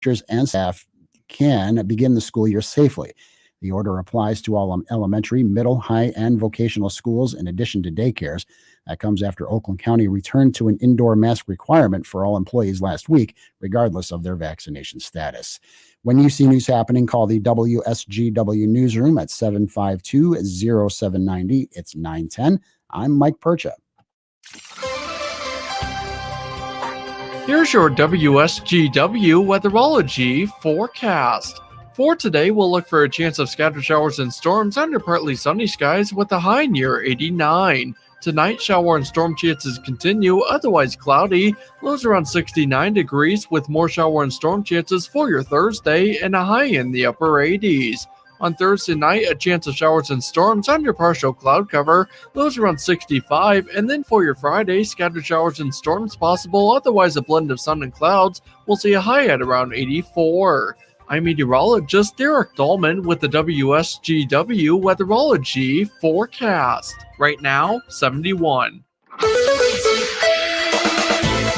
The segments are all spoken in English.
teachers and staff can begin the school year safely. The order applies to all elementary, middle, high, and vocational schools in addition to daycares. That comes after Oakland County returned to an indoor mask requirement for all employees last week, regardless of their vaccination status. When you see news happening, call the WSGW newsroom at 752-0790. It's 910. I'm Mike Percha. Here's your WSGW weatherology forecast. For today, we'll look for a chance of scattered showers and storms under partly sunny skies with a high near 89. Tonight, shower and storm chances continue, otherwise cloudy, lows around 69 degrees with more shower and storm chances for your Thursday and a high in the upper 80s. On Thursday night, a chance of showers and storms under partial cloud cover, lows around 65, and then for your Friday, scattered showers and storms possible, otherwise a blend of sun and clouds. We'll see a high at around 84. I'm meteorologist Derek Dahlman with the WSGW weatherology forecast. Right now, 71.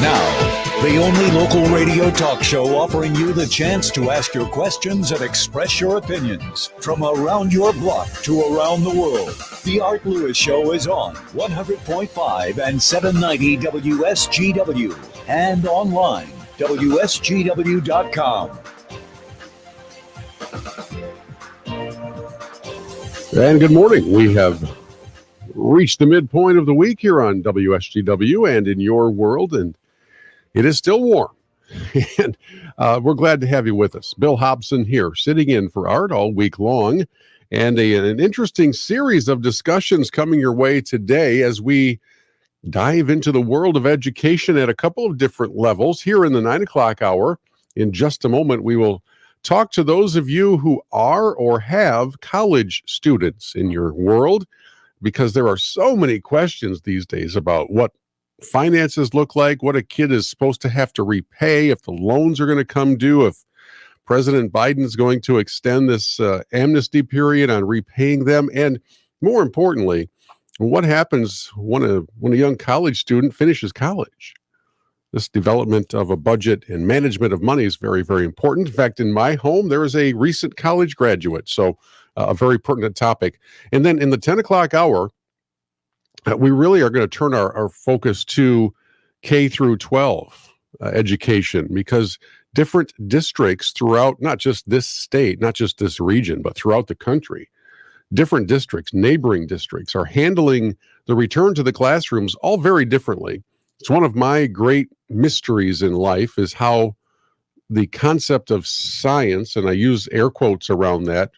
Now, the only local radio talk show offering you the chance to ask your questions and express your opinions from around your block to around the world. The Art Lewis Show is on 100.5 and 790 WSGW and online, WSGW.com. And good morning. We have reached the midpoint of the week here on WSGW and in your world, and it is still warm. And we're glad to have you with us. Bill Hobson here, sitting in for Art all week long, and an interesting series of discussions coming your way today as we dive into the world of education at a couple of different levels. Here in the 9 o'clock hour, in just a moment, we will talk to those of you who are or have college students in your world, because there are so many questions these days about what finances look like, what a kid is supposed to have to repay, if the loans are going to come due, if President Biden is going to extend this amnesty period on repaying them, and more importantly, what happens when a young college student finishes college. This development of a budget and management of money is very, very important. In fact, in my home, there is a recent college graduate, so a very pertinent topic. And then in the 10 o'clock hour, we really are going to turn our focus to K through 12 education, because different districts throughout, not just this state, not just this region, but throughout the country, different districts, neighboring districts, are handling the return to the classrooms all very differently. It's one of my great mysteries in life is how the concept of science, and I use air quotes around that,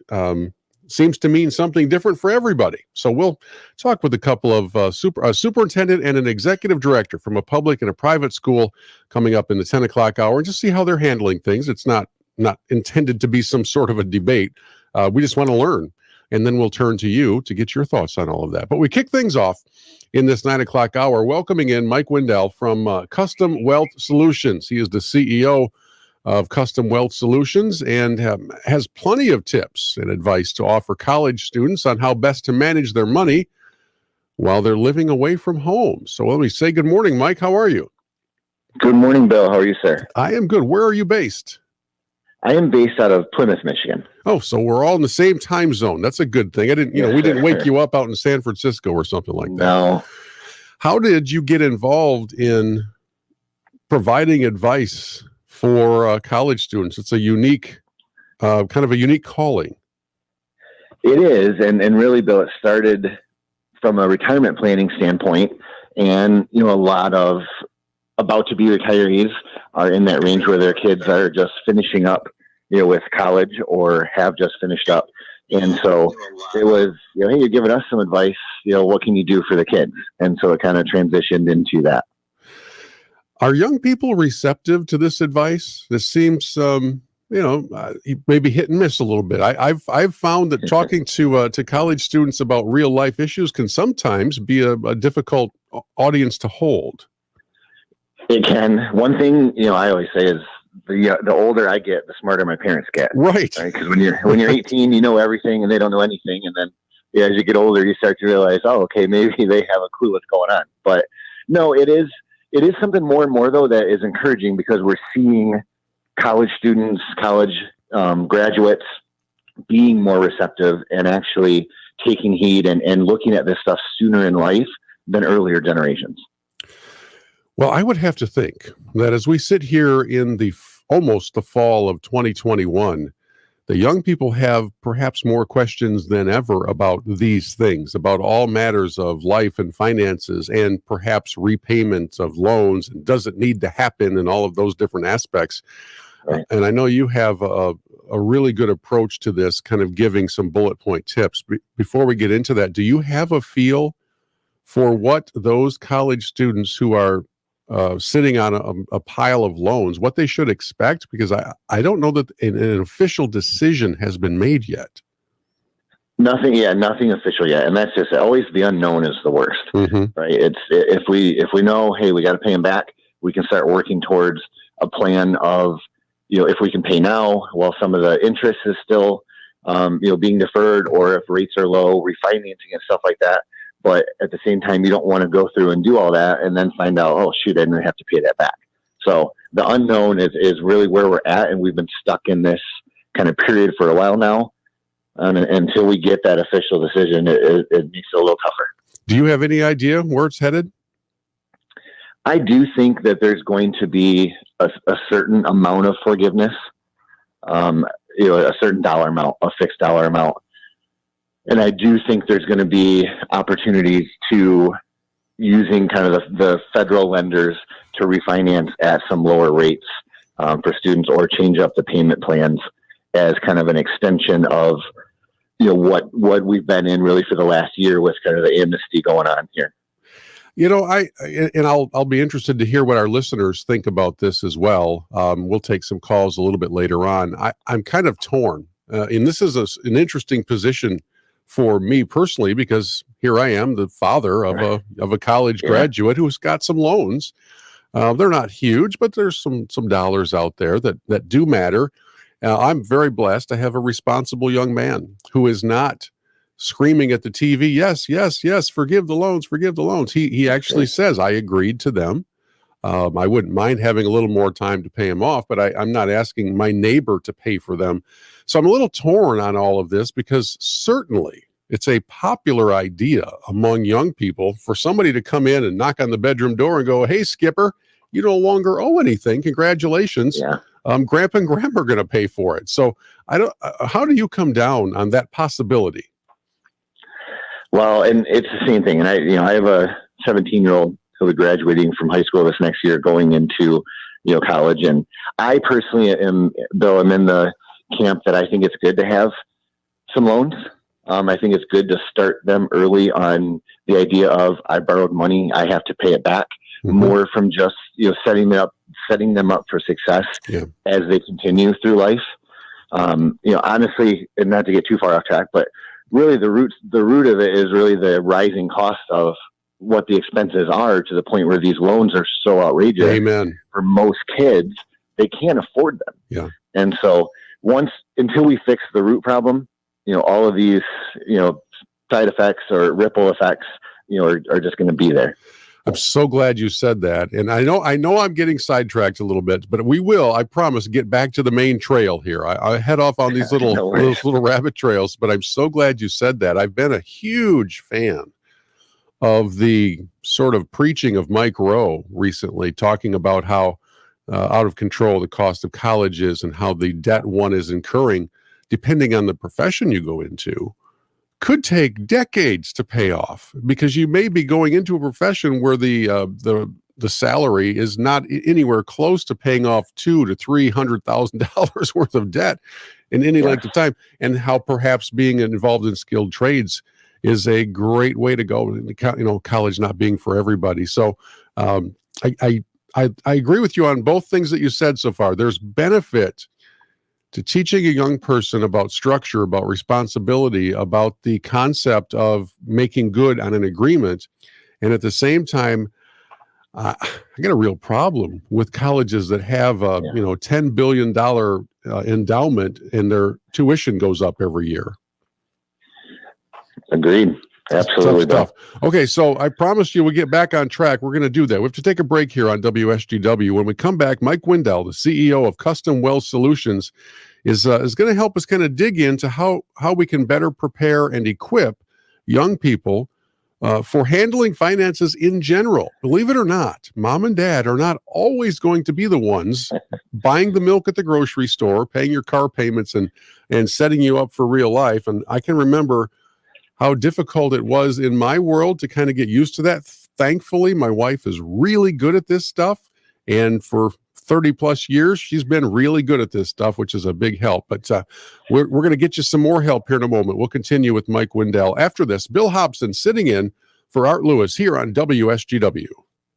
seems to mean something different for everybody. So we'll talk with a couple of a superintendent and an executive director from a public and a private school coming up in the 10 o'clock hour, and just see how they're handling things. It's not intended to be some sort of a debate. We just want to learn. And then we'll turn to you to get your thoughts on all of that. But we kick things off in this 9 o'clock hour, welcoming in Mike Windle from Custom Wealth Solutions. He is the CEO of Custom Wealth Solutions and has plenty of tips and advice to offer college students on how best to manage their money while they're living away from home. So let me say good morning, Mike. How are you? Good morning, Bill. How are you, sir? I am good. Where are you based? I am based out of Plymouth, Michigan. Oh, so we're all in the same time zone. That's a good thing. We didn't wake you up out in San Francisco or something like that. No. How did you get involved in providing advice for college students? It's a unique, kind of a unique calling. It is. And really, Bill, it started from a retirement planning standpoint. And, a lot of about to be retirees are in that range where their kids are just finishing up, with college or have just finished up. And so it was, hey, you're giving us some advice, what can you do for the kids? And so it kind of transitioned into that. Are young people receptive to this advice? This seems, maybe hit and miss a little bit. I've found that talking to college students about real life issues can sometimes be a difficult audience to hold. It can. One thing, I always say is the older I get, the smarter my parents get. Right. Because when you're 18, you know everything and they don't know anything. And then as you get older, you start to realize, okay, maybe they have a clue what's going on. But no, it is something more and more, though, that is encouraging, because we're seeing college students, college graduates being more receptive and actually taking heed and looking at this stuff sooner in life than earlier generations. Well, I would have to think that as we sit here in almost the fall of 2021, the young people have perhaps more questions than ever about these things, about all matters of life and finances, and perhaps repayment of loans, and does it need to happen, and all of those different aspects. Right. And I know you have a really good approach to this, kind of giving some bullet point tips. Before we get into that, do you have a feel for what those college students who are sitting on a pile of loans, what they should expect? Because I don't know that an official decision has been made yet. Nothing official yet. And that's just always the unknown is the worst, right? It's if we know, hey, we got to pay them back, we can start working towards a plan of, if we can pay now while some of the interest is still, being deferred, or if rates are low, refinancing and stuff like that. But at the same time, you don't want to go through and do all that and then find out, oh, shoot, I didn't have to pay that back. So the unknown is really where we're at. And we've been stuck in this kind of period for a while now. And until we get that official decision, it makes it a little tougher. Do you have any idea where it's headed? I do think that there's going to be a certain amount of forgiveness, a certain dollar amount, a fixed dollar amount. And I do think there's going to be opportunities to using kind of the federal lenders to refinance at some lower rates for students, or change up the payment plans as kind of an extension of, what we've been in really for the last year with kind of the amnesty going on here. I'll be interested to hear what our listeners think about this as well. We'll take some calls a little bit later on. I'm kind of torn, and this is an interesting position for me personally, because here I am, the father of a college graduate who's got some loans. They're not huge, but there's some dollars out there that do matter. I'm very blessed to have a responsible young man who is not screaming at the TV, yes, forgive the loans. He actually says, I agreed to them. I wouldn't mind having a little more time to pay them off, but I'm not asking my neighbor to pay for them. So I'm a little torn on all of this, because certainly it's a popular idea among young people for somebody to come in and knock on the bedroom door and go, hey, Skipper, you no longer owe anything. Congratulations. Yeah. Grandpa and Grandma are going to pay for it. So how do you come down on that possibility? Well, and it's the same thing. And I have a 17-year-old who'll be graduating from high school this next year, going into, college. And I personally I'm in the camp that I think it's good to have some loans. I think it's good to start them early on the idea of, I borrowed money, I have to pay it back, more from just, setting them up for success as they continue through life. Honestly, and not to get too far off track, but really the root of it is really the rising cost of what the expenses are, to the point where these loans are so outrageous. Amen. For most kids, they can't afford them. Yeah. And so until we fix the root problem, all of these, side effects or ripple effects, are just going to be there. I'm so glad you said that. And I know I'm getting sidetracked a little bit, but we will, I promise, get back to the main trail here. I head off on these little rabbit trails, but I'm so glad you said that. I've been a huge fan of the sort of preaching of Mike Rowe recently, talking about how out of control the cost of college is, and how the debt one is incurring, depending on the profession you go into, could take decades to pay off, because you may be going into a profession where the salary is not anywhere close to paying off $200,000 to $300,000 worth of debt in any length of time, and how perhaps being involved in skilled trades is a great way to go. College not being for everybody. So I agree with you on both things that you said so far. There's benefit to teaching a young person about structure, about responsibility, about the concept of making good on an agreement. And at the same time, I got a real problem with colleges that have a $10 billion endowment, and their tuition goes up every year. Agreed. Absolutely. Tough stuff. Okay, so I promised you we'll get back on track. We're going to do that. We have to take a break here on WSGW. When we come back, Mike Windle, the CEO of Custom Well Solutions, is going to help us kind of dig into how we can better prepare and equip young people for handling finances in general. Believe it or not, mom and dad are not always going to be the ones buying the milk at the grocery store, paying your car payments, and setting you up for real life. And I can remember how difficult it was in my world to kind of get used to that. Thankfully, my wife is really good at this stuff. And for 30 plus years, she's been really good at this stuff, which is a big help. But we're going to get you some more help here in a moment. We'll continue with Mike Windle after this. Bill Hobson sitting in for Art Lewis here on WSGW.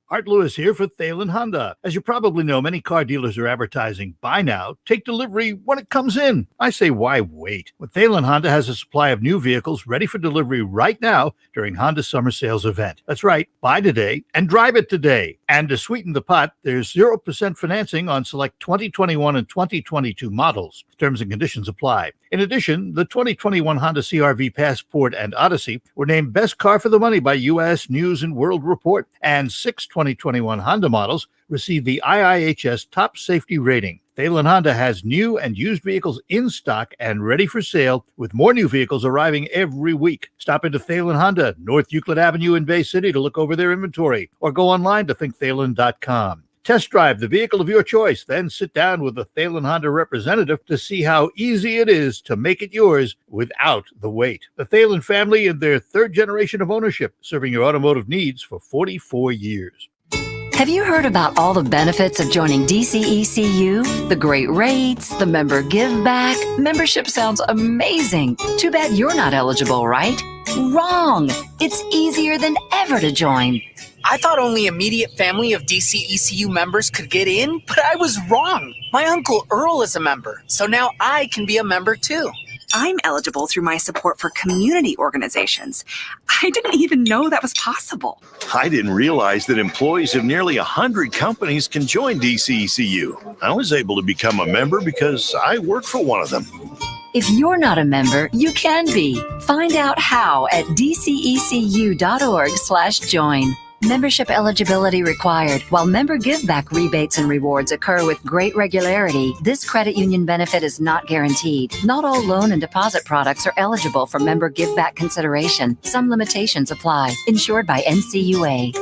Art Lewis here for Thalen Honda. As you probably know, many car dealers are advertising, buy now, take delivery when it comes in. I say, why wait? Well, Thalen Honda has a supply of new vehicles ready for delivery right now during Honda's summer sales event. That's right, buy today and drive it today. And to sweeten the pot, there's 0% financing on select 2021 and 2022 models. Terms and conditions apply. In addition, the 2021 Honda CR-V Passport and Odyssey were named Best Car for the Money by U.S. News & World Report, and 6 2021 Honda models received the IIHS Top Safety Rating. Thalen Honda has new and used vehicles in stock and ready for sale, with more new vehicles arriving every week. Stop into Thalen Honda, North Euclid Avenue in Bay City to look over their inventory, or go online to thinkthalen.com. Test drive the vehicle of your choice, then sit down with a Thalen Honda representative to see how easy it is to make it yours without the wait. The Thalen family in their third generation of ownership, serving your automotive needs for 44 years. Have you heard about all the benefits of joining DCECU? The great rates, the member give back. Membership sounds amazing. Too bad you're not eligible, right? Wrong. It's easier than ever to join. I thought only immediate family of DCECU members could get in, but I was wrong. My Uncle Earl is a member, so now I can be a member too. I'm eligible through my support for community organizations. I didn't even know that was possible. I didn't realize that employees of nearly 100 companies can join DCECU. I was able to become a member because I work for one of them. If you're not a member, you can be. Find out how at dcecu.org/join. Membership eligibility required. While member give-back rebates and rewards occur with great regularity, this credit union benefit is not guaranteed. Not all loan and deposit products are eligible for member give-back consideration. Some limitations apply. Insured by NCUA.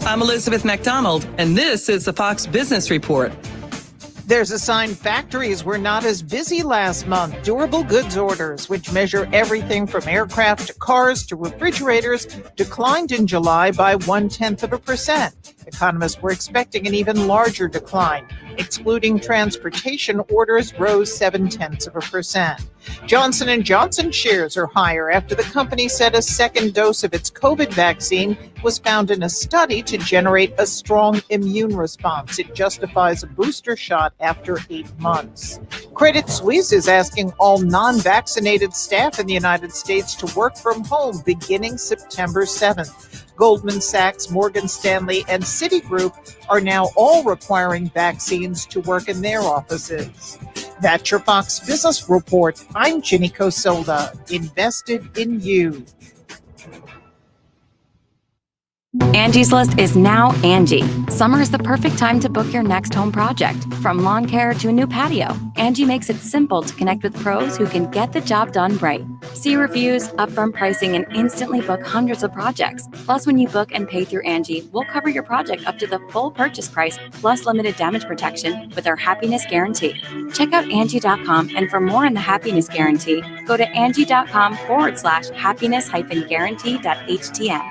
I'm Elizabeth McDonald, and this is the Fox Business Report. There's a sign factories were not as busy last month. Durable goods orders, which measure everything from aircraft to cars to refrigerators, declined in July by 0.1%. Economists were expecting an even larger decline. Excluding transportation, orders rose 0.7%. Johnson & Johnson shares are higher after the company said a second dose of its COVID vaccine was found in a study to generate a strong immune response. It justifies a booster shot after 8 months. Credit Suisse is asking all non-vaccinated staff in the United States to work from home beginning September 7th. Goldman Sachs, Morgan Stanley, and Citigroup are now all requiring vaccines to work in their offices. That's your Fox Business Report. I'm Ginny Cosolda, invested in you. Angie's List is now Angie. Summer is the perfect time to book your next home project. From lawn care to a new patio, Angie makes it simple to connect with pros who can get the job done right. See reviews, upfront pricing, and instantly book hundreds of projects. Plus, when you book and pay through Angie, we'll cover your project up to the full purchase price, plus limited damage protection with our Happiness Guarantee. Check out Angie.com, and for more on the Happiness Guarantee, go to Angie.com/happiness-guarantee.htm.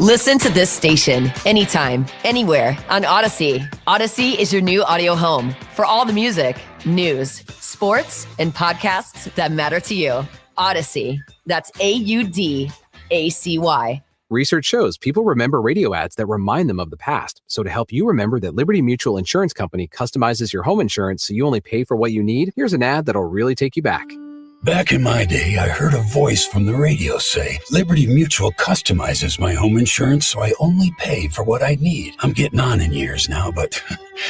Listen to this station anytime, anywhere on Odyssey. Odyssey is your new audio home for all the music, news, sports, and podcasts that matter to you. Odyssey. That's AUDACY. Research shows people remember radio ads that remind them of the past. So to help you remember that Liberty Mutual Insurance Company customizes your home insurance so you only pay for what you need, here's an ad that'll really take you back. Back in my day, I heard a voice from the radio say, Liberty Mutual customizes my home insurance so I only pay for what I need. I'm getting on in years now, but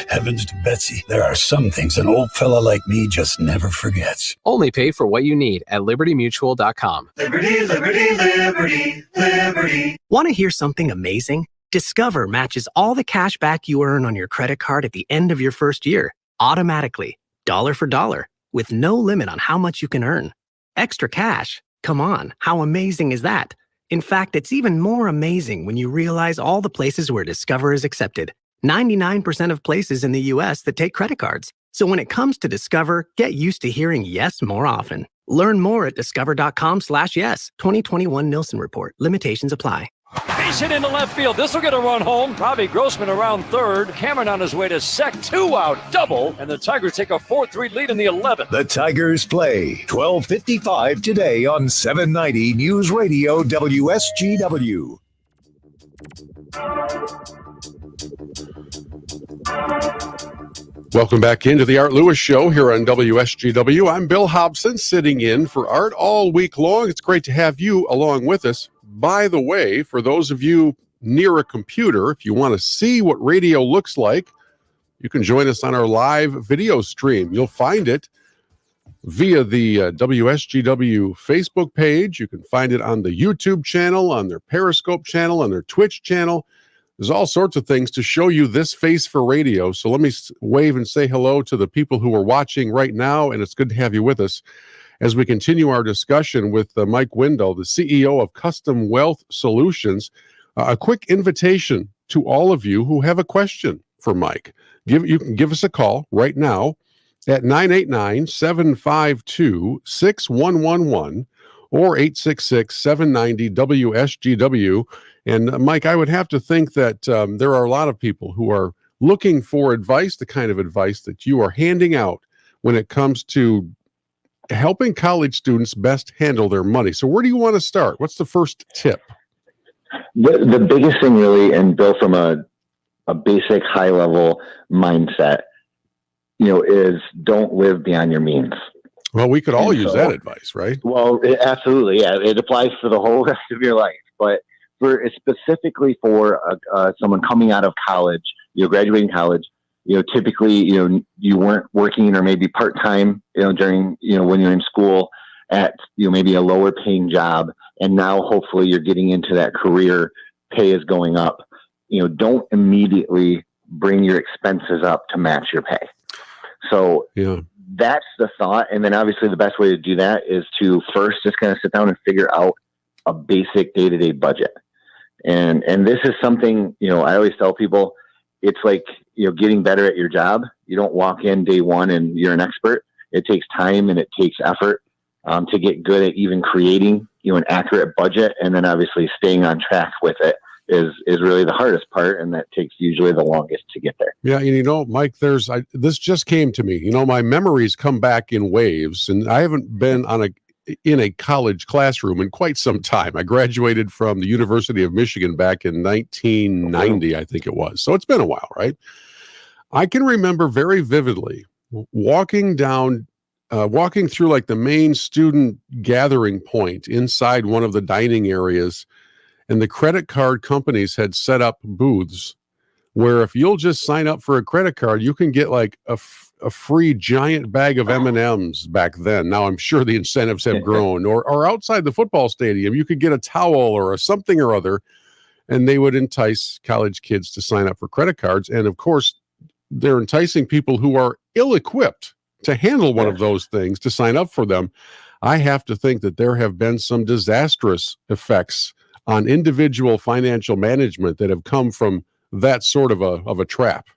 heavens to Betsy, there are some things an old fella like me just never forgets. Only pay for what you need at libertymutual.com. Liberty, liberty, liberty, liberty. Want to hear something amazing? Discover matches all the cash back you earn on your credit card at the end of your first year, automatically, dollar for dollar, with no limit on how much you can earn. Extra cash? Come on, how amazing is that? In fact, it's even more amazing when you realize all the places where Discover is accepted. 99% of places in the U.S. that take credit cards. So when it comes to Discover, get used to hearing yes more often. Learn more at discover.com/yes. 2021 Nielsen Report. Limitations apply. Base hit into left field. This will get a run home. Robbie Grossman around third. Cameron on his way to sec. 2 out, double. And the Tigers take a 4-3 lead in the 11th. The Tigers play 12:55 today on 790 News Radio WSGW. Welcome back into the Art Lewis Show here on WSGW. I'm Bill Hobson, sitting in for Art all week long. It's great to have you along with us. By the way, for those of you near a computer, if you want to see what radio looks like, you can join us on our live video stream. You'll find it via the WSGW Facebook page. You can find it on the YouTube channel, on their Periscope channel, on their Twitch channel. There's all sorts of things to show you this face for radio. So let me wave and say hello to the people who are watching right now, and it's good to have you with us as we continue our discussion with Mike Windle, the CEO of Custom Wealth Solutions. A quick invitation to all of you who have a question for Mike. You can give us a call right now at 989-752-6111 or 866-790-WSGW. And Mike, I would have to think that there are a lot of people who are looking for advice, the kind of advice that you are handing out when it comes to helping college students best handle their money. So where do you want to start? What's the first tip? The biggest thing really, and Bill, from a basic high level mindset, is don't live beyond your means. Well, we could all use that advice, right? Well, absolutely. Yeah. It applies for the whole rest of your life, but specifically for someone coming out of college, graduating college, typically, you weren't working or maybe part-time, during, when you're in school at, maybe a lower paying job. And now hopefully you're getting into that career, pay is going up. Don't immediately bring your expenses up to match your pay. So that's the thought. And then obviously the best way to do that is to first just kind of sit down and figure out a basic day-to-day budget. And this is something, I always tell people, it's like, getting better at your job. You don't walk in day one and you're an expert. It takes time and it takes effort to get good at even creating, an accurate budget. And then obviously staying on track with it is really the hardest part. And that takes usually the longest to get there. Yeah. And Mike, this just came to me, my memories come back in waves, and I haven't been in a college classroom in quite some time. I graduated from the University of Michigan back in 1990, I think it was. So it's been a while, right? I can remember very vividly walking through like the main student gathering point inside one of the dining areas, and the credit card companies had set up booths where if you'll just sign up for a credit card, you can get like a free giant bag of M&Ms back then. Now I'm sure the incentives have grown. Or outside the football stadium, you could get a towel or something or other, and they would entice college kids to sign up for credit cards. And of course, they're enticing people who are ill-equipped to handle one of those things to sign up for them. I have to think that there have been some disastrous effects on individual financial management that have come from that sort of a trap.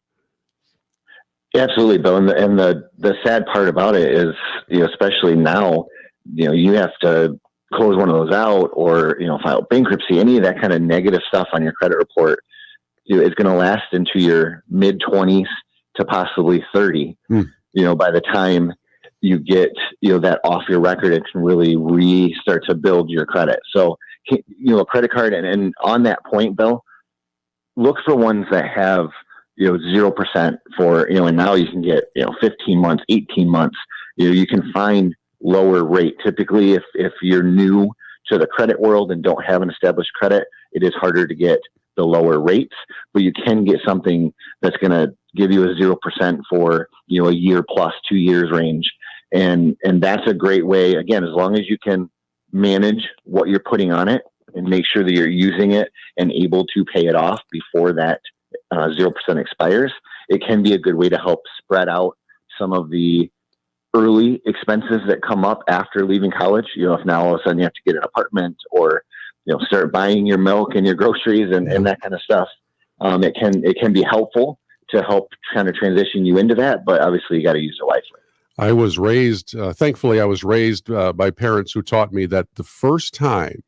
Absolutely, Bill. And the sad part about it is, especially now, you have to close one of those out or, file bankruptcy. Any of that kind of negative stuff on your credit report is going to last into your mid-20s to possibly 30. By the time you get, that off your record, it can really start to build your credit. So, a credit card, and on that point, Bill, look for ones that have, 0% for, and now you can get, 15 months, 18 months. You can find lower rate. Typically, if you're new to the credit world and don't have an established credit, it is harder to get the lower rates, but you can get something that's going to give you a 0% for, a year plus 2 years range. And that's a great way, again, as long as you can manage what you're putting on it and make sure that you're using it and able to pay it off before that 0% expires, it can be a good way to help spread out some of the early expenses that come up after leaving college. If now all of a sudden you have to get an apartment or, start buying your milk and your groceries and that kind of stuff. It can be helpful to help kind of transition you into that, but obviously you got to use it wisely. I was raised, thankfully, by parents who taught me that the first time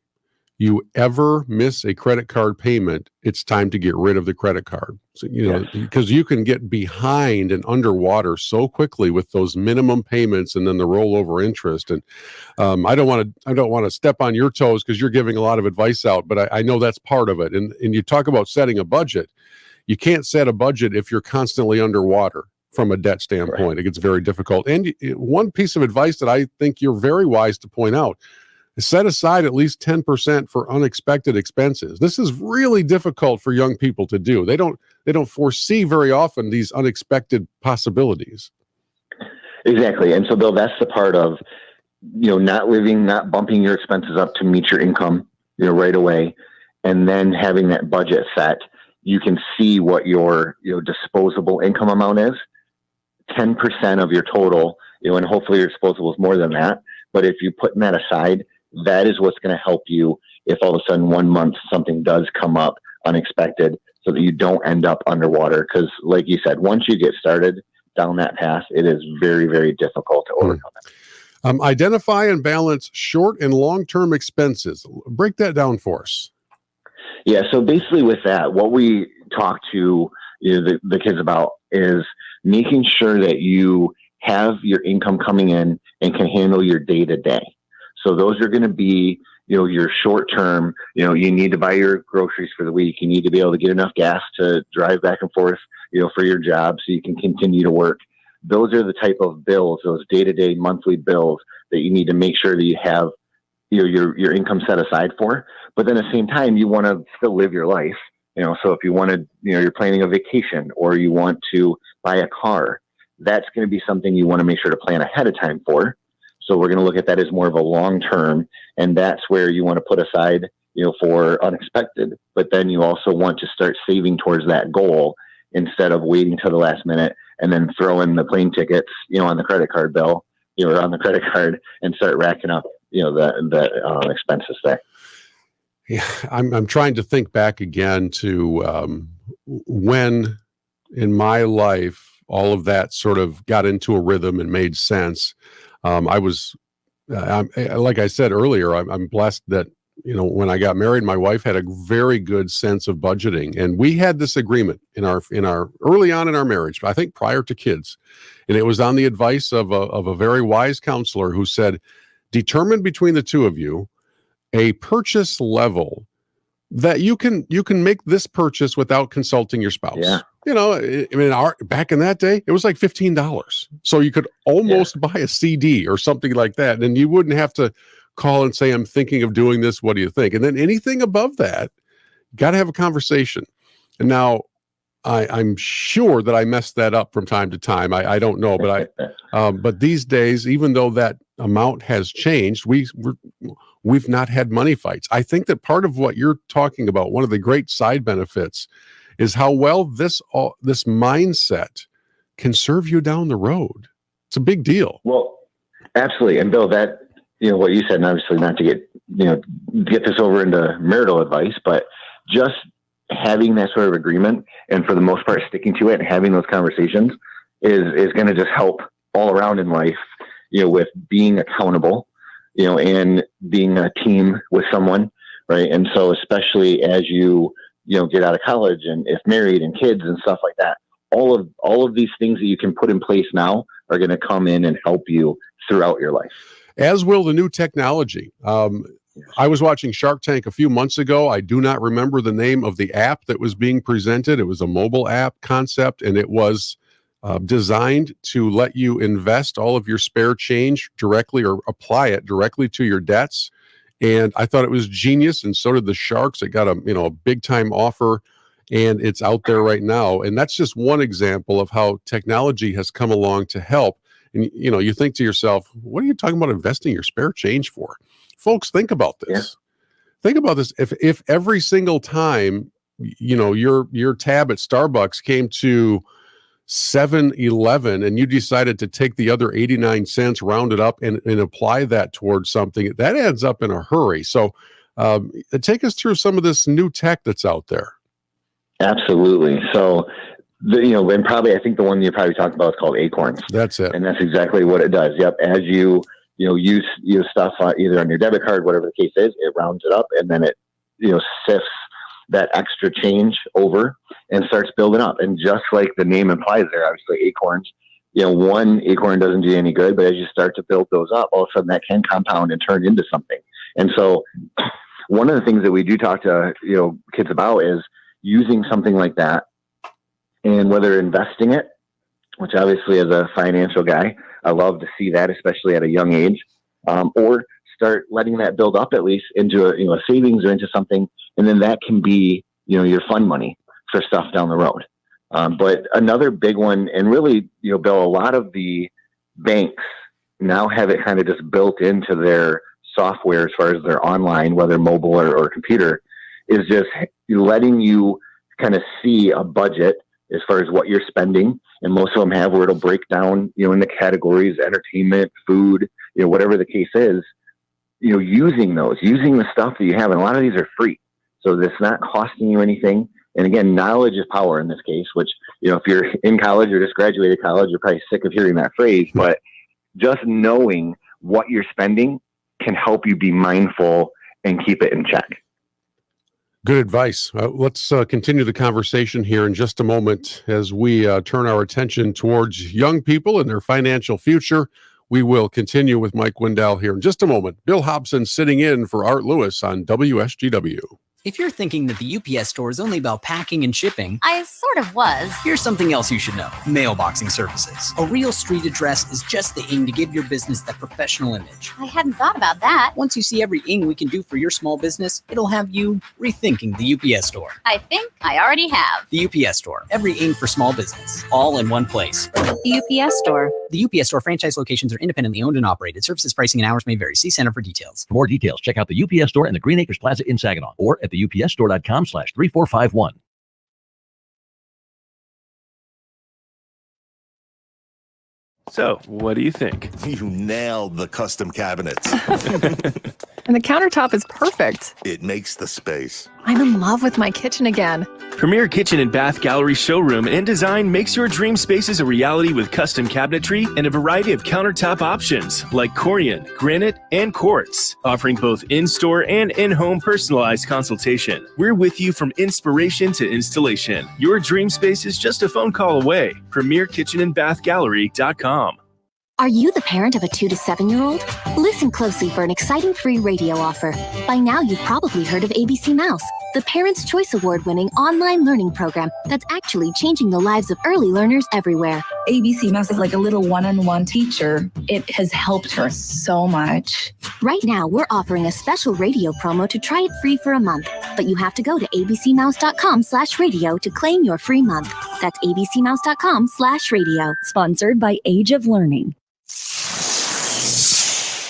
you ever miss a credit card payment, it's time to get rid of the credit card. So, because you can get behind and underwater so quickly with those minimum payments and then the rollover interest. And I don't want to step on your toes because you're giving a lot of advice out, but I know that's part of it. And you talk about setting a budget. You can't set a budget if you're constantly underwater from a debt standpoint. Right. It gets very difficult. And one piece of advice that I think you're very wise to point out: set aside at least 10% for unexpected expenses. This is really difficult for young people to do. They don't foresee very often these unexpected possibilities. Exactly. And so, Bill, that's the part of, not bumping your expenses up to meet your income, right away, and then having that budget set. You can see what your, disposable income amount is, 10% of your total, and hopefully your disposable is more than that. But if you're putting that aside, that is what's going to help you if all of a sudden 1 month something does come up unexpected, so that you don't end up underwater. Because like you said, once you get started down that path, it is very, very difficult to overcome it. Identify and balance short and long-term expenses. Break that down for us. Yeah. So basically with that, what we talk to the kids about is making sure that you have your income coming in and can handle your day to day. So those are going to be, your short term, you need to buy your groceries for the week. You need to be able to get enough gas to drive back and forth, for your job so you can continue to work. Those are the type of bills, those day-to-day monthly bills that you need to make sure that you have, your income set aside for. But then at the same time, you want to still live your life. So if you wanted, you're planning a vacation or you want to buy a car, that's going to be something you want to make sure to plan ahead of time for. So we're going to look at that as more of a long term, and that's where you want to put aside, for unexpected. But then you also want to start saving towards that goal instead of waiting till the last minute and then throw in the plane tickets, on the credit card bill, or on the credit card and start racking up, the expenses there. Yeah, I'm trying to think back again to when in my life all of that sort of got into a rhythm and made sense. Like I said earlier, I'm blessed that, when I got married, my wife had a very good sense of budgeting, and we had this agreement in our early on in our marriage, I think prior to kids, and it was on the advice of a very wise counselor who said, determine between the two of you a purchase level that you can make this purchase without consulting your spouse. Yeah. Back in that day, it was like $15. So you could almost buy a CD or something like that. And you wouldn't have to call and say, I'm thinking of doing this. What do you think? And then anything above that, got to have a conversation. And now I'm sure that I messed that up from time to time. I don't know, but but these days, even though that amount has changed, we've not had money fights. I think that part of what you're talking about, one of the great side benefits, is how well this mindset can serve you down the road. It's a big deal. Well, absolutely. And Bill, that, what you said, and obviously not to get this over into marital advice, but just having that sort of agreement and for the most part sticking to it and having those conversations is going to just help all around in life, with being accountable, and being a team with someone. Right. And so especially as you get out of college and if married and kids and stuff like that, all of these things that you can put in place now are going to come in and help you throughout your life. As will the new technology. I was watching Shark Tank a few months ago. I do not remember the name of the app that was being presented. It was a mobile app concept, and it was designed to let you invest all of your spare change directly or apply it directly to your debts. And I thought it was genius, and so did the Sharks. It got a big time offer, and it's out there right now. And that's just one example of how technology has come along to help. And you think to yourself, what are you talking about investing your spare change for? Folks, think about this. Yeah. Think about this. If every single time your tab at Starbucks came to $7.11 and you decided to take the other 89 cents, round it up, and apply that towards something, that adds up in a hurry. So take us through some of this new tech that's out there. Absolutely. So, and probably, I think the one you're probably talking about is called Acorns. That's it. And that's exactly what it does. Yep. As you use stuff either on your debit card, whatever the case is, it rounds it up, and then it, sifts that extra change over and starts building up. And just like the name implies there, obviously Acorns, one acorn doesn't do you any good, but as you start to build those up, all of a sudden that can compound and turn into something. And so one of the things that we do talk to, kids about is using something like that, and whether investing it, which obviously as a financial guy, I love to see that, especially at a young age, or start letting that build up at least into a savings or into something. And then that can be, your fund money for stuff down the road. But another big one, and really, Bill, a lot of the banks now have it kind of just built into their software as far as their online, whether mobile or computer, is just letting you kind of see a budget as far as what you're spending. And most of them have where it'll break down, in the categories, entertainment, food, whatever the case is, using the stuff that you have. And a lot of these are free. So it's not costing you anything. And again, knowledge is power in this case, which, if you're in college or just graduated college, you're probably sick of hearing that phrase, but just knowing what you're spending can help you be mindful and keep it in check. Good advice. Let's continue the conversation here in just a moment as we turn our attention towards young people and their financial future. We will continue with Mike Windle here in just a moment. Bill Hobson sitting in for Art Lewis on WSGW. If you're thinking that the UPS store is only about packing and shipping, I sort of was. Here's something else you should know. Mailboxing services. A real street address is just the ing to give your business that professional image. I hadn't thought about that. Once you see every ing we can do for your small business, it'll have you rethinking the UPS store. I think I already have. The UPS store. Every ing for small business. All in one place. The UPS store. The UPS store franchise locations are independently owned and operated. Services, pricing, and hours may vary. See Center for details. For more details, check out the UPS store and the Green Acres Plaza in Saginaw, or at the upsstore.com/3451. So, what do you think? You nailed the custom cabinets. And the countertop is perfect. It makes the space. I'm in love with my kitchen again. Premier Kitchen and Bath Gallery Showroom and Design makes your dream spaces a reality with custom cabinetry and a variety of countertop options like Corian, granite, and quartz, offering both in-store and in-home personalized consultation. We're with you from inspiration to installation. Your dream space is just a phone call away. PremierKitchenandBathGallery.com. Are you the parent of a 2 to 7-year-old? Listen closely for an exciting free radio offer. By now, you've probably heard of ABC Mouse, the Parents' Choice Award-winning online learning program that's actually changing the lives of early learners everywhere. ABC Mouse is like a little one-on-one teacher. It has helped her so much. Right now, we're offering a special radio promo to try it free for a month. But you have to go to abcmouse.com/radio to claim your free month. That's abcmouse.com/radio. Sponsored by Age of Learning.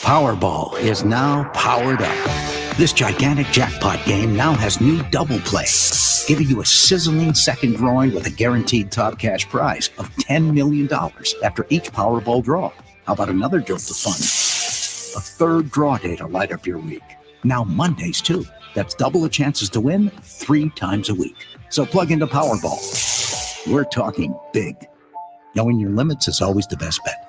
Powerball is now powered up. This gigantic jackpot game now has new double play, giving you a sizzling second drawing with a guaranteed top cash prize of $10 million after each Powerball draw. How about another jolt of fun? A third draw day to light up your week. Now Mondays, too. That's double the chances to win 3 times a week. So plug into Powerball. We're talking big. Knowing your limits is always the best bet.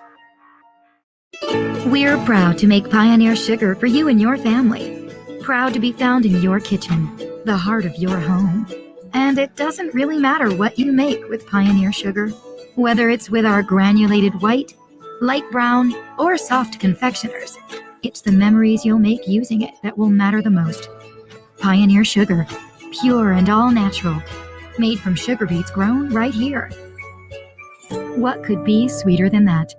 We're proud to make Pioneer Sugar for you and your family. Proud to be found in your kitchen, the heart of your home. And it doesn't really matter what you make with Pioneer Sugar, whether it's with our granulated white, light brown, or soft confectioners. It's the memories you'll make using it that will matter the most. Pioneer Sugar, pure and all natural, made from sugar beets grown right here. What could be sweeter than that?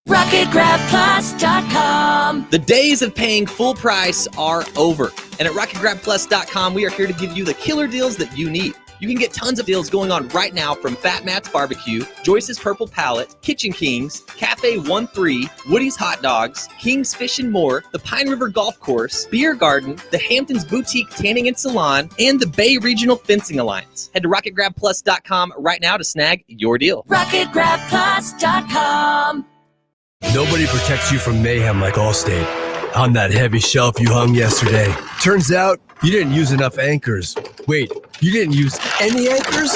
RocketGrabPlus.com. The days of paying full price are over. And at RocketGrabPlus.com, we are here to give you the killer deals that you need. You can get tons of deals going on right now from Fat Matt's Barbecue, Joyce's Purple Palette, Kitchen Kings, Cafe 1-3, Woody's Hot Dogs, King's Fish and More, the Pine River Golf Course, Beer Garden, the Hamptons Boutique Tanning and Salon, and the Bay Regional Fencing Alliance. Head to RocketGrabPlus.com right now to snag your deal. RocketGrabPlus.com. Nobody protects you from mayhem like Allstate. On that heavy shelf you hung yesterday. Turns out you didn't use enough anchors. Wait, you didn't use any anchors?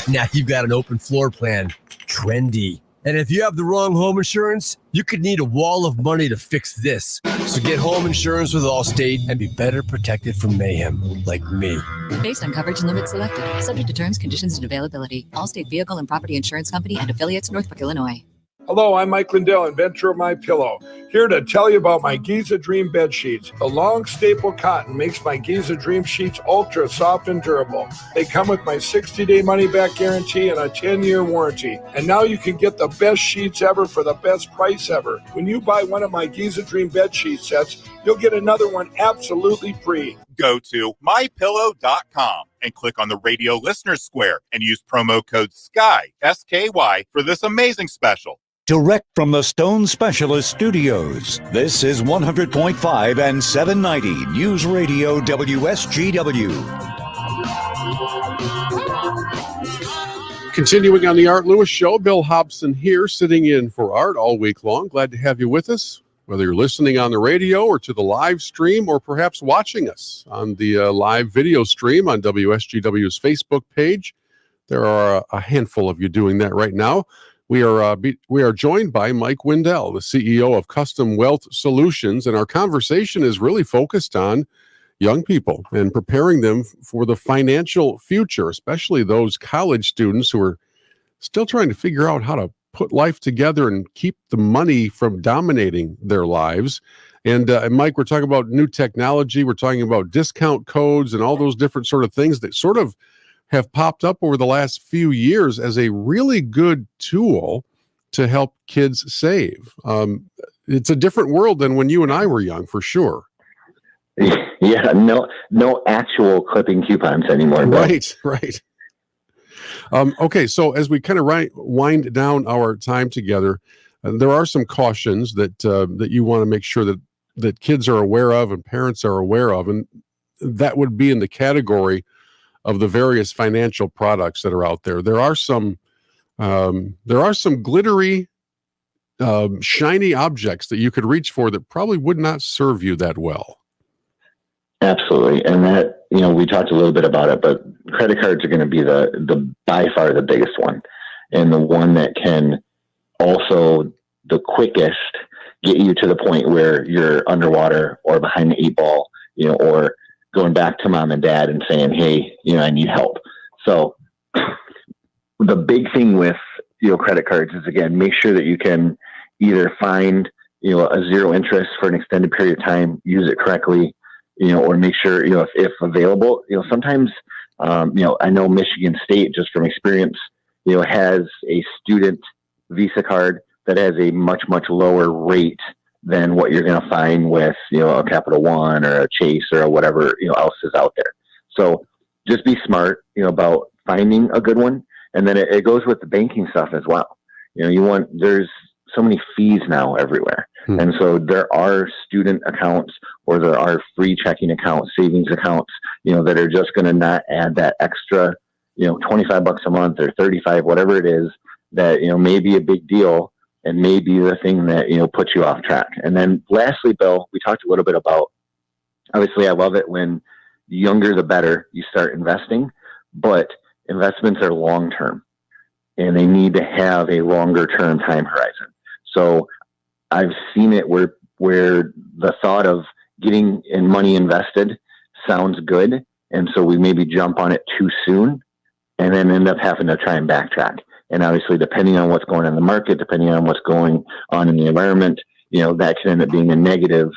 Now you've got an open floor plan. Trendy. And if you have the wrong home insurance, you could need a wall of money to fix this. So get home insurance with Allstate and be better protected from mayhem like me. Based on coverage and limits selected. Subject to terms, conditions, and availability. Allstate Vehicle and Property Insurance Company and affiliates, Northbrook, Illinois. Hello, I'm Mike Lindell, inventor of MyPillow, here to tell you about my Giza Dream bed sheets. The long staple cotton makes my Giza Dream sheets ultra soft and durable. They come with my 60-day money-back guarantee and a 10-year warranty. And now you can get the best sheets ever for the best price ever. When you buy one of my Giza Dream bed sheet sets, you'll get another one absolutely free. Go to mypillow.com and click on the radio listeners square and use promo code SKY, S-K-Y, for this amazing special. Direct from the Stone Specialist Studios, this is 100.5 and 790 News Radio WSGW. Continuing on the Art Lewis Show, Bill Hobson here, sitting in for Art all week long. Glad to have you with us, whether you're listening on the radio or to the live stream, or perhaps watching us on the live video stream on WSGW's Facebook page. There are a handful of you doing that right now. We are joined by Mike Windle, the CEO of Custom Wealth Solutions, and our conversation is really focused on young people and preparing them for the financial future, especially those college students who are still trying to figure out how to put life together and keep the money from dominating their lives. And Mike, we're talking about new technology. We're talking about discount codes and all those different sort of things that sort of have popped up over the last few years as a really good tool to help kids save. It's a different world than when you and I were young, for sure. Yeah, no actual clipping coupons anymore. Right. Okay, so as we kind of wind down our time together, there are some cautions that you want to make sure that kids are aware of and parents are aware of, and that would be in the category of the various financial products that are out there. There are some glittery, shiny objects that you could reach for that probably would not serve you that well. Absolutely. And that, we talked a little bit about it, but credit cards are going to be the by far the biggest one, and the one that can also the quickest get you to the point where you're underwater or behind the eight ball, or going back to mom and dad and saying, hey, I need help. So the big thing with, credit cards is, again, make sure that you can either find, a zero interest for an extended period of time, use it correctly, or make sure, if available, sometimes, I know Michigan State, just from experience, has a student Visa card that has a much, much lower rate than what you're going to find with, a Capital One or a Chase or whatever, else is out there. So just be smart, about finding a good one. And then it goes with the banking stuff as well. There's so many fees now everywhere. And so there are student accounts, or there are free checking accounts, savings accounts, that are just going to not add that extra, $25 a month or 35, whatever it is that, may be a big deal and may be the thing that, puts you off track. And then lastly, Bill, we talked a little bit about, obviously I love it when the younger, the better you start investing, but investments are long-term and they need to have a longer term time horizon. So I've seen it where the thought of getting in money invested sounds good. And so we maybe jump on it too soon and then end up having to try and backtrack. And obviously, depending on what's going on in the market, depending on what's going on in the environment, that can end up being a negative,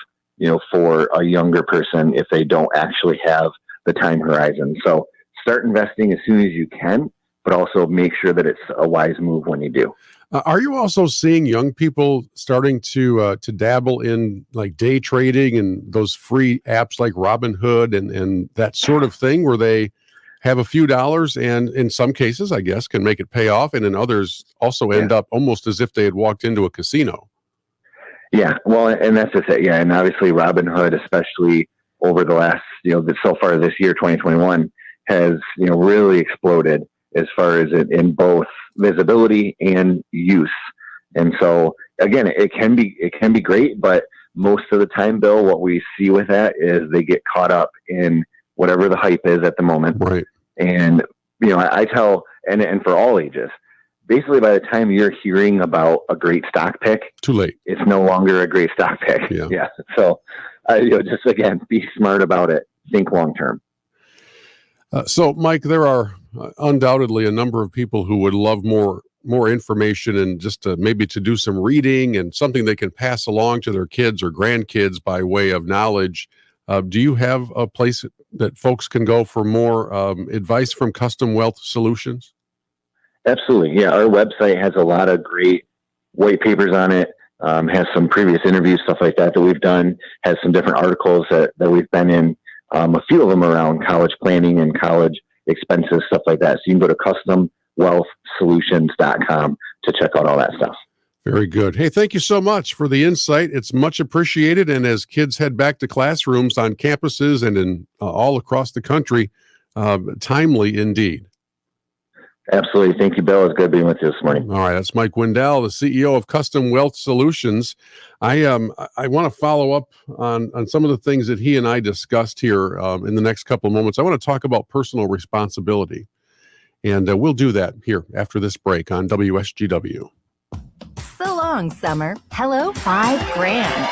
for a younger person if they don't actually have the time horizon. So start investing as soon as you can, but also make sure that it's a wise move when you do. Are you also seeing young people starting to dabble in like day trading and those free apps like Robinhood and that sort of thing, where they have a few dollars and in some cases, I guess, can make it pay off, and in others also end up almost as if they had walked into a casino? Yeah, well, and that's just it. Yeah, and obviously Robinhood, especially over the last, so far this year, 2021, has, really exploded as far as it in both visibility and use. And so again, it can be great, but most of the time, Bill, what we see with that is they get caught up in whatever the hype is at the moment. Right. And, I tell, and for all ages, basically by the time you're hearing about a great stock pick, too late. It's no longer a great stock pick. Yeah. So, just again, be smart about it. Think long term. So, Mike, there are undoubtedly a number of people who would love more information and just maybe to do some reading and something they can pass along to their kids or grandkids by way of knowledge. Do you have a place that folks can go for more advice from Custom Wealth Solutions? Absolutely. Yeah. Our website has a lot of great white papers on it, has some previous interviews, stuff like that we've done, has some different articles that we've been in, a few of them around college planning and college expenses, stuff like that. So you can go to customwealthsolutions.com to check out all that stuff. Very good. Hey, thank you so much for the insight. It's much appreciated. And as kids head back to classrooms on campuses and in all across the country, timely indeed. Absolutely. Thank you, Bill. It's good being with you this morning. All right. That's Mike Windle, the CEO of Custom Wealth Solutions. I want to follow up on some of the things that he and I discussed here in the next couple of moments. I want to talk about personal responsibility. And we'll do that here after this break on WSGW. So long, summer. Hello, $5,000.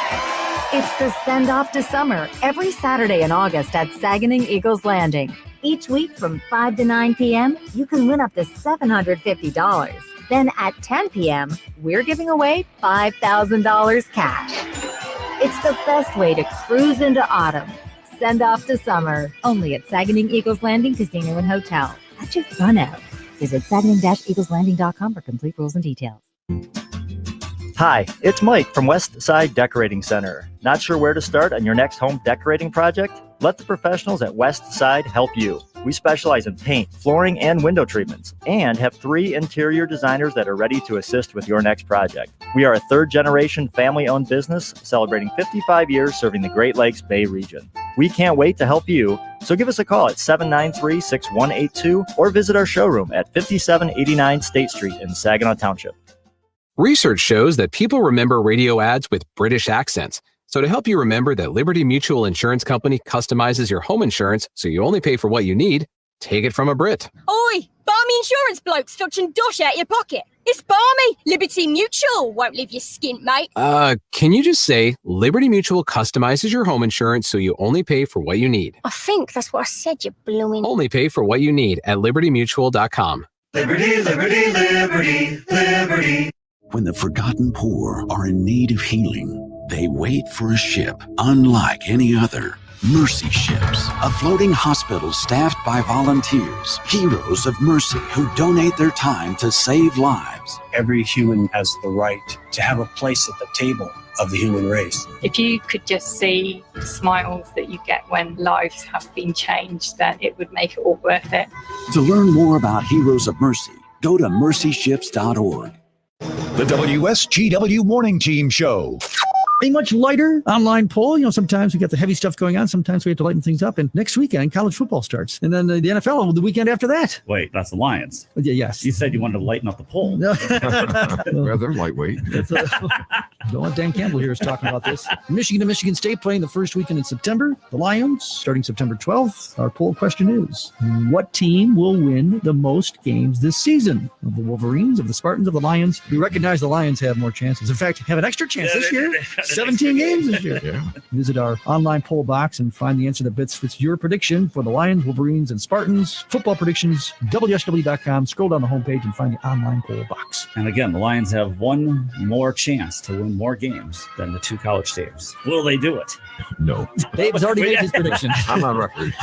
It's the send off to summer every Saturday in August at Saguenay Eagles Landing. Each week from 5 to 9 p.m., you can win up to $750. Then at 10 p.m., we're giving away $5,000 cash. It's the best way to cruise into autumn. Send off to summer. Only at Saguenay Eagles Landing Casino and Hotel. Let your fun out. Visit Saguenay-EaglesLanding.com for complete rules and details. Hi, it's Mike from West Side Decorating Center. Not sure where to start on your next home decorating project? Let the professionals at West Side help you. We specialize in paint, flooring, and window treatments, and have 3 interior designers that are ready to assist with your next project. We are a 3rd-generation family-owned business celebrating 55 years serving the Great Lakes Bay region. We can't wait to help you, so give us a call at 793-6182 or visit our showroom at 5789 State Street in Saginaw Township. Research shows that people remember radio ads with British accents. So to help you remember that Liberty Mutual Insurance Company customizes your home insurance so you only pay for what you need, take it from a Brit. Oi, barmy insurance blokes fetching dosh out your pocket. It's barmy. Liberty Mutual won't leave you skint, mate. Can you just say Liberty Mutual customizes your home insurance so you only pay for what you need? I think that's what I said, you blooming. Only pay for what you need at libertymutual.com. Liberty, liberty, liberty, liberty. When the forgotten poor are in need of healing, they wait for a ship unlike any other. Mercy Ships, a floating hospital staffed by volunteers, heroes of mercy who donate their time to save lives. Every human has the right to have a place at the table of the human race. If you could just see the smiles that you get when lives have been changed, then it would make it all worth it. To learn more about Heroes of Mercy, go to mercyships.org. The WSGW Morning Team Show. A much lighter online poll. Sometimes we got the heavy stuff going on. Sometimes we have to lighten things up. And next weekend, college football starts. And then the NFL the weekend after that. Wait, that's the Lions. Yes. You said you wanted to lighten up the poll. No. Well, they're lightweight. Don't let Dan Campbell hear us talking about this. Michigan and Michigan State playing the first weekend in September. The Lions starting September 12th. Our poll question is, what team will win the most games this season? Of the Wolverines, of the Spartans, of the Lions? We recognize the Lions have more chances. In fact, have an extra chance this year. 17 games this year. Yeah. Visit our online poll box and find the answer that best fits your prediction for the Lions, Wolverines, and Spartans. Football predictions, WSW.com. Scroll down the homepage and find the online poll box. And again, the Lions have one more chance to win more games than the two college teams. Will they do it? No. Dave's already made his prediction. I'm on record.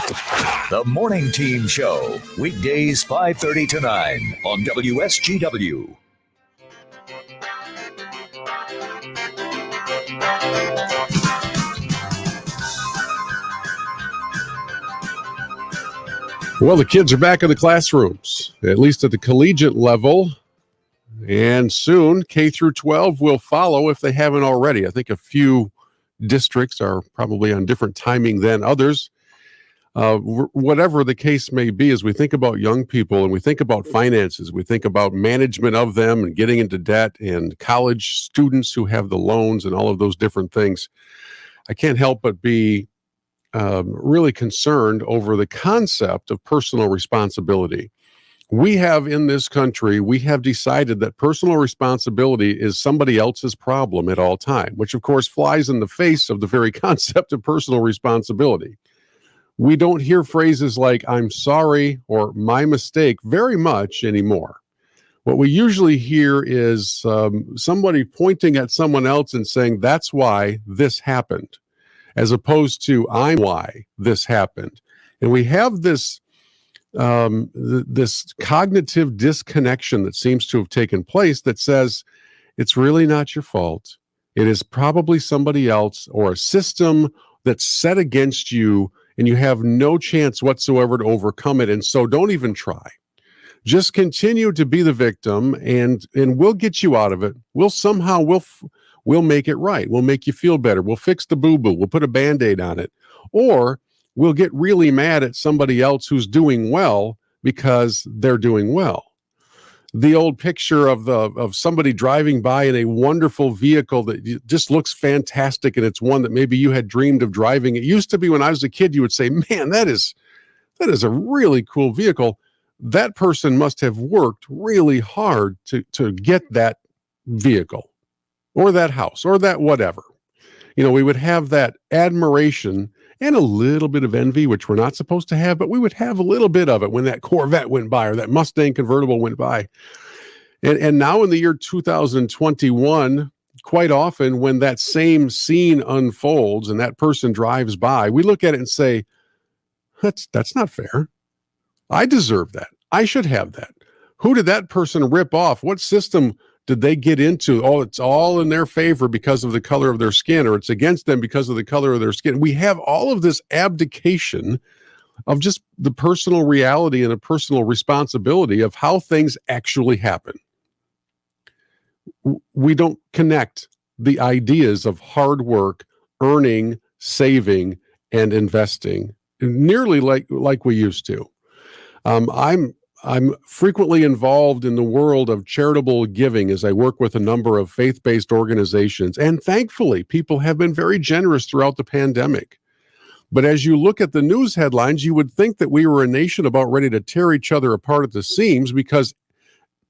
The Morning Team Show, weekdays 5:30 to 9 on WSGW. Well, the kids are back in the classrooms, at least at the collegiate level. And soon, K through 12 will follow if they haven't already. I think a few districts are probably on different timing than others. Whatever the case may be, as we think about young people and we think about finances, we think about management of them and getting into debt and college students who have the loans and all of those different things, I can't help but be really concerned over the concept of personal responsibility. We have in this country, we have decided that personal responsibility is somebody else's problem at all time, which of course flies in the face of the very concept of personal responsibility. We don't hear phrases like "I'm sorry" or "my mistake" very much anymore. What we usually hear is somebody pointing at someone else and saying, "That's why this happened," as opposed to "I'm why this happened." And we have this this cognitive disconnection that seems to have taken place that says it's really not your fault. It is probably somebody else or a system that's set against you, and you have no chance whatsoever to overcome it. And so don't even try. Just continue to be the victim, and we'll get you out of it. We'll make it right. We'll make you feel better. We'll fix the boo-boo. We'll put a Band-Aid on it. Or we'll get really mad at somebody else who's doing well because they're doing well. The old picture of somebody driving by in a wonderful vehicle that just looks fantastic, and it's one that maybe you had dreamed of driving. It used to be when I was a kid, you would say, "Man, that is a really cool vehicle." That person must have worked really hard to get that vehicle or that house or that whatever. You know, we would have that admiration and a little bit of envy, which we're not supposed to have, but we would have a little bit of it when that Corvette went by or that Mustang convertible went by. And now in the year 2021, quite often when that same scene unfolds and that person drives by, we look at it and say, that's not fair. I deserve that. I should have that. Who did that person rip off? What system did they get into? Oh, it's all in their favor because of the color of their skin, or it's against them because of the color of their skin. We have all of this abdication of just the personal reality and the personal responsibility of how things actually happen. We don't connect the ideas of hard work, earning, saving, and investing nearly like we used to. I'm frequently involved in the world of charitable giving as I work with a number of faith-based organizations. And thankfully, people have been very generous throughout the pandemic. But as you look at the news headlines, you would think that we were a nation about ready to tear each other apart at the seams because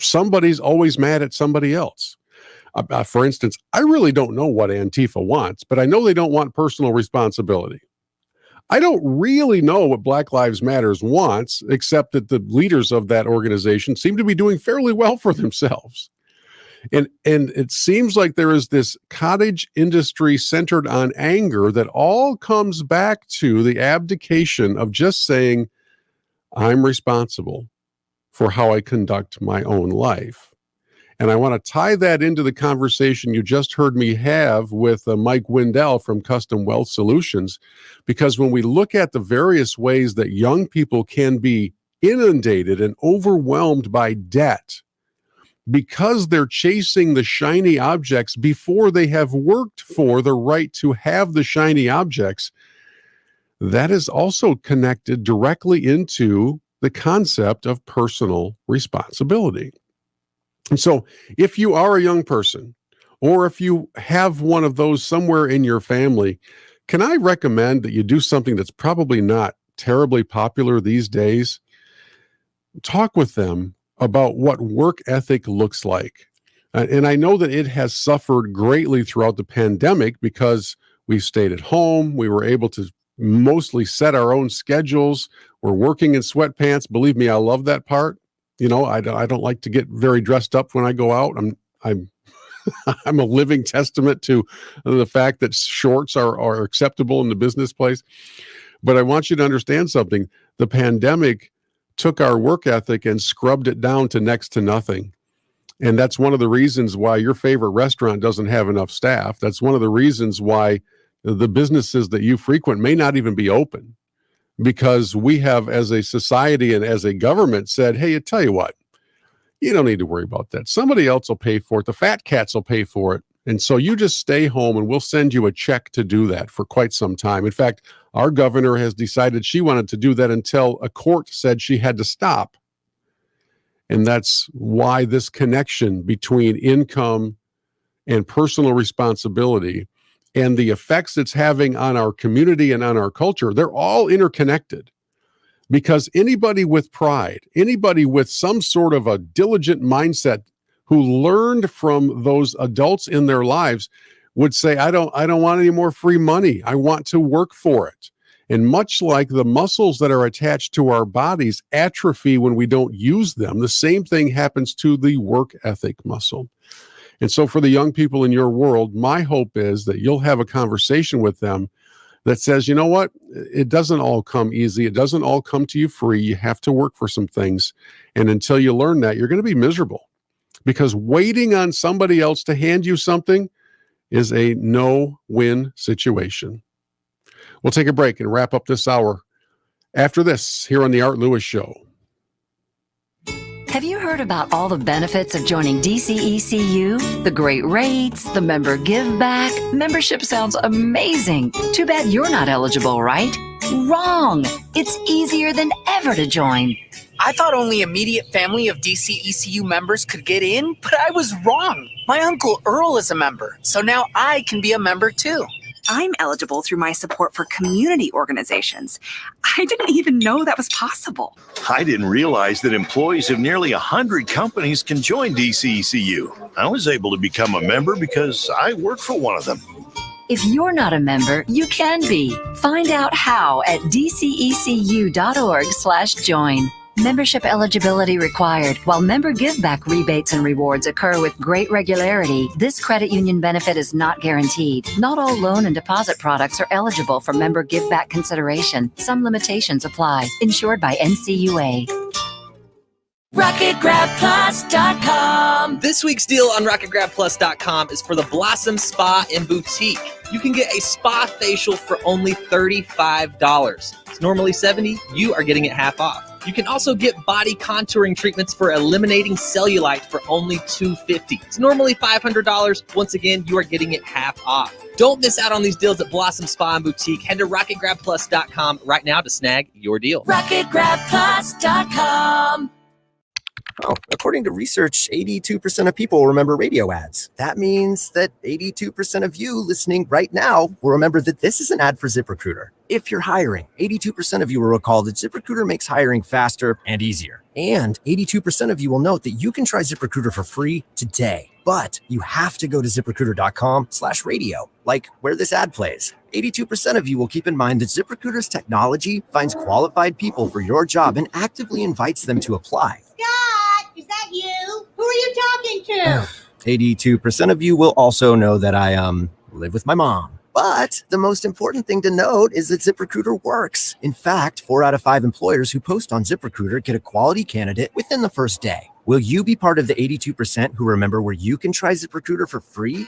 somebody's always mad at somebody else. For instance, I really don't know what Antifa wants, but I know they don't want personal responsibility. I don't really know what Black Lives Matter wants, except that the leaders of that organization seem to be doing fairly well for themselves. And it seems like there is this cottage industry centered on anger that all comes back to the abdication of just saying, I'm responsible for how I conduct my own life. And I want to tie that into the conversation you just heard me have with Mike Windle from Custom Wealth Solutions, because when we look at the various ways that young people can be inundated and overwhelmed by debt because they're chasing the shiny objects before they have worked for the right to have the shiny objects, that is also connected directly into the concept of personal responsibility. And so if you are a young person, or if you have one of those somewhere in your family, can I recommend that you do something that's probably not terribly popular these days? Talk with them about what work ethic looks like. And I know that it has suffered greatly throughout the pandemic because we stayed at home. We were able to mostly set our own schedules. We're working in sweatpants. Believe me, I love that part. You know, I don't like to get very dressed up when I go out. I'm I'm a living testament to the fact that shorts are acceptable in the business place. But I want you to understand something. The pandemic took our work ethic and scrubbed it down to next to nothing. And that's one of the reasons why your favorite restaurant doesn't have enough staff. That's one of the reasons why the businesses that you frequent may not even be open, because we have, as a society and as a government, said, hey, I tell you what, you don't need to worry about that. Somebody else will pay for it. The fat cats will pay for it. And so you just stay home and we'll send you a check to do that for quite some time. In fact, our governor has decided she wanted to do that until a court said she had to stop. And that's why this connection between income and personal responsibility and the effects it's having on our community and on our culture, they're all interconnected. Because anybody with pride, anybody with some sort of a diligent mindset who learned from those adults in their lives would say, I don't want any more free money. I want to work for it. And much like the muscles that are attached to our bodies atrophy when we don't use them, the same thing happens to the work ethic muscle. And so for the young people in your world, my hope is that you'll have a conversation with them that says, you know what, it doesn't all come easy. It doesn't all come to you free. You have to work for some things. And until you learn that, you're going to be miserable, because waiting on somebody else to hand you something is a no-win situation. We'll take a break and wrap up this hour after this here on the Art Lewis Show. Have you heard about all the benefits of joining DCECU? The great rates, the member give back. Membership sounds amazing. Too bad you're not eligible, right? Wrong. It's easier than ever to join. I thought only immediate family of DCECU members could get in, but I was wrong. My Uncle Earl is a member, so now I can be a member too. I'm eligible through my support for community organizations. I didn't even know that was possible. I didn't realize that employees of nearly 100 companies can join DCECU. I was able to become a member because I work for one of them. If you're not a member, you can be. Find out how at dcecu.org/join. Membership eligibility required. While member give-back rebates and rewards occur with great regularity, this credit union benefit is not guaranteed. Not all loan and deposit products are eligible for member give-back consideration. Some limitations apply. Insured by NCUA. RocketGrabPlus.com. This week's deal on RocketGrabPlus.com is for the Blossom Spa and Boutique. You can get a spa facial for only $35. It's normally $70. You are getting it half off. You can also get body contouring treatments for eliminating cellulite for only $250. It's normally $500. Once again, you are getting it half off. Don't miss out on these deals at Blossom Spa and Boutique. Head to RocketGrabPlus.com right now to snag your deal. RocketGrabPlus.com. Oh, according to research, 82% of people remember radio ads. That means that 82% of you listening right now will remember that this is an ad for ZipRecruiter. If you're hiring, 82% of you will recall that ZipRecruiter makes hiring faster and easier. And 82% of you will note that you can try ZipRecruiter for free today. But you have to go to ZipRecruiter.com/radio, like where this ad plays. 82% of you will keep in mind that ZipRecruiter's technology finds qualified people for your job and actively invites them to apply. Scott, is that you? Who are you talking to? 82% of you will also know that I live with my mom. But the most important thing to note is that ZipRecruiter works. In fact, 4 out of 5 employers who post on ZipRecruiter get a quality candidate within the first day. Will you be part of the 82% who remember where you can try ZipRecruiter for free?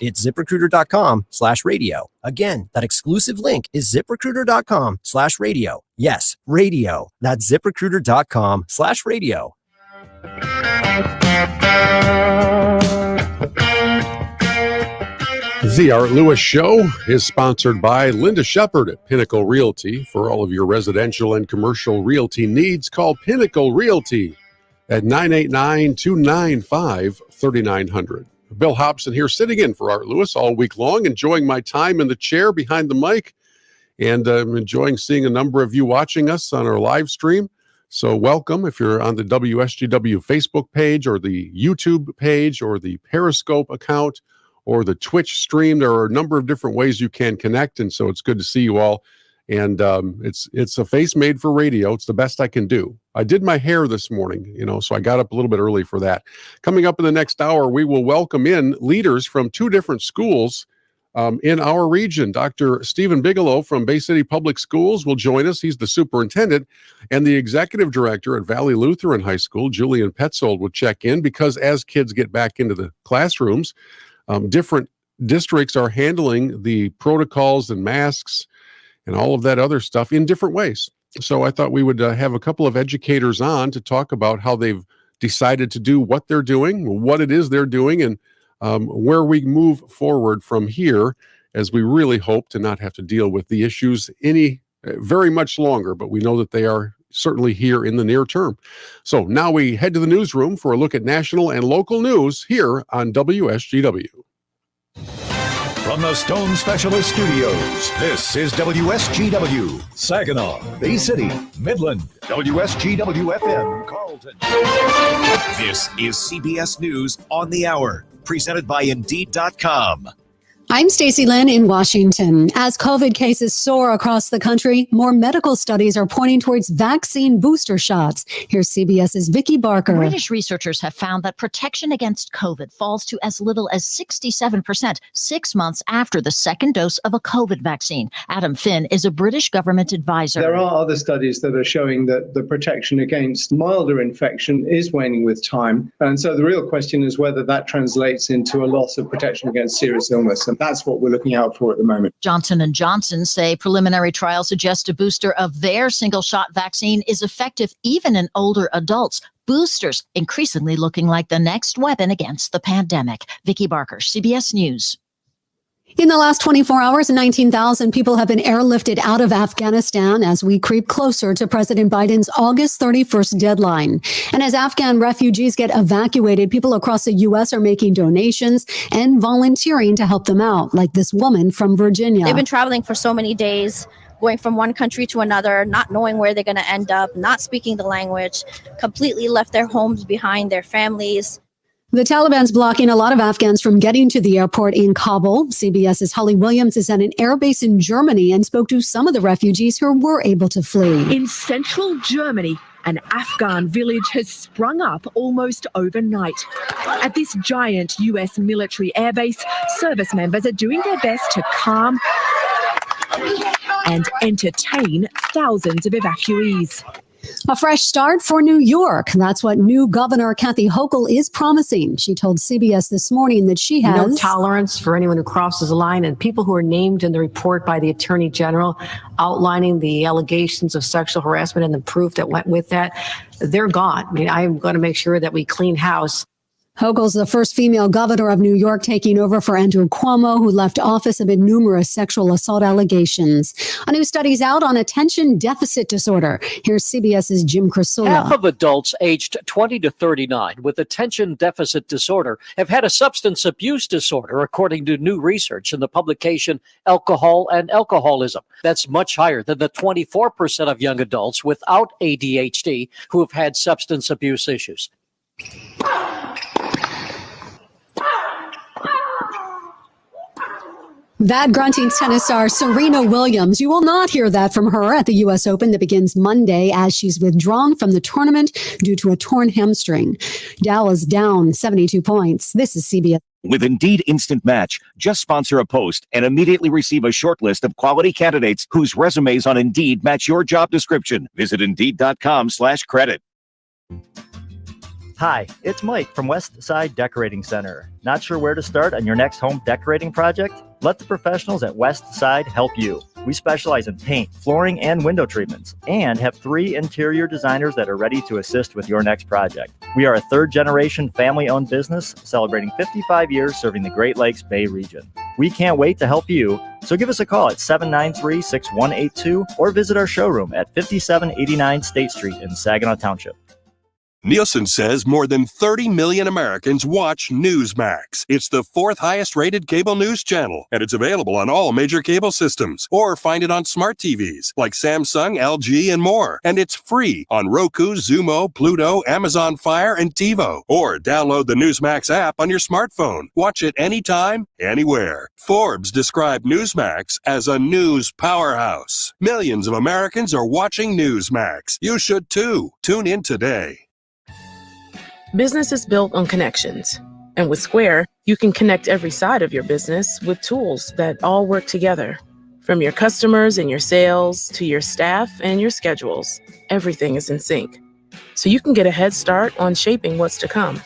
It's ZipRecruiter.com/radio. Again, that exclusive link is ZipRecruiter.com/radio. Yes, radio. That's ZipRecruiter.com/radio. The Art Lewis Show is sponsored by Linda Shepard at Pinnacle Realty. For all of your residential and commercial realty needs, call Pinnacle Realty at 989-295-3900. Bill Hobson here, sitting in for Art Lewis all week long, enjoying my time in the chair behind the mic, and I'm enjoying seeing a number of you watching us on our live stream. So welcome if you're on the WSGW Facebook page or the YouTube page or the Periscope account or the Twitch stream. There are a number of different ways you can connect, and so it's good to see you all. And it's a face made for radio. It's the best I can do. I did my hair this morning, so I got up a little bit early for that. Coming up in the next hour, we will welcome in leaders from 2 different schools in our region. Dr. Stephen Bigelow from Bay City Public Schools will join us. He's the superintendent, and the executive director at Valley Lutheran High School, Julian Petzold, will check in because as kids get back into the classrooms, different districts are handling the protocols and masks and all of that other stuff in different ways. So I thought we would have a couple of educators on to talk about how they've decided to do what they're doing, what it is they're doing, and where we move forward from here, as we really hope to not have to deal with the issues very much longer, but we know that they are certainly here in the near term. So now we head to the newsroom for a look at national and local news here on WSGW. From the Stone Specialist Studios, this is WSGW, Saginaw, Bay City, Midland, WSGW-FM, Carlton. This is CBS News on the Hour, presented by Indeed.com. I'm Stacey Lynn in Washington. As COVID cases soar across the country, more medical studies are pointing towards vaccine booster shots. Here's CBS's Vicki Barker. British researchers have found that protection against COVID falls to as little as 67% 6 months after the second dose of a COVID vaccine. Adam Finn is a British government advisor. There are other studies that are showing that the protection against milder infection is waning with time. And so the real question is whether that translates into a loss of protection against serious illness. And that's what we're looking out for at the moment. Johnson & Johnson say preliminary trials suggest a booster of their single-shot vaccine is effective even in older adults. Boosters increasingly looking like the next weapon against the pandemic. Vicki Barker, CBS News. In the last 24 hours, 19,000 people have been airlifted out of Afghanistan as we creep closer to President Biden's August 31st deadline. And as Afghan refugees get evacuated, people across the U.S. are making donations and volunteering to help them out, like this woman from Virginia. They've been traveling for so many days, going from one country to another, not knowing where they're going to end up, not speaking the language, completely left their homes behind, their families. The Taliban's blocking a lot of Afghans from getting to the airport in Kabul. CBS's Holly Williams is at an airbase in Germany and spoke to some of the refugees who were able to flee. In central Germany, an Afghan village has sprung up almost overnight. At this giant U.S. military airbase, service members are doing their best to calm and entertain thousands of evacuees. A fresh start for New York. That's what new Governor Kathy Hochul is promising. She told CBS this morning that she has no tolerance for anyone who crosses the line, and people who are named in the report by the Attorney General outlining the allegations of sexual harassment and the proof that went with that, they're gone. I mean, I'm going to make sure that we clean house. Hochul's the first female governor of New York, taking over for Andrew Cuomo, who left office amid numerous sexual assault allegations. A new study's out on attention deficit disorder. Here's CBS's Jim Crisula. Half of adults aged 20 to 39 with attention deficit disorder have had a substance abuse disorder, according to new research in the publication Alcohol and Alcoholism. That's much higher than the 24% of young adults without ADHD who have had substance abuse issues. That grunting tennis star Serena Williams. You will not hear that from her at the U.S. Open that begins Monday as she's withdrawn from the tournament due to a torn hamstring. Dow is down 72 points. This is CBS. With Indeed Instant Match, just sponsor a post and immediately receive a short list of quality candidates whose resumes on Indeed match your job description. Visit Indeed.com/credit. Hi, it's Mike from West Side Decorating Center. Not sure where to start on your next home decorating project? Let the professionals at West Side help you. We specialize in paint, flooring, and window treatments, and have 3 interior designers that are ready to assist with your next project. We are a 3rd-generation family-owned business celebrating 55 years serving the Great Lakes Bay region. We can't wait to help you, so give us a call at 793-6182 or visit our showroom at 5789 State Street in Saginaw Township. Nielsen says more than 30 million Americans watch Newsmax. It's the 4th highest rated cable news channel, and it's available on all major cable systems, or find it on smart TVs like Samsung, LG, and more. And it's free on Roku, Zumo, Pluto, Amazon Fire, and TiVo. Or download the Newsmax app on your smartphone. Watch it anytime, anywhere. Forbes described Newsmax as a news powerhouse. Millions of Americans are watching Newsmax. You should too. Tune in today. Business is built on connections. And with Square, you can connect every side of your business with tools that all work together. From your customers and your sales to your staff and your schedules, everything is in sync. So you can get a head start on shaping what's to come.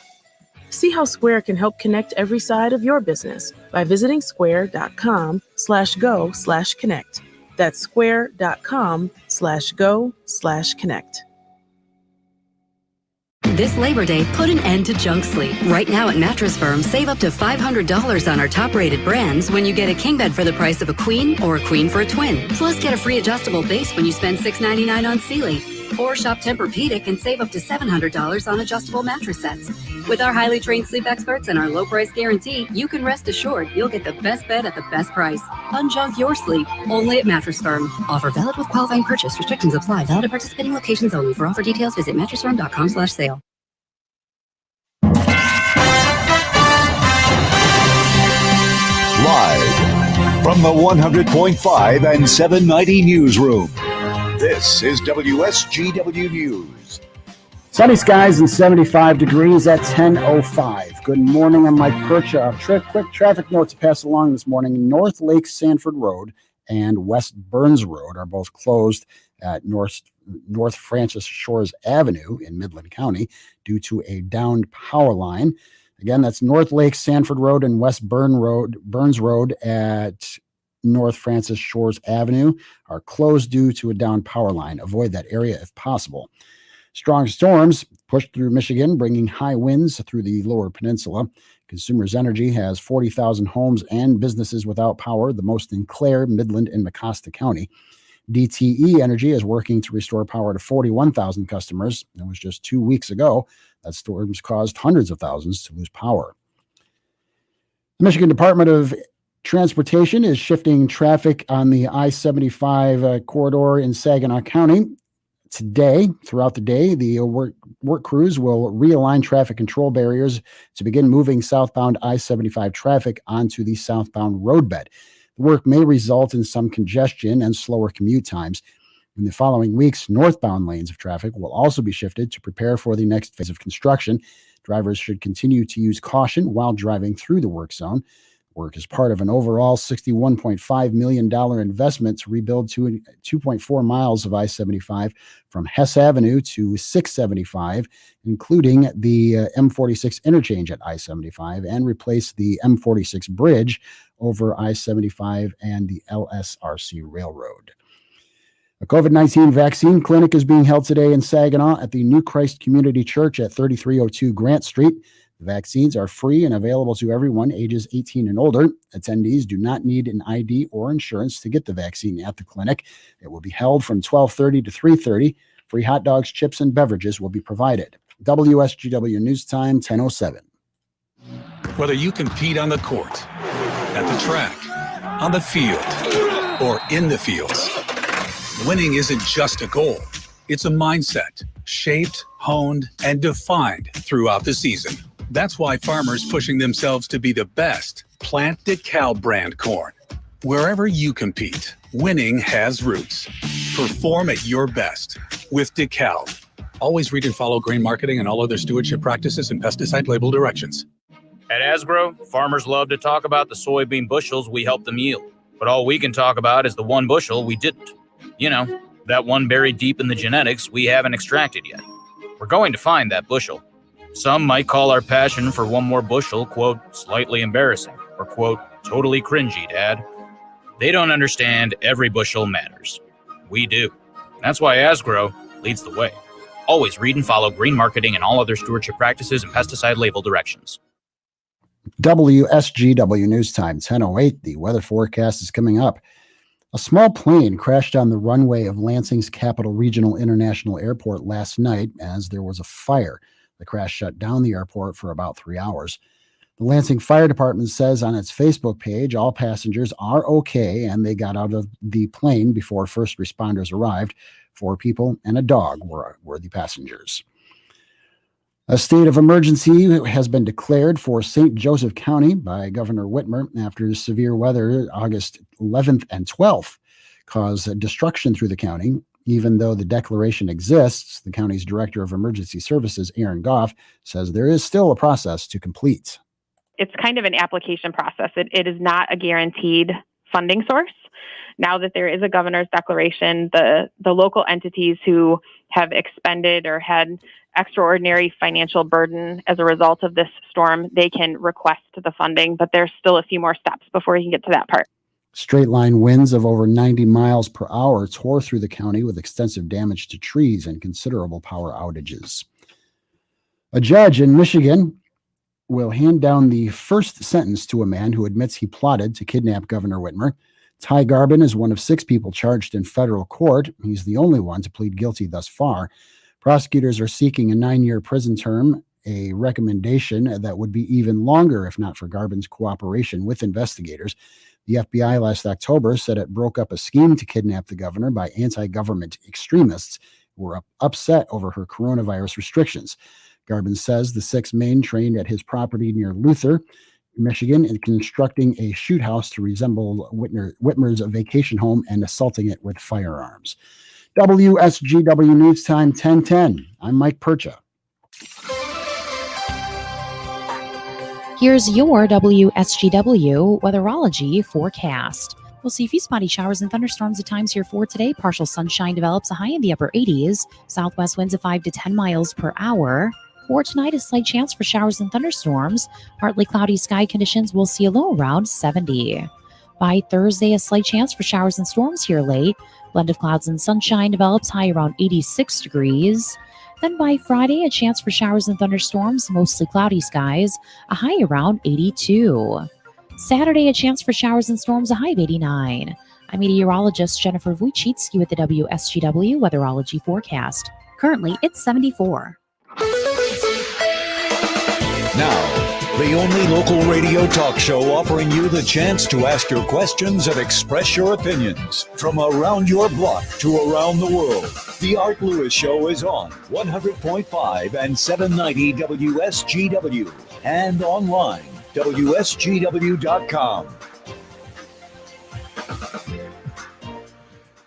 See how Square can help connect every side of your business by visiting square.com/go/connect. That's square.com/go/connect. This Labor Day, put an end to junk sleep. Right now at Mattress Firm, save up to $500 on our top-rated brands when you get a king bed for the price of a queen or a queen for a twin. Plus, get a free adjustable base when you spend $699 on Sealy. Or shop Tempur-Pedic and save up to $700 on adjustable mattress sets. With our highly trained sleep experts and our low price guarantee, you can rest assured you'll get the best bed at the best price. Unjunk your sleep, only at Mattress Firm. Offer valid with qualifying purchase. Restrictions apply. Valid at participating locations only. For offer details, visit mattressfirm.com/sale. Live from the 100.5 and 790 newsroom. This is WSGW News. Sunny skies and 75 degrees at 10:05. Good morning. I'm Mike Percha. Quick traffic note to pass along this morning. North Lake Sanford Road and West Burns Road are both closed at North Francis Shores Avenue in Midland County due to a downed power line. Again, that's North Lake Sanford Road and West Burns Road at North Francis Shores Avenue are closed due to a downed power line. Avoid that area if possible. Strong storms pushed through Michigan, bringing high winds through the lower peninsula. Consumers Energy has 40,000 homes and businesses without power, the most in Clare, Midland, and Mecosta County. DTE Energy is working to restore power to 41,000 customers. It was just 2 weeks ago that storms caused hundreds of thousands to lose power. The Michigan Department of Transportation is shifting traffic on the I-75 corridor in Saginaw County. Today, throughout the day, the work crews will realign traffic control barriers to begin moving southbound I-75 traffic onto the southbound roadbed. The work may result in some congestion and slower commute times. In the following weeks, northbound lanes of traffic will also be shifted to prepare for the next phase of construction. Drivers should continue to use caution while driving through the work zone. Work is part of an overall $61.5 million investment to rebuild 2.4 miles of I-75 from Hess Avenue to 675, including the M46 interchange at I-75, and replace the M46 bridge over I-75 and the LSRC Railroad. A COVID-19 vaccine clinic is being held today in Saginaw at the New Christ Community Church at 3302 Grant Street. The vaccines are free and available to everyone ages 18 and older. Attendees do not need an ID or insurance to get the vaccine at the clinic. It will be held from 12:30 to 3:30. Free hot dogs, chips, and beverages will be provided. WSGW News Time, 10:07. Whether you compete on the court, at the track, on the field, or in the fields, winning isn't just a goal. It's a mindset, shaped, honed, and defined throughout the season. That's why farmers pushing themselves to be the best plant DeKalb brand corn. Wherever you compete, winning has roots. Perform at your best with DeKalb. Always read and follow grain marketing and all other stewardship practices and pesticide label directions. At Asgrow, farmers love to talk about the soybean bushels we helped them yield. But all we can talk about is the one bushel we didn't. You know, that one buried deep in the genetics we haven't extracted yet. We're going to find that bushel. Some might call our passion for one more bushel, quote, slightly embarrassing, or, quote, totally cringy, Dad. They don't understand every bushel matters. We do. That's why Asgrow leads the way. Always read and follow green marketing and all other stewardship practices and pesticide label directions. WSGW News Time, 10:08. The weather forecast is coming up. A small plane crashed on the runway of Lansing's Capital Regional International Airport last night as there was a fire. The crash shut down the airport for about 3 hours. The Lansing Fire Department says on its Facebook page all passengers are okay and they got out of the plane before first responders arrived. 4 people and a dog were the passengers. A state of emergency has been declared for St. Joseph County by Governor Whitmer after severe weather August 11th and 12th caused destruction through the county. Even though the declaration exists, the county's Director of Emergency Services, Aaron Goff, says there is still a process to complete. It's kind of an application process. It is not a guaranteed funding source. Now that there is a governor's declaration, the local entities who have expended or had extraordinary financial burden as a result of this storm, they can request the funding, but there's still a few more steps before you can get to that part. Straight line winds of over 90 miles per hour tore through the county with extensive damage to trees and considerable power outages. A judge in Michigan will hand down the first sentence to a man who admits he plotted to kidnap Governor Whitmer. Ty Garbin is one of 6 people charged in federal court. He's the only one to plead guilty thus far. Prosecutors are seeking a 9-year prison term, a recommendation that would be even longer if not for Garbin's cooperation with investigators. The FBI last October said it broke up a scheme to kidnap the governor by anti-government extremists who were upset over her coronavirus restrictions. Garbin says the 6 men trained at his property near Luther, Michigan, in constructing a shoot house to resemble Whitmer's vacation home and assaulting it with firearms. WSGW News Time 1010. I'm Mike Percha. Here's your WSGW weatherology forecast. We'll see a few spotty showers and thunderstorms at times here for today. Partial sunshine develops, a high in the upper 80s. Southwest winds of 5 to 10 miles per hour. For tonight, a slight chance for showers and thunderstorms. Partly cloudy sky conditions will see a low around 70. By Thursday, a slight chance for showers and storms here late. Blend of clouds and sunshine develops, high around 86 degrees. Then by Friday, a chance for showers and thunderstorms, mostly cloudy skies, a high around 82. Saturday, a chance for showers and storms, a high of 89. I'm meteorologist Jennifer Wojcicki with the WSGW weatherology forecast. Currently, it's 74. Now, the only local radio talk show offering you the chance to ask your questions and express your opinions. From around your block to around the world, The Art Lewis Show is on 100.5 and 790 WSGW and online, WSGW.com.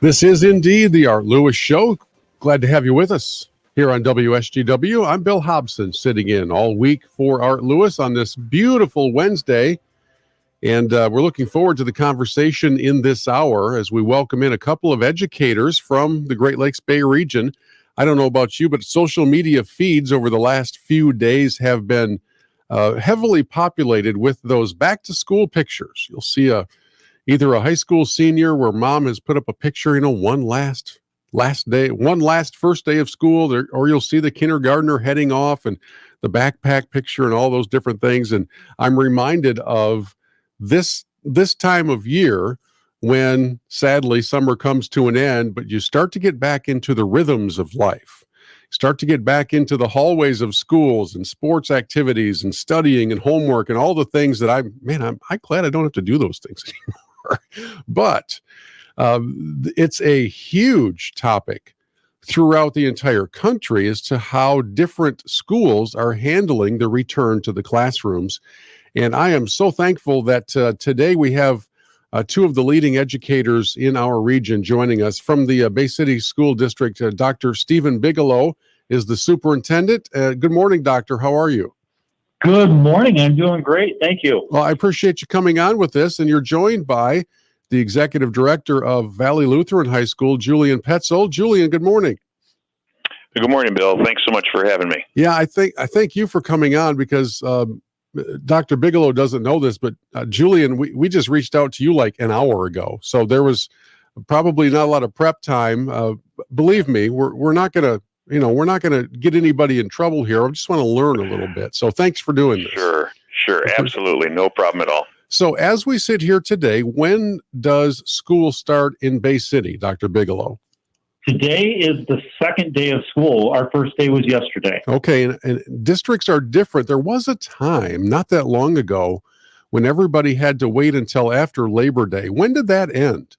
This is indeed The Art Lewis Show. Glad to have you with us here on WSGW. I'm Bill Hobson, sitting in all week for Art Lewis on this beautiful Wednesday. And we're looking forward to the conversation in this hour as we welcome in a couple of educators from the Great Lakes Bay region. I don't know about you, but social media feeds over the last few days have been heavily populated with those back-to-school pictures. You'll see either a high school senior where mom has put up a picture, one last first day of school, or you'll see the kindergartner heading off and the backpack picture and all those different things. And I'm reminded of this time of year when sadly summer comes to an end, but you start to get back into the rhythms of life, start to get back into the hallways of schools and sports activities and studying and homework and all the things that I'm glad I don't have to do those things anymore. But it's a huge topic throughout the entire country as to how different schools are handling the return to the classrooms. And I am so thankful that today we have 2 of the leading educators in our region joining us. From the Bay City School District, Dr. Stephen Bigelow is the superintendent. Good morning, Doctor. How are you? Good morning. I'm doing great. Thank you. Well, I appreciate you coming on with this, and you're joined by the executive director of Valley Lutheran High School, Julian Petzold. Julian, good morning. Good morning, Bill. Thanks so much for having me. Yeah, I thank you for coming on because Dr. Bigelow doesn't know this, but Julian, we just reached out to you like an hour ago, so there was probably not a lot of prep time. Believe me, we're not gonna get anybody in trouble here. I just want to learn a little bit. So thanks for doing this. Sure, absolutely, no problem at all. So as we sit here today, when does school start in Bay City, Dr. Bigelow? Today is the second day of school. Our first day was yesterday. Okay, and districts are different. There was a time not that long ago when everybody had to wait until after Labor Day. When did that end?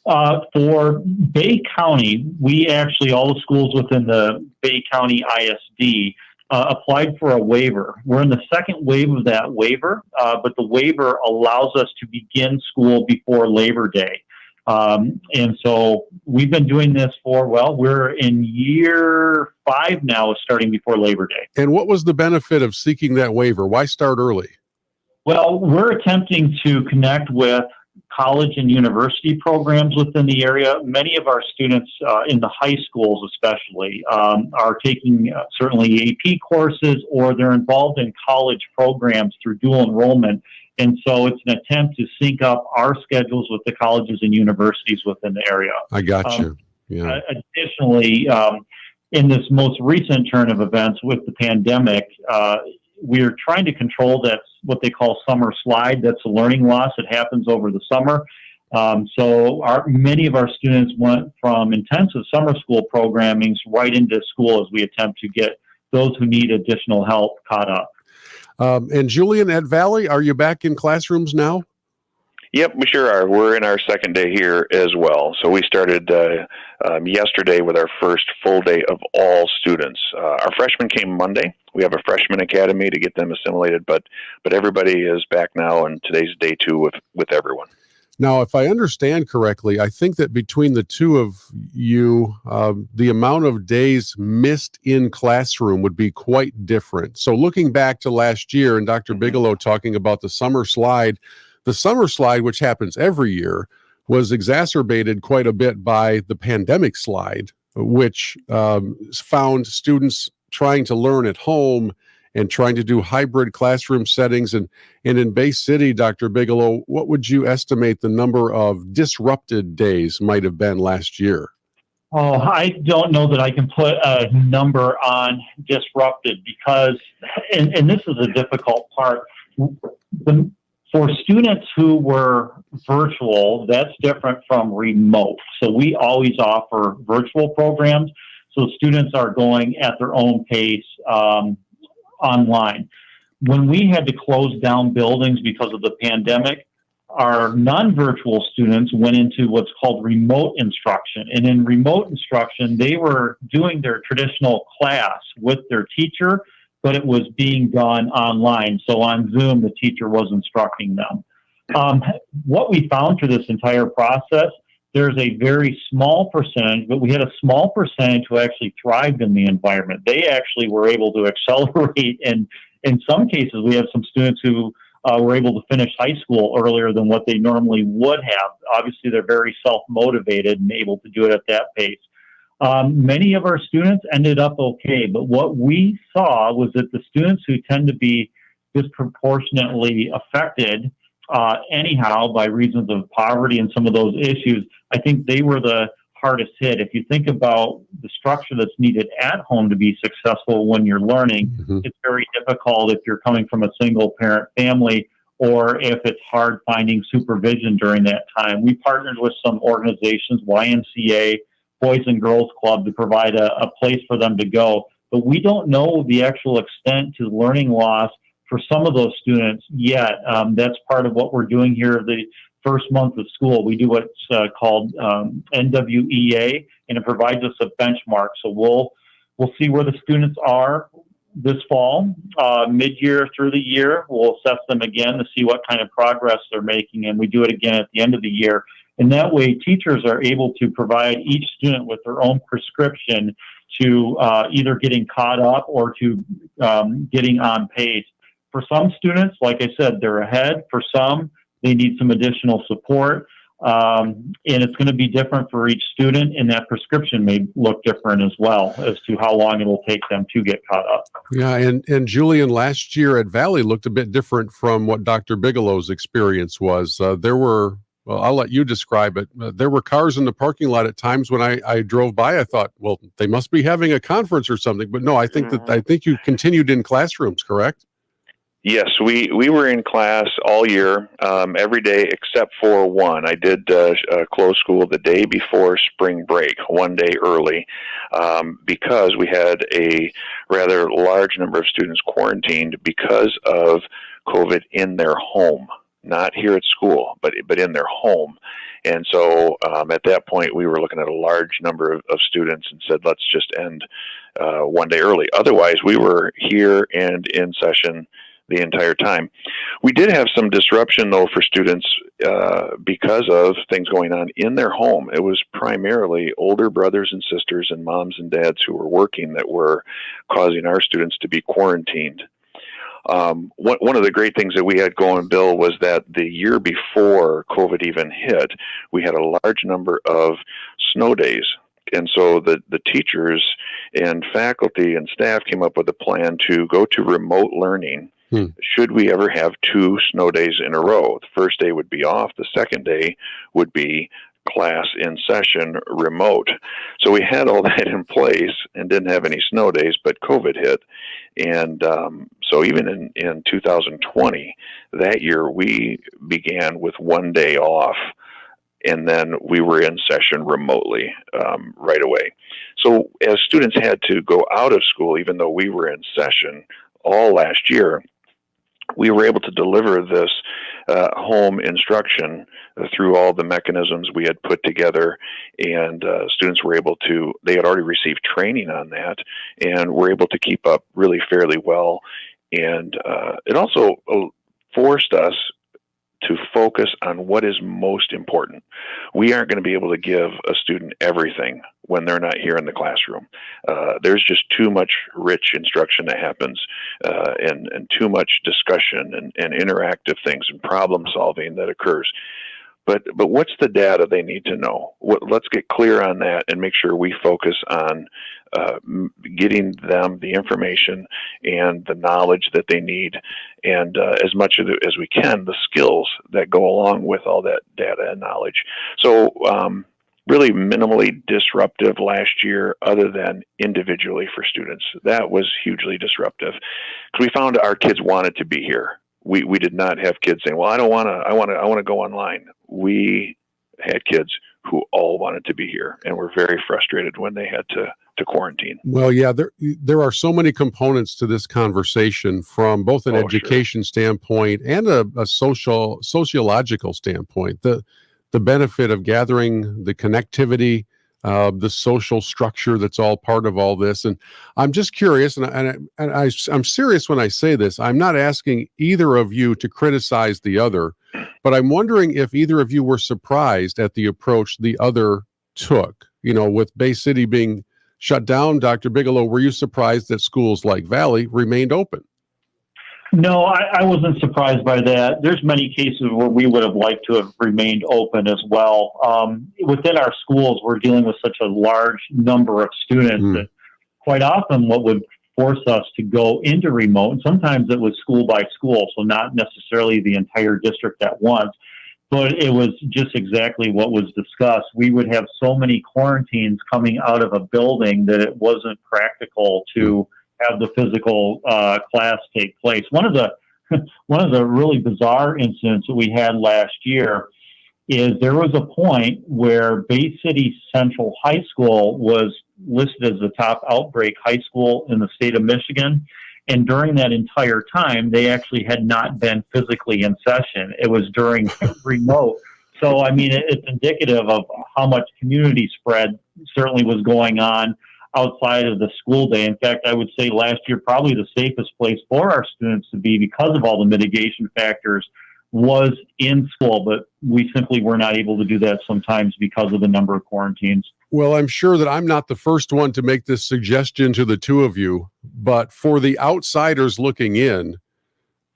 For Bay County, we actually, all the schools within the Bay County ISD applied for a waiver. We're in the second wave of that waiver, but the waiver allows us to begin school before Labor Day. And so we've been doing this for, we're in year 5 now of starting before Labor Day. And what was the benefit of seeking that waiver? Why start early? Well, we're attempting to connect with college and university programs within the area. Many of our students in the high schools especially are taking certainly AP courses, or they're involved in college programs through dual enrollment. And so it's an attempt to sync up our schedules with the colleges and universities within the area. I got you. Yeah. Additionally, in this most recent turn of events with the pandemic, we're trying to control that, what they call summer slide. That's a learning loss that happens over the summer. So many of our students went from intensive summer school programming right into school as we attempt to get those who need additional help caught up. And Julian, at Valley, are you back in classrooms now? Yep, we sure are. We're in our second day here as well. So we started yesterday with our first full day of all students. Our freshmen came Monday. We have a freshman academy to get them assimilated, but everybody is back now, and today's day 2 with everyone. Now, if I understand correctly, I think that between the two of you, the amount of days missed in classroom would be quite different. So looking back to last year, and Dr. Bigelow talking about the summer slide, which happens every year, was exacerbated quite a bit by the pandemic slide, which found students trying to learn at home and trying to do hybrid classroom settings. And in Bay City, Dr. Bigelow, what would you estimate the number of disrupted days might have been last year? Oh, I don't know that I can put a number on disrupted because, and this is a difficult part, for students who were virtual, that's different from remote. So we always offer virtual programs. So students are going at their own pace online. When we had to close down buildings because of the pandemic, our non-virtual students went into what's called remote instruction. And in remote instruction, they were doing their traditional class with their teacher, but it was being done online. So on Zoom, the teacher was instructing them. What we found through this entire process, there's a very small percentage, but we had a small percentage who actually thrived in the environment. They actually were able to accelerate, and in some cases, we have some students who were able to finish high school earlier than what they normally would have. Obviously, they're very self-motivated and able to do it at that pace. Many of our students ended up okay, but what we saw was that the students who tend to be disproportionately affected anyhow by reasons of poverty and some of those issues, I think they were the hardest hit. If you think about the structure that's needed at home to be successful when you're learning, it's very difficult if you're coming from a single parent family or if it's hard finding supervision during that time. We partnered with some organizations, YMCA, Boys and Girls Club, to provide a place for them to go. But we don't know the actual extent to learning loss for some of those students yet. That's part of what we're doing here the first month of school. We do what's called NWEA, and it provides us a benchmark. So we'll see where the students are this fall, mid-year through the year. We'll assess them again to see what kind of progress they're making, and we do it again at the end of the year. And that way, teachers are able to provide each student with their own prescription to either getting caught up or to getting on pace. For some students, like I said, they're ahead. For some, they need some additional support. And it's going to be different for each student, and that prescription may look different as well as to how long it will take them to get caught up. Yeah, and Julian, last year at Valley looked a bit different from what Dr. Bigelow's experience was. Well, I'll let you describe it. There were cars in the parking lot at times when I drove by. I thought, well, they must be having a conference or something. But no, I think you continued in classrooms, correct? Yes, we were in class all year, every day except for one. I did close school the day before spring break, one day early, because we had a rather large number of students quarantined because of COVID in their home, not here at school, but in their home. And so at that point, we were looking at a large number of students and said, let's just end one day early. Otherwise, we were here and in session the entire time. We did have some disruption, though, for students because of things going on in their home. It was primarily older brothers and sisters and moms and dads who were working that were causing our students to be quarantined. One of the great things that we had going, Bill, was that the year before COVID even hit, we had a large number of snow days. And so the teachers and faculty and staff came up with a plan to go to remote learning. Should we ever have 2 snow days in a row. The first day would be off. The second day would be class in session remote. So we had all that in place and didn't have any snow days, but COVID hit. And so even in 2020, that year, we began with 1 day off. And then we were in session remotely right away. So as students had to go out of school, even though we were in session all last year, we were able to deliver this home instruction through all the mechanisms we had put together, and students were able to, they had already received training on that, and were able to keep up really fairly well. And it also forced us to focus on what is most important. We aren't going to be able to give a student everything when they're not here in the classroom. There's just too much rich instruction that happens, and too much discussion and interactive things and problem solving that occurs. But what's the data they need to know? Let's get clear on that and make sure we focus on getting them the information and the knowledge that they need, and as much of it as we can, the skills that go along with all that data and knowledge. So really minimally disruptive last year, other than individually for students. That was hugely disruptive because we found our kids wanted to be here. We did not have kids saying, well, I want to go online. We had kids who all wanted to be here and were very frustrated when they had to quarantine. Well, yeah, there are so many components to this conversation, from both an education standpoint and a sociological standpoint. The benefit of gathering, the connectivity, the social structure that's all part of all this. And I'm just curious, and I'm serious when I say this. I'm not asking either of you to criticize the other, but I'm wondering if either of you were surprised at the approach the other took. You know, with Bay City being shut down, Dr. Bigelow, were you surprised that schools like Valley remained open? No, I wasn't surprised by that. There's many cases where we would have liked to have remained open as well. Within our schools, we're dealing with such a large number of students that quite often what would force us to go into remote, and sometimes it was school by school, so not necessarily the entire district at once, but it was just exactly what was discussed. We would have so many quarantines coming out of a building that it wasn't practical to have the physical class take place. One of the really bizarre incidents that we had last year is there was a point where Bay City Central High School was listed as the top outbreak high school in the state of Michigan. And during that entire time, they actually had not been physically in session. It was during remote. So, I mean, it's indicative of how much community spread certainly was going on outside of the school day. In fact, I would say last year, probably the safest place for our students to be, because of all the mitigation factors, was in school, but we simply were not able to do that sometimes because of the number of quarantines. Well, I'm sure that I'm not the first one to make this suggestion to the two of you, but for the outsiders looking in,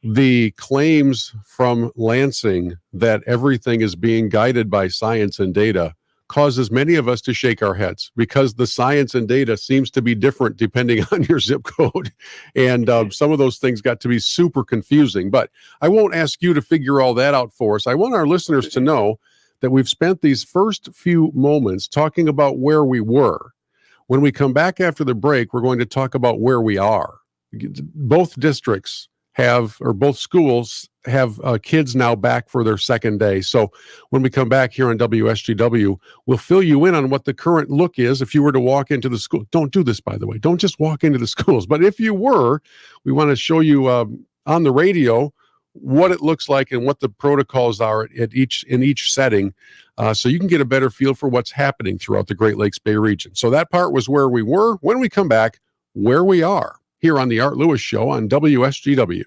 the claims from Lansing that everything is being guided by science and data causes many of us to shake our heads, because the science and data seems to be different depending on your zip code. And some of those things got to be super confusing, but I won't ask you to figure all that out for us. I want our listeners to know that we've spent these first few moments talking about where we were. When we come back after the break, we're going to talk about where we are. Both districts both schools have kids now back for their second day. So when we come back here on WSGW, we'll fill you in on what the current look is. If you were to walk into the school, don't do this, by the way. Don't just walk into the schools. But if you were, we want to show you on the radio what it looks like and what the protocols are in each setting, so you can get a better feel for what's happening throughout the Great Lakes Bay region. So that part was where we were. When we come back, where we are here on the Art Lewis Show on WSGW.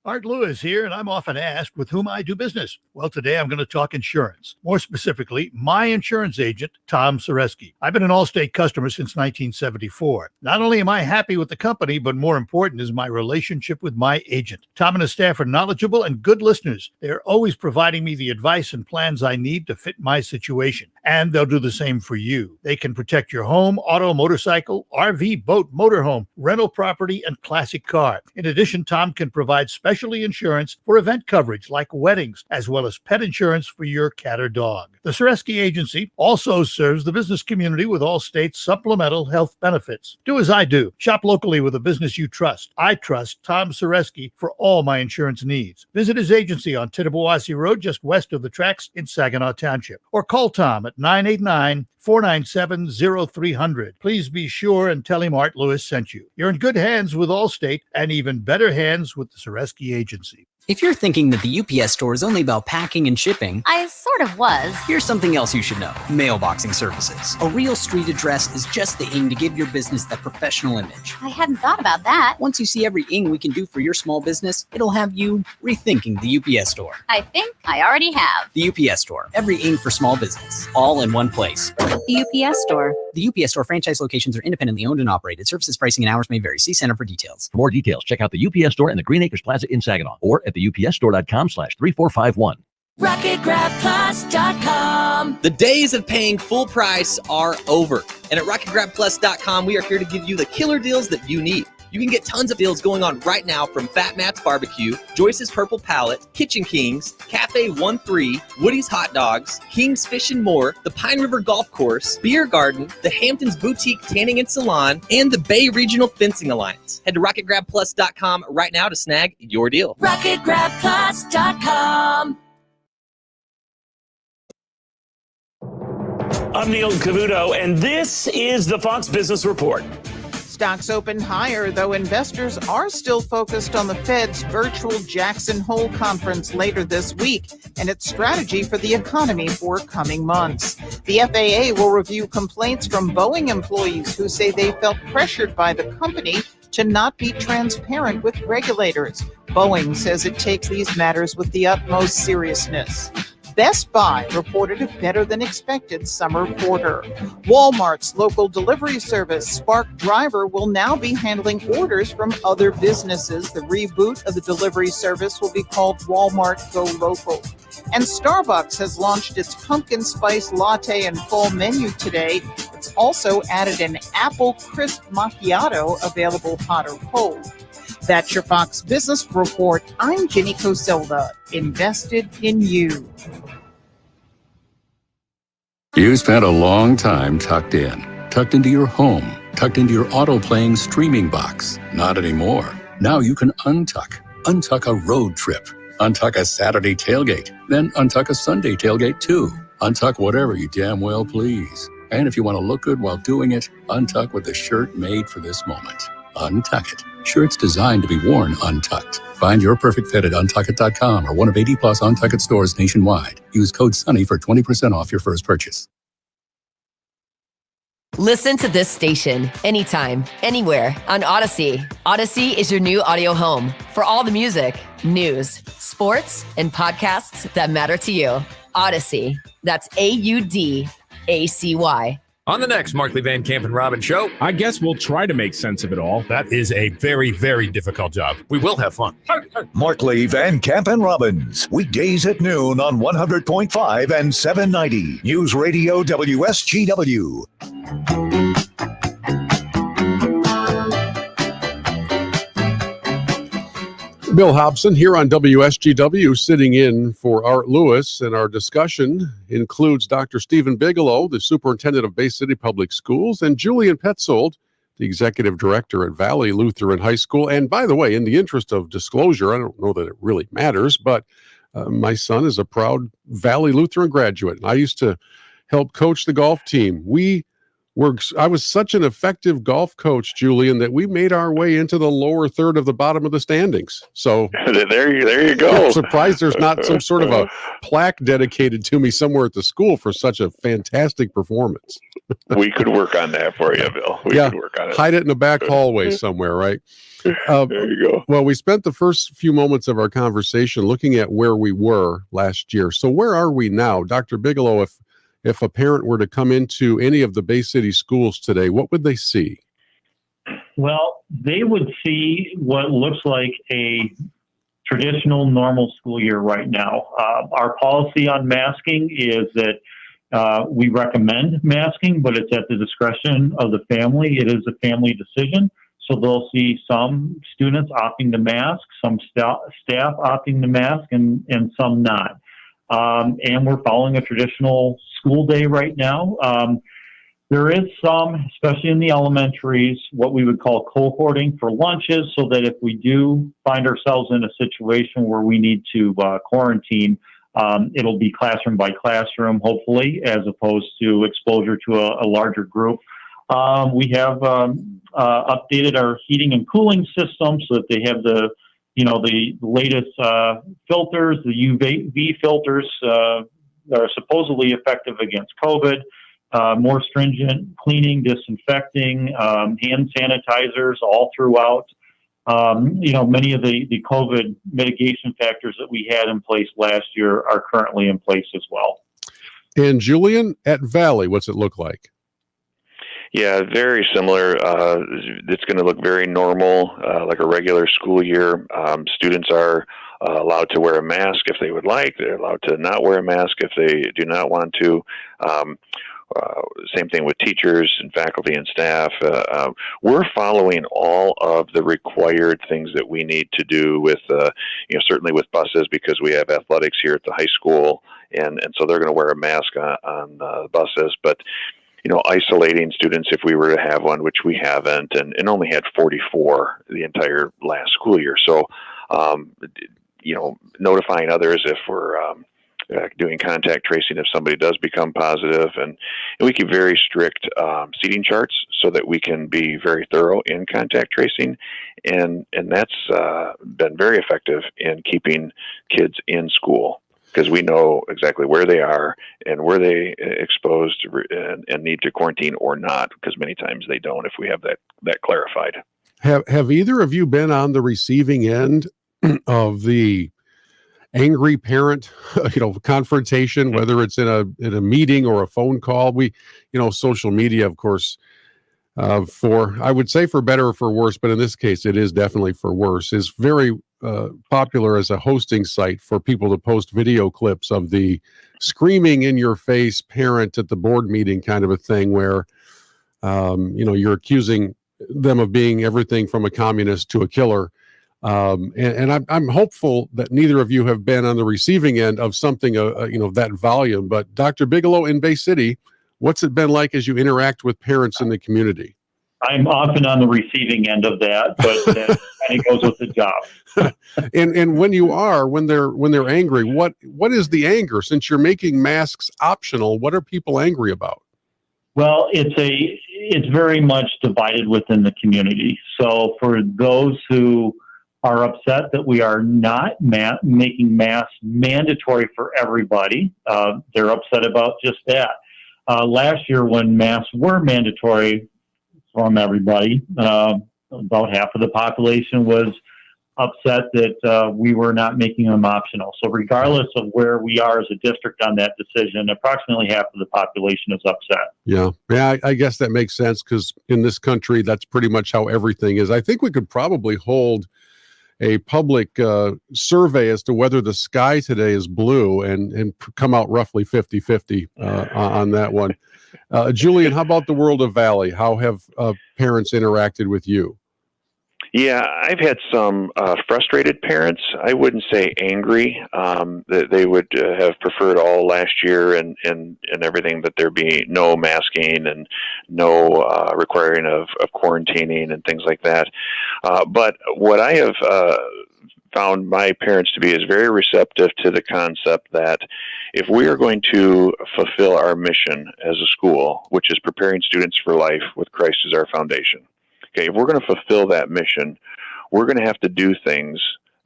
Art Lewis here, and I'm often asked with whom I do business. Well, today I'm going to talk insurance. More specifically, my insurance agent, Tom Sereski. I've been an Allstate customer since 1974. Not only am I happy with the company, but more important is my relationship with my agent. Tom and his staff are knowledgeable and good listeners. They're always providing me the advice and plans I need to fit my situation. And they'll do the same for you. They can protect your home, auto, motorcycle, RV, boat, motorhome, rental property, and classic car. In addition, Tom can provide specialty insurance for event coverage like weddings, as well as pet insurance for your cat or dog. The Sereski Agency also serves the business community with Allstate's supplemental health benefits. Do as I do. Shop locally with a business you trust. I trust Tom Sereski for all my insurance needs. Visit his agency on Tittabawassee Road, just west of the tracks in Saginaw Township. Or call Tom at 989-497-0300. Please be sure and tell him Art Lewis sent you. You're in good hands with Allstate and even better hands with the Sereski Agency. If you're thinking that the UPS store is only about packing and shipping, I sort of was. Here's something else you should know. Mailboxing services. A real street address is just the ing to give your business that professional image. I hadn't thought about that. Once you see every ing we can do for your small business, it'll have you rethinking the UPS store. I think I already have. The UPS store. Every ing for small business. All in one place. The UPS store. The UPS store franchise locations are independently owned and operated. Services, pricing, and hours may vary. See Center for details. For more details, check out the UPS store and the Green Acres Plaza in Saginaw or at theupsstore.com/3451. RocketGrabPlus.com. The days of paying full price are over. And at RocketGrabPlus.com, we are here to give you the killer deals that you need. You can get tons of deals going on right now from Fat Matt's Barbecue, Joyce's Purple Palette, Kitchen Kings, Cafe 13, Woody's Hot Dogs, King's Fish and More, the Pine River Golf Course, Beer Garden, the Hamptons Boutique Tanning and Salon, and the Bay Regional Fencing Alliance. Head to RocketGrabPlus.com right now to snag your deal. RocketGrabPlus.com. I'm Neil Cavuto, and this is the Fox Business Report. Stocks opened higher, though investors are still focused on the Fed's virtual Jackson Hole conference later this week and its strategy for the economy for coming months. The FAA will review complaints from Boeing employees who say they felt pressured by the company to not be transparent with regulators. Boeing says it takes these matters with the utmost seriousness. Best Buy reported a better than expected summer quarter. Walmart's local delivery service, Spark Driver, will now be handling orders from other businesses. The reboot of the delivery service will be called Walmart Go Local. And Starbucks has launched its pumpkin spice latte and fall menu today. It's also added an apple crisp macchiato available hot or cold. That's your Fox Business Report. I'm Jenny Coselda, invested in you. You spent a long time tucked into your home, tucked into your auto-playing streaming box. Not anymore. Now you can untuck a road trip, untuck a Saturday tailgate, then untuck a Sunday tailgate too. Untuck whatever you damn well please. And if you want to look good while doing it, untuck with a shirt made for this moment. Untuck it. Shirts designed to be worn untucked. Find your perfect fit at untuckit.com or one of 80 plus Untuckit stores nationwide. Use code SUNNY for 20% off your first purchase. Listen to this station anytime, anywhere on Odyssey. Odyssey is your new audio home for all the music, news, sports, and podcasts that matter to you. Odyssey. That's AUDACY. On the next Markley Van Camp and Robbins show, I guess we'll try to make sense of it all. That is a very, very difficult job. We will have fun. Markley, Van Camp, and Robbins. Weekdays at noon on 100.5 and 790. News Radio WSGW. Bill Hobson here on WSGW, sitting in for Art Lewis, and our discussion includes Dr. Stephen Bigelow, the superintendent of Bay City Public Schools, and Julian Petzold, the executive director at Valley Lutheran High School. And by the way, in the interest of disclosure, I don't know that it really matters, but my son is a proud Valley Lutheran graduate. I used to help coach the golf team. I was such an effective golf coach, Julian, that we made our way into the lower third of the bottom of the standings. So there you go. I'm surprised there's not some sort of a plaque dedicated to me somewhere at the school for such a fantastic performance. We could work on that for you, Bill. We could work on it. Hide it in the back hallway somewhere, right? There you go. Well, we spent the first few moments of our conversation looking at where we were last year. So where are we now? Dr. Bigelow, if a parent were to come into any of the Bay City schools today, what would they see? Well, they would see what looks like a traditional normal school year right now. Our policy on masking is that we recommend masking, but it's at the discretion of the family. It is a family decision. So they'll see some students opting to mask, some staff opting to mask, and some not. And we're following a traditional school day right now. There is some, especially in the elementaries, what we would call cohorting for lunches, so that if we do find ourselves in a situation where we need to quarantine, it'll be classroom by classroom, hopefully, as opposed to exposure to a larger group. We have updated our heating and cooling system so that they have the latest filters, the UV filters that are supposedly effective against COVID, more stringent cleaning, disinfecting, hand sanitizers all throughout. Many of the COVID mitigation factors that we had in place last year are currently in place as well. And Julian, at Valley, what's it look like? Yeah, very similar. It's going to look very normal, like a regular school year. Students are allowed to wear a mask if they would like. They're allowed to not wear a mask if they do not want to. Same thing with teachers and faculty and staff. We're following all of the required things that we need to do with, certainly with buses, because we have athletics here at the high school, and so they're going to wear a mask on buses. But isolating students if we were to have one, which we haven't, and only had 44 the entire last school year. So, notifying others if we're doing contact tracing if somebody does become positive, and we keep very strict seating charts so that we can be very thorough in contact tracing, and that's been very effective in keeping kids in school, because we know exactly where they are and where they exposed and need to quarantine or not, because many times they don't if we have that clarified. Have either of you been on the receiving end of the angry parent, confrontation, whether it's in a meeting or a phone call? We, social media, of course, I would say for better or for worse, but in this case, it is definitely for worse, is very popular as a hosting site for people to post video clips of the screaming in your face parent at the board meeting kind of a thing, where, you're accusing them of being everything from a communist to a killer. And I'm hopeful that neither of you have been on the receiving end of something, that volume. But Dr. Bigelow, in Bay City, what's it been like as you interact with parents in the community? I'm often on the receiving end of that, but that kind of goes with the job. And when they're angry, what is the anger? Since you're making masks optional, what are people angry about? Well, it's very much divided within the community. So for those who are upset that we are not making masks mandatory for everybody, they're upset about just that. Last year, when masks were mandatory from everybody, about half of the population was upset that we were not making them optional. So regardless of where we are as a district on that decision, approximately half of the population is upset. Yeah, I guess that makes sense, because in this country, that's pretty much how everything is. I think we could probably hold a public survey as to whether the sky today is blue and come out roughly 50-50 on that one. Julian, how about the world of Valley? How have parents interacted with you? Yeah, I've had some frustrated parents. I wouldn't say angry. That they would have preferred all last year and everything, that there be no masking and no requiring of quarantining and things like that. But what I have found my parents to be is very receptive to the concept that if we are going to fulfill our mission as a school, which is preparing students for life with Christ as our foundation, okay, if we're going to fulfill that mission, we're going to have to do things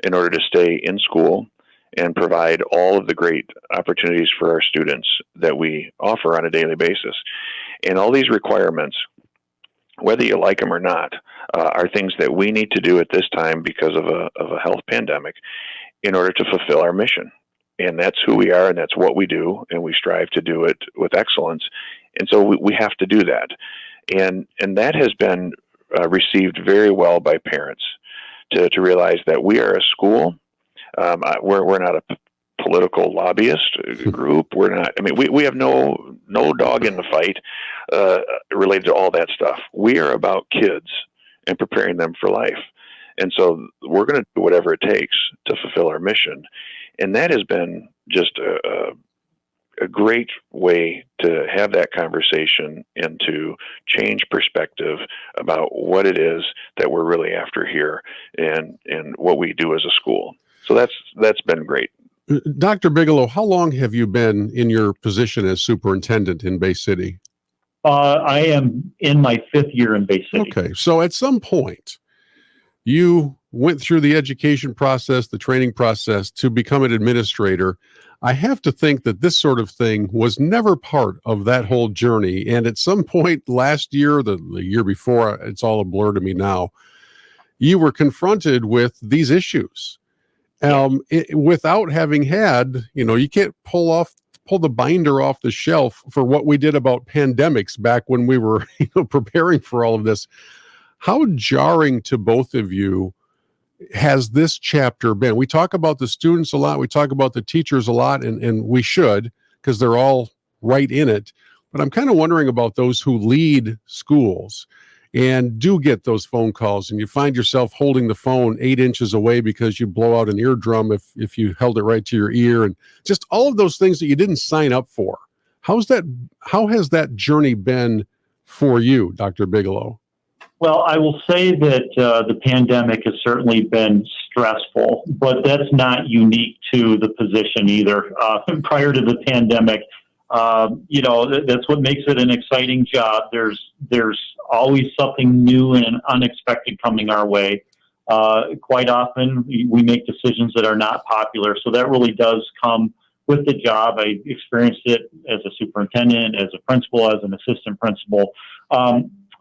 in order to stay in school and provide all of the great opportunities for our students that we offer on a daily basis. And all these requirements, whether you like them or not, are things that we need to do at this time because of a health pandemic in order to fulfill our mission. And that's who we are, and that's what we do, and we strive to do it with excellence. And so we have to do that. And that has been received very well by parents to realize that we are a school. We're not a political lobbyist group. We're not. I mean, we have no dog in the fight related to all that stuff. We are about kids and preparing them for life, and so we're going to do whatever it takes to fulfill our mission. And that has been just a great way to have that conversation and to change perspective about what it is that we're really after here and what we do as a school. So that's been great. Dr. Bigelow, how long have you been in your position as superintendent in Bay City? I am in my 5th year in Bay City. Okay, so at some point, you went through the education process, the training process to become an administrator. I have to think that this sort of thing was never part of that whole journey. And at some point last year, the year before, it's all a blur to me now, you were confronted with these issues. Without having had, you can't pull the binder off the shelf for what we did about pandemics back when we were preparing for all of this. How jarring to both of you has this chapter been? We talk about the students a lot, we talk about the teachers a lot, and we should, because they're all right in it. But I'm kind of wondering about those who lead schools and do get those phone calls, and you find yourself holding the phone 8 inches away because you blow out an eardrum if you held it right to your ear, and just all of those things that you didn't sign up for. How has that journey been for you, Dr. Bigelow? Well, I will say that the pandemic has certainly been stressful, but that's not unique to the position either. Prior to the pandemic, that's what makes it an exciting job. There's always something new and unexpected coming our way. Quite often, we make decisions that are not popular, so that really does come with the job. I experienced it as a superintendent, as a principal, as an assistant principal.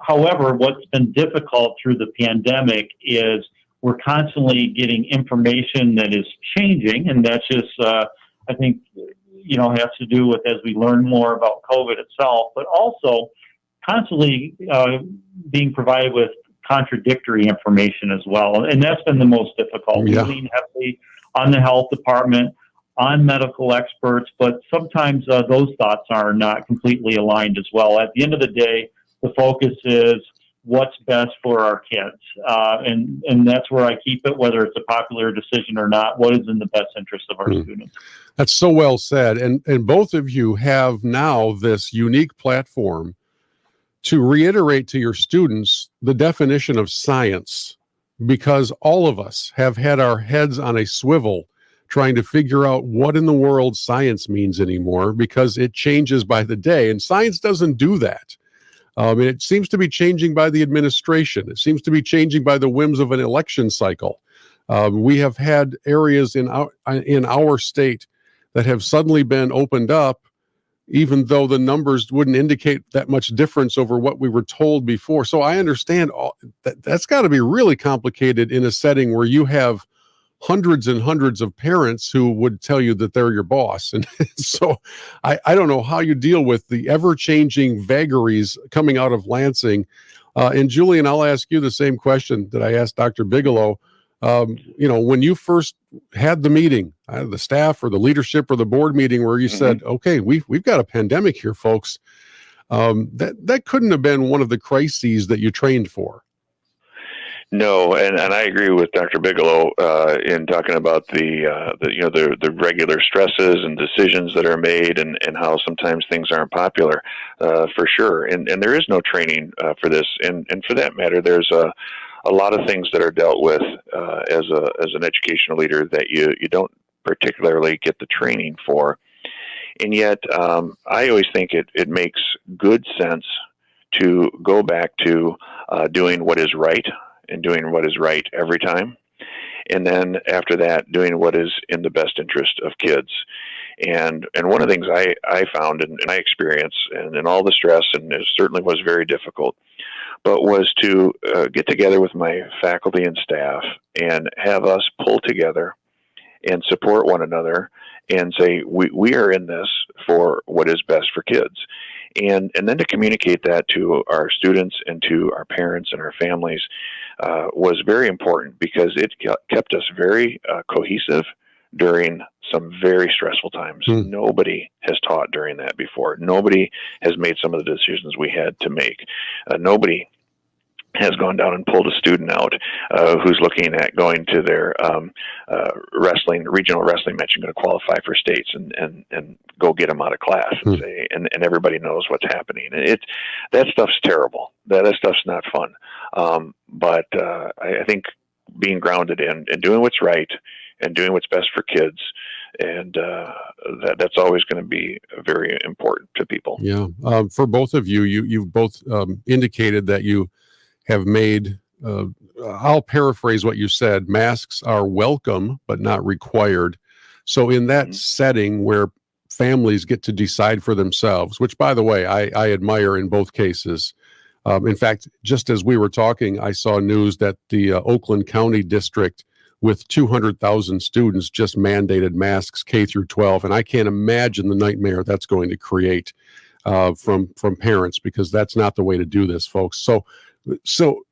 However, what's been difficult through the pandemic is we're constantly getting information that is changing, and that's just, I think, has to do with as we learn more about COVID itself, but also constantly being provided with contradictory information as well. And that's been the most difficult. Yeah. We lean heavily on the health department, on medical experts, but sometimes those thoughts are not completely aligned as well. At the end of the day, the focus is what's best for our kids. And that's where I keep it, whether it's a popular decision or not, what is in the best interest of our students. That's so well said. And both of you have now this unique platform to reiterate to your students the definition of science, because all of us have had our heads on a swivel trying to figure out what in the world science means anymore, because it changes by the day. And science doesn't do that. It seems to be changing by the administration. It seems to be changing by the whims of an election cycle. We have had areas in our state that have suddenly been opened up, even though the numbers wouldn't indicate that much difference over what we were told before. So I understand that's got to be really complicated in a setting where you have hundreds and hundreds of parents who would tell you that they're your boss. And so I don't know how you deal with the ever-changing vagaries coming out of Lansing. And Julian, I'll ask you the same question that I asked Dr. Bigelow. When you first had the meeting, the staff or the leadership or the board meeting where you said, okay, we've got a pandemic here, folks, that couldn't have been one of the crises that you trained for. No, and I agree with Dr. Bigelow in talking about the regular stresses and decisions that are made, and how sometimes things aren't popular, for sure. And there is no training for this, and for that matter, there's a lot of things that are dealt with as an educational leader that you don't particularly get the training for. And yet, I always think it makes good sense to go back to doing what is right, and doing what is right every time. And then after that, doing what is in the best interest of kids. And one of the things I found and I experienced, and in all the stress, and it certainly was very difficult, but was to get together with my faculty and staff and have us pull together and support one another and say, we are in this for what is best for kids. And then to communicate that to our students and to our parents and our families was very important, because it kept us very cohesive during some very stressful times. Nobody has taught during that before. Nobody has made some of the decisions we had to make. Nobody has gone down and pulled a student out who's looking at going to their regional wrestling match and going to qualify for states and go get them out of class and say, and everybody knows what's happening. That stuff's terrible. That stuff's not fun. But I think being grounded in and doing what's right and doing what's best for kids, and that's always going to be very important to people. Yeah. For both of you, you've both indicated that you have made, I'll paraphrase what you said, masks are welcome but not required. So in that setting where families get to decide for themselves, which, by the way, I admire in both cases. In fact, just as we were talking, I saw news that the Oakland County District with 200,000 students just mandated masks K through 12. And I can't imagine the nightmare that's going to create from parents, because that's not the way to do this, folks. So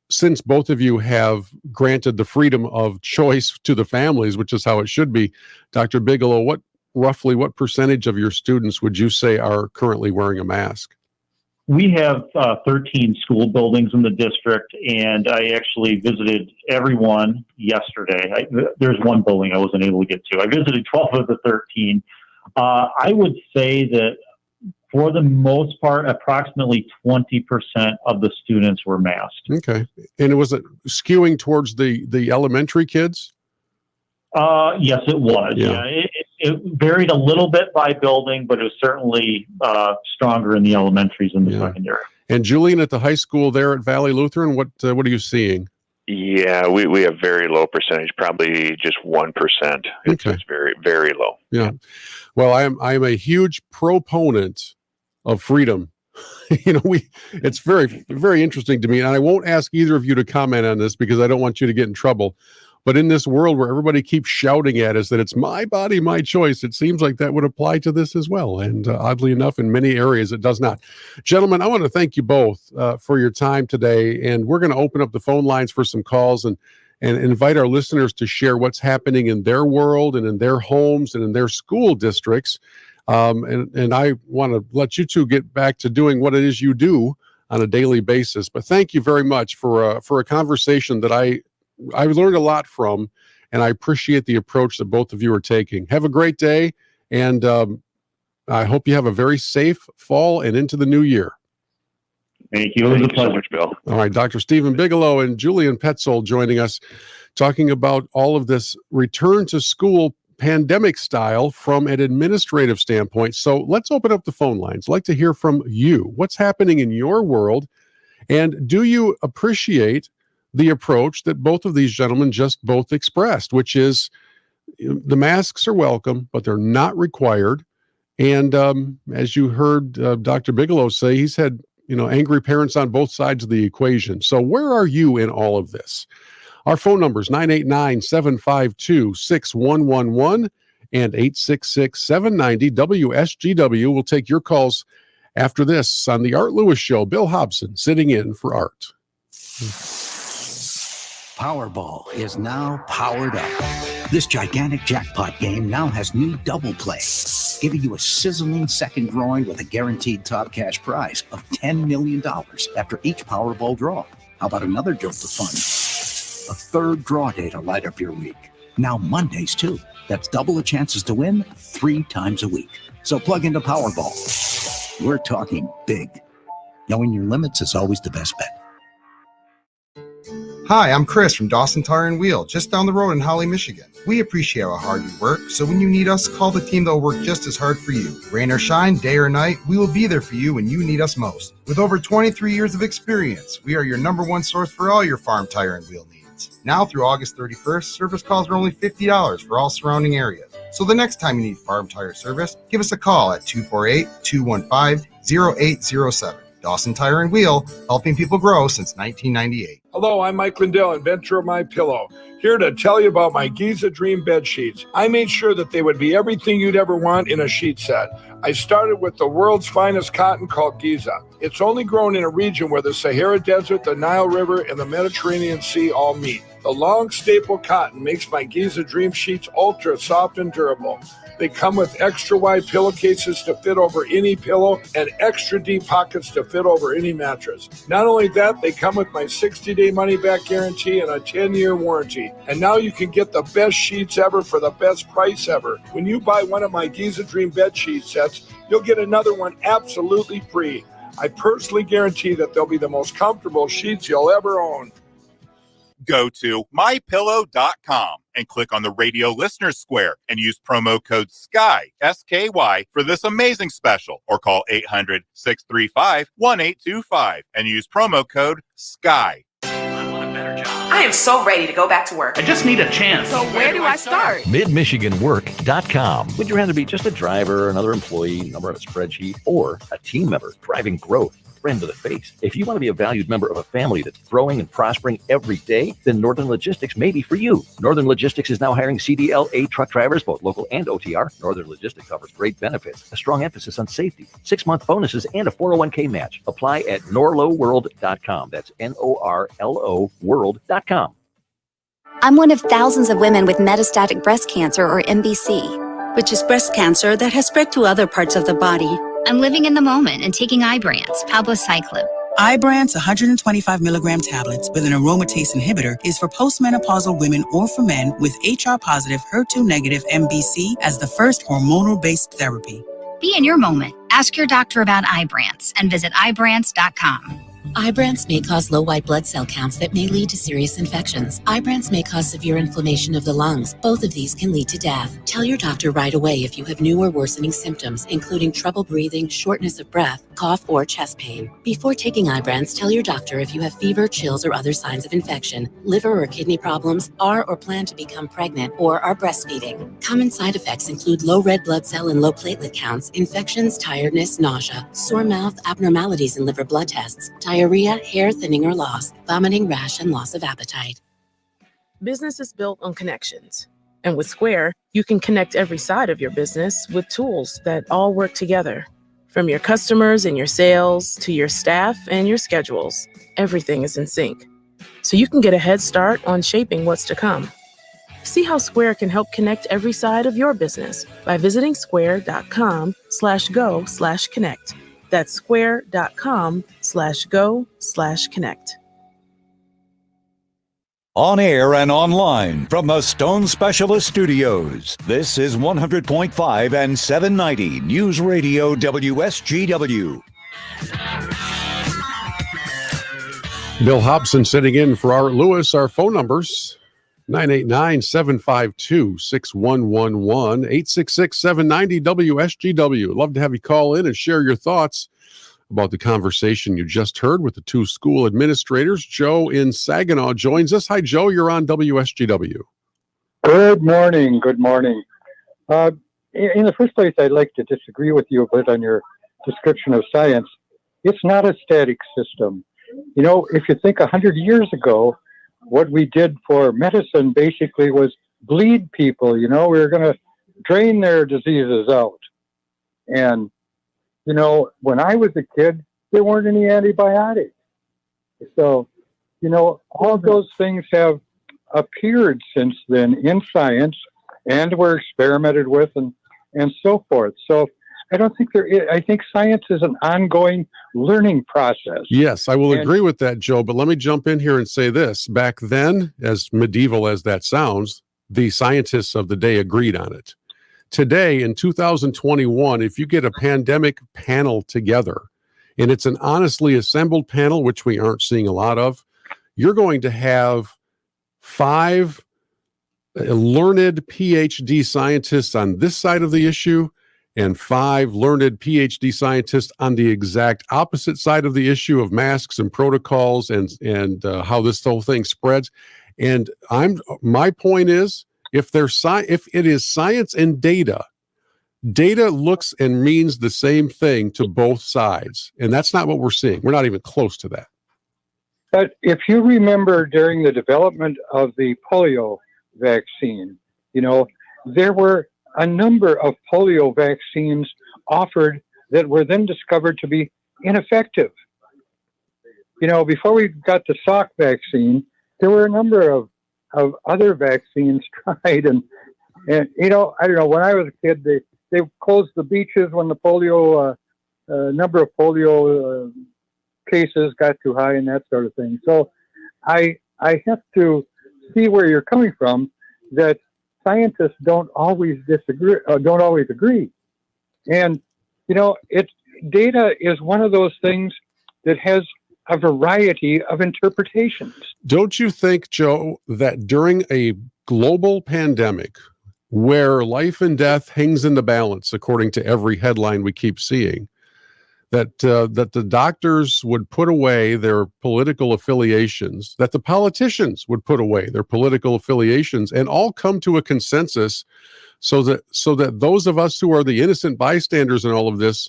since both of you have granted the freedom of choice to the families, which is how it should be, Dr. Bigelow, roughly what percentage of your students would you say are currently wearing a mask? We have 13 school buildings in the district, and I actually visited everyone yesterday. There's one building I wasn't able to get to. I visited 12 of the 13. I would say that for the most part, approximately 20% of the students were masked. Okay. And was it skewing towards the elementary kids? Yes, it was. Yeah. It varied a little bit by building, but it was certainly stronger in the elementaries and the secondary. And Julian, at the high school there at Valley Lutheran, what are you seeing? Yeah, we have very low percentage, probably just 1%. It's very, very low. Yeah. Well, I am a huge proponent of freedom. It's very, very interesting to me. And I won't ask either of you to comment on this because I don't want you to get in trouble. But in this world where everybody keeps shouting at us that it's my body, my choice, it seems like that would apply to this as well. And oddly enough, in many areas, it does not. Gentlemen, I want to thank you both for your time today. And we're going to open up the phone lines for some calls and invite our listeners to share what's happening in their world and in their homes and in their school districts. And I want to let you two get back to doing what it is you do on a daily basis. But thank you very much for a conversation that I learned a lot from, and I appreciate the approach that both of you are taking. Have a great day, and I hope you have a very safe fall and into the new year. Thank you. It was a pleasure. So much, Bill. All right, Dr. Stephen Bigelow and Julian Petzold joining us, talking about all of this return to school pandemic style from an administrative standpoint. So let's open up the phone lines. I'd like to hear from you. What's happening in your world? And do you appreciate the approach that both of these gentlemen just both expressed, which is the masks are welcome, but they're not required. And as you heard Dr. Bigelow say, he's had angry parents on both sides of the equation. So where are you in all of this? Our phone number is 989-752-6111 and 866-790-WSGW. We'll take your calls after this on The Art Lewis Show. Bill Hobson sitting in for Art. Powerball is now powered up. This gigantic jackpot game now has new double play, giving you a sizzling second drawing with a guaranteed top cash prize of $10 million after each Powerball draw. How about another jolt of fun? a third draw day to light up your week. Now Mondays, too. That's double the chances to win 3 times a week. So plug into Powerball. We're talking big. Knowing your limits is always the best bet. Hi, I'm Chris from Dawson Tire and Wheel, just down the road in Holly, Michigan. We appreciate how hard you work, so when you need us, call the team that will work just as hard for you. Rain or shine, day or night, we will be there for you when you need us most. With over 23 years of experience, we are your #1 source for all your farm tire and wheel needs. Now through August 31st, service calls are only $50 for all surrounding areas. So the next time you need farm tire service, give us a call at 248-215-0807. Dawson Tire and Wheel, helping people grow since 1998. Hello, I'm Mike Lindell, inventor of My Pillow, here to tell you about my Giza Dream bed sheets. I made sure that they would be everything you'd ever want in a sheet set. I started with the world's finest cotton called Giza. It's only grown in a region where the Sahara Desert, the Nile River, and the Mediterranean Sea all meet. The long staple cotton makes my Giza Dream sheets ultra soft and durable. They come with extra wide pillowcases to fit over any pillow and extra deep pockets to fit over any mattress. Not only that, they come with my 60-day money-back guarantee and a 10-year warranty. And now you can get the best sheets ever for the best price ever. When you buy one of my Giza Dream bed sheet sets, you'll get another one absolutely free. I personally guarantee that they'll be the most comfortable sheets you'll ever own. Go to mypillow.com and click on the radio listener square and use promo code SKY, S-K-Y, for this amazing special, or call 800-635-1825 and use promo code SKY. I am so ready to go back to work. I just need a chance. So where do I start? MidMichiganWork.com. Would you rather be just a driver, another employee, number on a spreadsheet, or a team member driving growth? Friend to the face. If you want to be a valued member of a family that's growing and prospering every day, then Northern Logistics may be for you. Northern Logistics is now hiring CDLA truck drivers, both local and OTR. Northern Logistics offers great benefits, a strong emphasis on safety, 6-month bonuses, and a 401k match. Apply at norloworld.com. That's NORLO world.com. I'm one of thousands of women with metastatic breast cancer, or MBC, which is breast cancer that has spread to other parts of the body. I'm living in the moment and taking Ibrance, palbociclib. Ibrance 125 milligram tablets with an aromatase inhibitor is for postmenopausal women or for men with HR-positive, HER2-negative MBC as the first hormonal-based therapy. Be in your moment. Ask your doctor about Ibrance and visit Ibrance.com. Ibrance may cause low white blood cell counts that may lead to serious infections. Ibrance may cause severe inflammation of the lungs. Both of these can lead to death. Tell your doctor right away if you have new or worsening symptoms, including trouble breathing, shortness of breath, cough, or chest pain. Before taking Ibrance, tell your doctor if you have fever, chills, or other signs of infection, liver or kidney problems, are or plan to become pregnant, or are breastfeeding. Common side effects include low red blood cell and low platelet counts, infections, tiredness, nausea, sore mouth, abnormalities in liver blood tests, diarrhea, hair thinning or loss, vomiting, rash, and loss of appetite. Business is built on connections. And with Square, you can connect every side of your business with tools that all work together. From your customers and your sales to your staff and your schedules, everything is in sync. So you can get a head start on shaping what's to come. See how Square can help connect every side of your business by visiting square.com/go/connect. That's square.com/go/connect. On air and online from the Stone Specialist Studios, this is 100.5 and 790 News Radio WSGW. Bill Hobson sitting in for Art Lewis. Our phone numbers, 989-752-6111, 866-790-WSGW. Love to have you call in and share your thoughts about the conversation you just heard with the two school administrators. Joe in Saginaw joins us. Hi, Joe. You're on WSGW. Good morning. Good morning. In the first place, I'd like to disagree with you a bit on your description of science. It's not a static system. You know, if you think 100 years ago, what we did for medicine basically was bleed people. You know, we were going to drain their diseases out. And you know, when I was a kid, there weren't any antibiotics. So, you know, all those things have appeared since then in science and were experimented with and so forth. So I don't think there is. I think science is an ongoing learning process. Yes, I will agree with that, Joe. But let me jump in here and say this. Back then, as medieval as that sounds, the scientists of the day agreed on it. Today, in 2021, if you get a pandemic panel together, and it's an honestly assembled panel, which we aren't seeing a lot of, you're going to have 5 learned PhD scientists on this side of the issue and 5 learned PhD scientists on the exact opposite side of the issue of masks and protocols and how this whole thing spreads. And my point is, if it is science and data looks and means the same thing to both sides, and that's not what we're seeing. We're not even close to that. But if you remember during the development of the polio vaccine, there were a number of polio vaccines offered that were then discovered to be ineffective. Before we got the Salk vaccine, there were a number of other vaccines tried, and I don't know, when I was a kid, they closed the beaches when the polio number of polio cases got too high and that sort of thing. So I have to see where you're coming from, that scientists don't always agree. And, data is one of those things that has a variety of interpretations. Don't you think, Joe, that during a global pandemic where life and death hangs in the balance, according to every headline we keep seeing, that the doctors would put away their political affiliations, that the politicians would put away their political affiliations and all come to a consensus so that those of us who are the innocent bystanders in all of this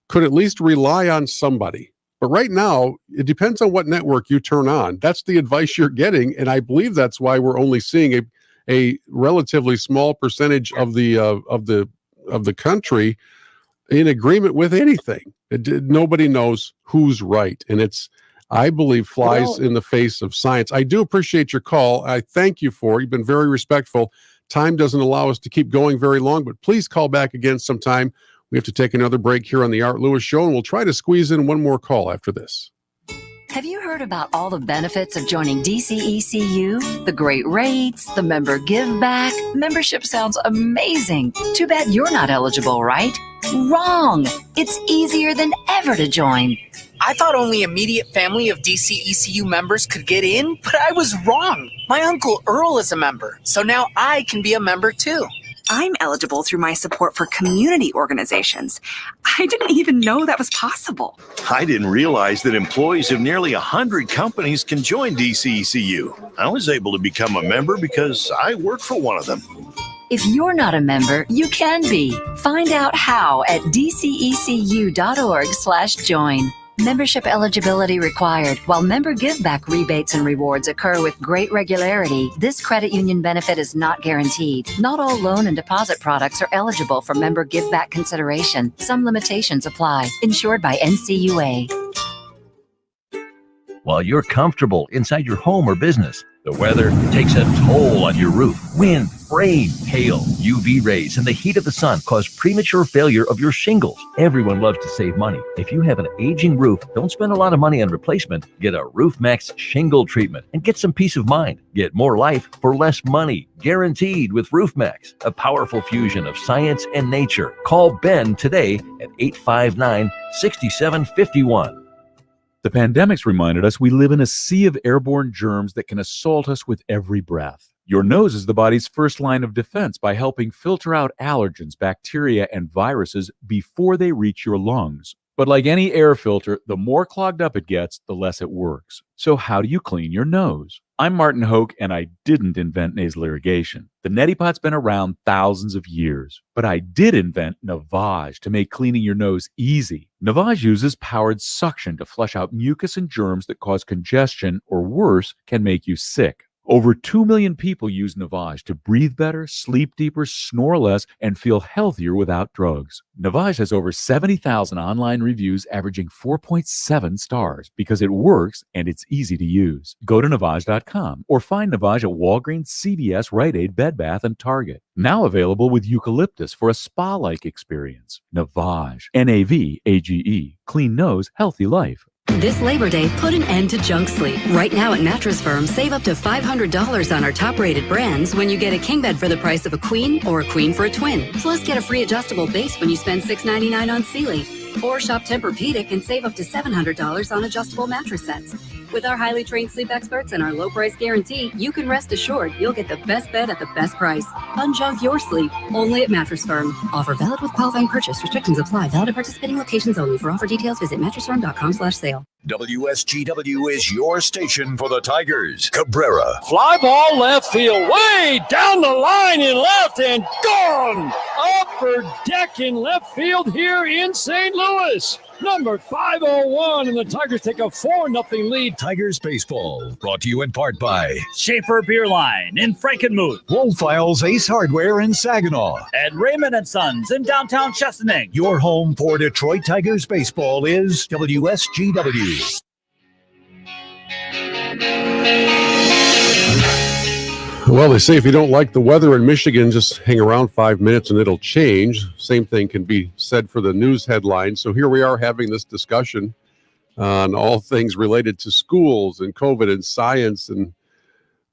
could at least rely on somebody? But right now, it depends on what network you turn on. That's the advice you're getting, and I believe that's why we're only seeing a relatively small percentage of the country in agreement with anything. Nobody knows who's right, and I believe flies in the face of science. I do appreciate your call. I thank you for it. You've been very respectful. Time doesn't allow us to keep going very long, but please call back again sometime. We have to take another break here on the Art Lewis Show, and we'll try to squeeze in one more call after this. Have you heard about all the benefits of joining DCECU? The great rates, the member give back. Membership sounds amazing. Too bad you're not eligible, right? Wrong! It's easier than ever to join. I thought only immediate family of DCECU members could get in, but I was wrong. My Uncle Earl is a member, so now I can be a member too. I'm eligible through my support for community organizations. I didn't even know that was possible. I didn't realize that employees of nearly 100 companies can join DCECU. I was able to become a member because I work for one of them. If you're not a member, you can be. Find out how at dcecu.org/join. Membership eligibility required. While member give-back rebates and rewards occur with great regularity, this credit union benefit is not guaranteed. Not all loan and deposit products are eligible for member give-back consideration. Some limitations apply. Insured by NCUA. While you're comfortable inside your home or business, the weather takes a toll on your roof. Wind, rain, hail, UV rays, and the heat of the sun cause premature failure of your shingles. Everyone loves to save money. If you have an aging roof, don't spend a lot of money on replacement. Get a RoofMax shingle treatment and get some peace of mind. Get more life for less money. Guaranteed with RoofMax, a powerful fusion of science and nature. Call Ben today at 859-6751. The pandemic's reminded us we live in a sea of airborne germs that can assault us with every breath. Your nose is the body's first line of defense by helping filter out allergens, bacteria, and viruses before they reach your lungs. But like any air filter, the more clogged up it gets, the less it works. So how do you clean your nose? I'm Martin Hoke, and I didn't invent nasal irrigation. The neti pot's been around thousands of years. But I did invent Navage to make cleaning your nose easy. Navage uses powered suction to flush out mucus and germs that cause congestion, or worse, can make you sick. Over 2 million people use Navage to breathe better, sleep deeper, snore less, and feel healthier without drugs. Navage has over 70,000 online reviews averaging 4.7 stars because it works and it's easy to use. Go to Navage.com or find Navage at Walgreens, CVS, Rite Aid, Bed Bath, and Target. Now available with eucalyptus for a spa-like experience. Navage. Navage. Clean nose, healthy life. This Labor Day, put an end to junk sleep. Right now at Mattress Firm, save up to $500 on our top-rated brands when you get a king bed for the price of a queen or a queen for a twin. Plus, get a free adjustable base when you spend $6.99 on Sealy. Or shop Tempur-Pedic and save up to $700 on adjustable mattress sets. With our highly trained sleep experts and our low price guarantee, you can rest assured you'll get the best bed at the best price. Unjunk your sleep, only at Mattress Firm. Offer valid with qualifying purchase. Restrictions apply. Valid at participating locations only. For offer details, visit mattressfirm.com/sale. WSGW is your station for the Tigers. Cabrera. Fly ball left field, way down the line in left and gone! Upper deck in left field here in St. Louis. Number 501, and the Tigers take a 4-0 lead. Tigers baseball, brought to you in part by Schaefer Beer Line in Frankenmuth. Woolfiles Ace Hardware in Saginaw. And Raymond & Sons in downtown Chesaning. Your home for Detroit Tigers baseball is WSGW. Well, they say if you don't like the weather in Michigan, just hang around 5 minutes and it'll change. Same thing can be said for the news headlines. So here we are having this discussion on all things related to schools and COVID and science and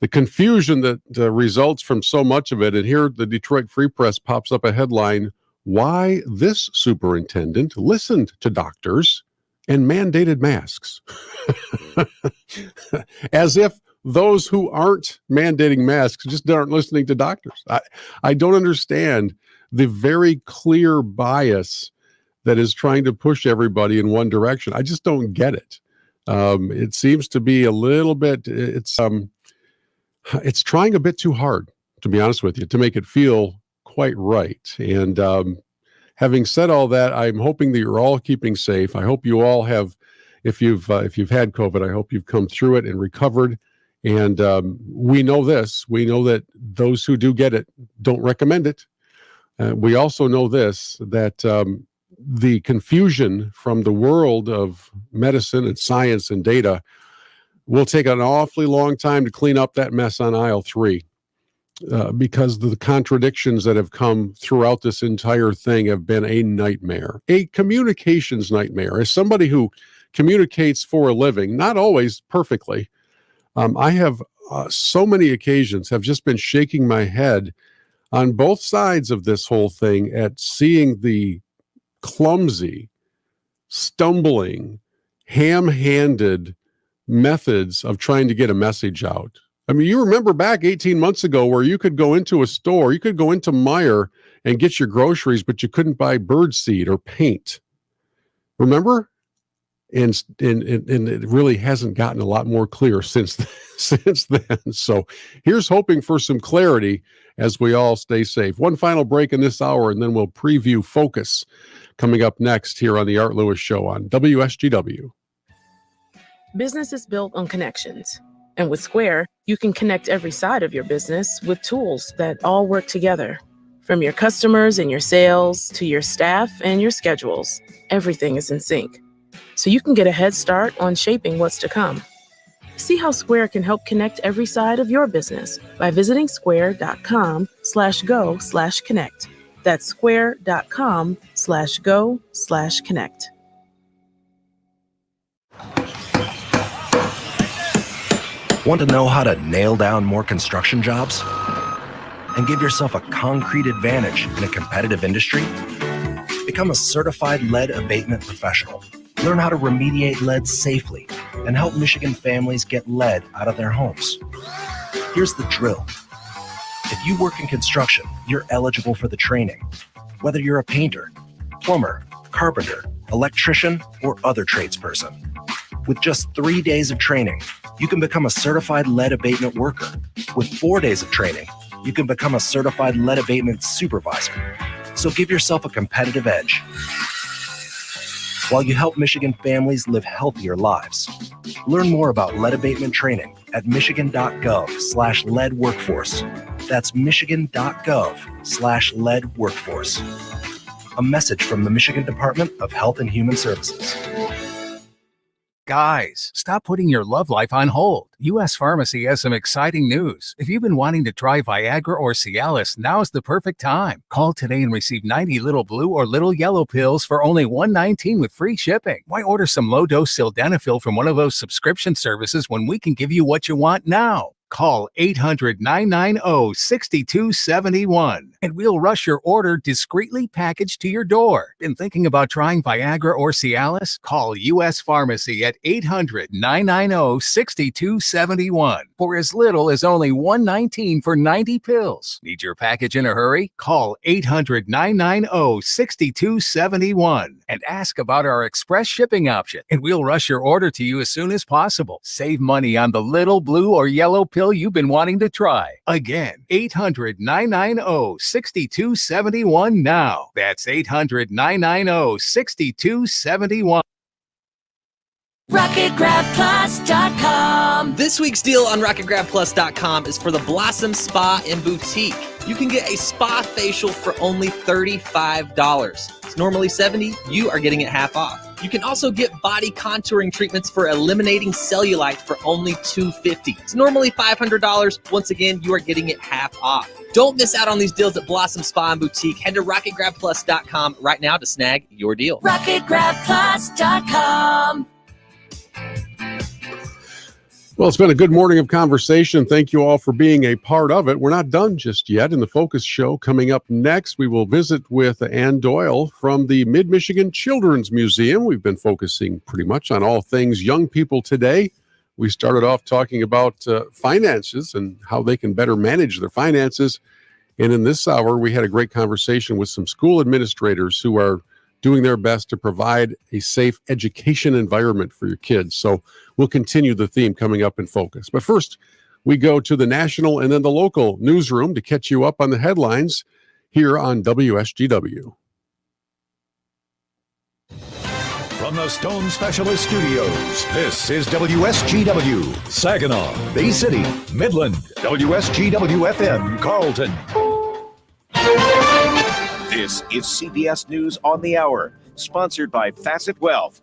the confusion that results from so much of it. And here the Detroit Free Press pops up a headline, "Why this superintendent listened to doctors and mandated masks." As if those who aren't mandating masks just aren't listening to doctors. I don't understand the very clear bias that is trying to push everybody in one direction. I just don't get it. It seems to be a little bit, it's trying a bit too hard, to be honest with you, to make it feel quite right. And having said all that, I'm hoping that you're all keeping safe. I hope you all have, if you've had COVID, I hope you've come through it and recovered. And we know this. We know that those who do get it don't recommend it. We also know this, that the confusion from the world of medicine and science and data will take an awfully long time to clean up that mess on aisle 3 because the contradictions that have come throughout this entire thing have been a nightmare, a communications nightmare. As somebody who communicates for a living, not always perfectly, I have so many occasions have just been shaking my head on both sides of this whole thing at seeing the clumsy, stumbling, ham-handed methods of trying to get a message out. I mean, you remember back 18 months ago where you could go into a store, you could go into Meijer and get your groceries, but you couldn't buy bird seed or paint. Remember? And it really hasn't gotten a lot more clear since then. So here's hoping for some clarity as we all stay safe. One final break in this hour, and then we'll preview Focus coming up next here on the Art Lewis Show on WSGW. Business is built on connections. And with Square, you can connect every side of your business with tools that all work together. From your customers and your sales to your staff and your schedules, everything is in sync. So you can get a head start on shaping what's to come. See how Square can help connect every side of your business by visiting square.com/go/connect. That's square.com/go/connect. Want to know how to nail down more construction jobs? And give yourself a concrete advantage in a competitive industry? Become a certified lead abatement professional. Learn how to remediate lead safely and help Michigan families get lead out of their homes. Here's the drill. If you work in construction, you're eligible for the training. Whether you're a painter, plumber, carpenter, electrician, or other tradesperson. With just 3 days of training, you can become a certified lead abatement worker. With 4 days of training, you can become a certified lead abatement supervisor. So give yourself a competitive edge. while you help Michigan families live healthier lives. Learn more about lead abatement training at michigan.gov/lead workforce. That's michigan.gov/lead workforce. A message from the Michigan Department of Health and Human Services. Guys, stop putting your love life on hold. U.S. Pharmacy has some exciting news. If you've been wanting to try Viagra or Cialis, now's the perfect time. Call today and receive 90 little blue or little yellow pills for only $119 with free shipping. Why order some low-dose sildenafil from one of those subscription services when we can give you what you want now? Call 800-990-6271 and we'll rush your order discreetly packaged to your door. Been thinking about trying Viagra or Cialis? Call U.S. Pharmacy at 800-990-6271 for as little as only $119 for 90 pills. Need your package in a hurry? Call 800-990-6271 and ask about our express shipping option, and we'll rush your order to you as soon as possible. Save money on the little blue or yellow pill you've been wanting to try. Again, 800-990-6271 now. That's 800-990-6271. RocketGrabPlus.com. This week's deal on RocketGrabPlus.com is for the Blossom Spa and Boutique. You can get a spa facial for only $35. It's normally $70. You are getting it half off. You can also get body contouring treatments for eliminating cellulite for only $250. It's normally $500. Once again, you are getting it half off. Don't miss out on these deals at Blossom Spa and Boutique. Head to RocketGrabPlus.com right now to snag your deal. RocketGrabPlus.com. Well, it's been a good morning of conversation. Thank you all for being a part of it. We're not done just yet. In the Focus Show coming up next, we will visit with Ann Doyle from the MidMichigan Children's Museum. We've been focusing pretty much on all things young people today. We started off talking about finances and how they can better manage their finances. And in this hour, we had a great conversation with some school administrators who are doing their best to provide a safe education environment for your kids. So we'll continue the theme coming up in Focus. But first, we go to the national and then the local newsroom to catch you up on the headlines here on WSGW. From the Stone Specialist Studios, this is WSGW, Saginaw, Bay City, Midland, WSGW-FM, Carlton. This is CBS News on the Hour, sponsored by Facet Wealth.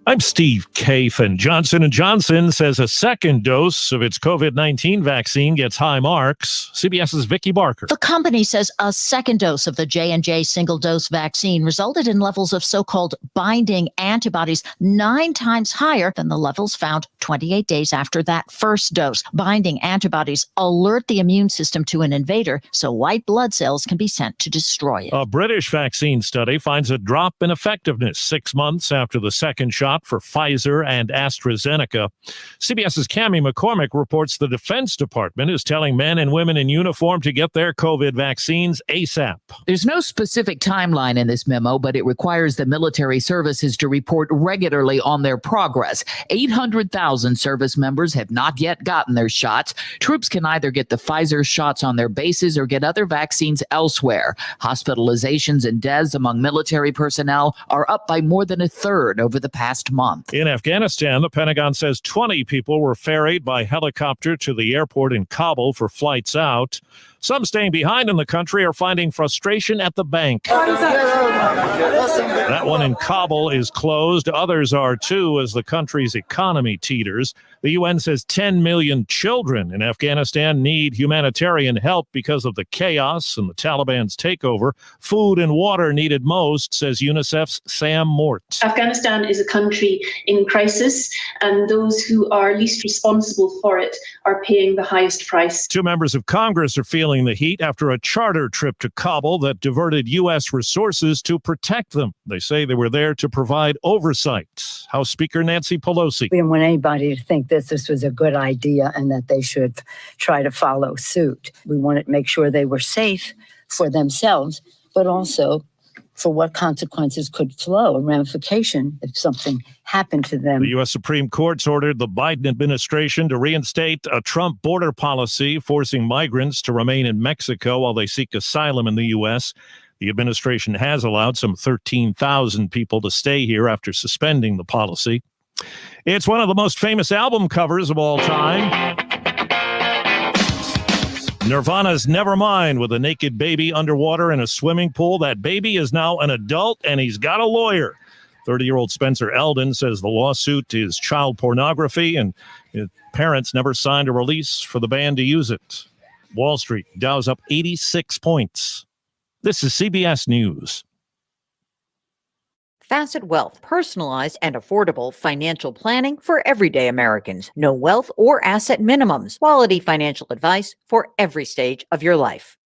I'm Steve Kaif, and Johnson & Johnson says a second dose of its COVID-19 vaccine gets high marks. CBS's Vicki Barker. The company says a second dose of the J&J single-dose vaccine resulted in levels of so-called binding antibodies 9 times higher than the levels found 28 days after that first dose. Binding antibodies alert the immune system to an invader, so white blood cells can be sent to destroy it. A British vaccine study finds a drop in effectiveness 6 months after the second shot for Pfizer and AstraZeneca. CBS's Cammie McCormick reports the Defense Department is telling men and women in uniform to get their COVID vaccines ASAP. There's no specific timeline in this memo, but it requires the military services to report regularly on their progress. 800,000 service members have not yet gotten their shots. Troops can either get the Pfizer shots on their bases or get other vaccines elsewhere. Hospitalizations and deaths among military personnel are up by more than a third over the past month. In Afghanistan, the Pentagon says 20 people were ferried by helicopter to the airport in Kabul for flights out. Some staying behind in the country are finding frustration at the bank. That one in Kabul is closed. Others are too, as the country's economy teeters. The UN says 10 million children in Afghanistan need humanitarian help because of the chaos and the Taliban's takeover. Food and water needed most, says UNICEF's Sam Mort. Afghanistan is a country in crisis, and those who are least responsible for it are paying the highest price. 2 members of Congress are feeling the heat after a charter trip to Kabul that diverted U.S. resources to protect them. They say they were there to provide oversight. House Speaker Nancy Pelosi. We didn't want anybody to think that this was a good idea and that they should try to follow suit. We wanted to make sure they were safe for themselves, but also for what consequences could flow, a ramification if something happened to them. The U.S. Supreme Court's ordered the Biden administration to reinstate a Trump border policy forcing migrants to remain in Mexico while they seek asylum in the U.S. The administration has allowed some 13,000 people to stay here after suspending the policy. It's one of the most famous album covers of all time. Nirvana's Nevermind, with a naked baby underwater in a swimming pool. That baby is now an adult, and he's got a lawyer. 30-year-old Spencer Eldon says the lawsuit is child pornography, and his parents never signed a release for the band to use it. Wall Street, Dow's up 86 points. This is CBS News. Facet Wealth, personalized and affordable financial planning for everyday Americans. No wealth or asset minimums. Quality financial advice for every stage of your life.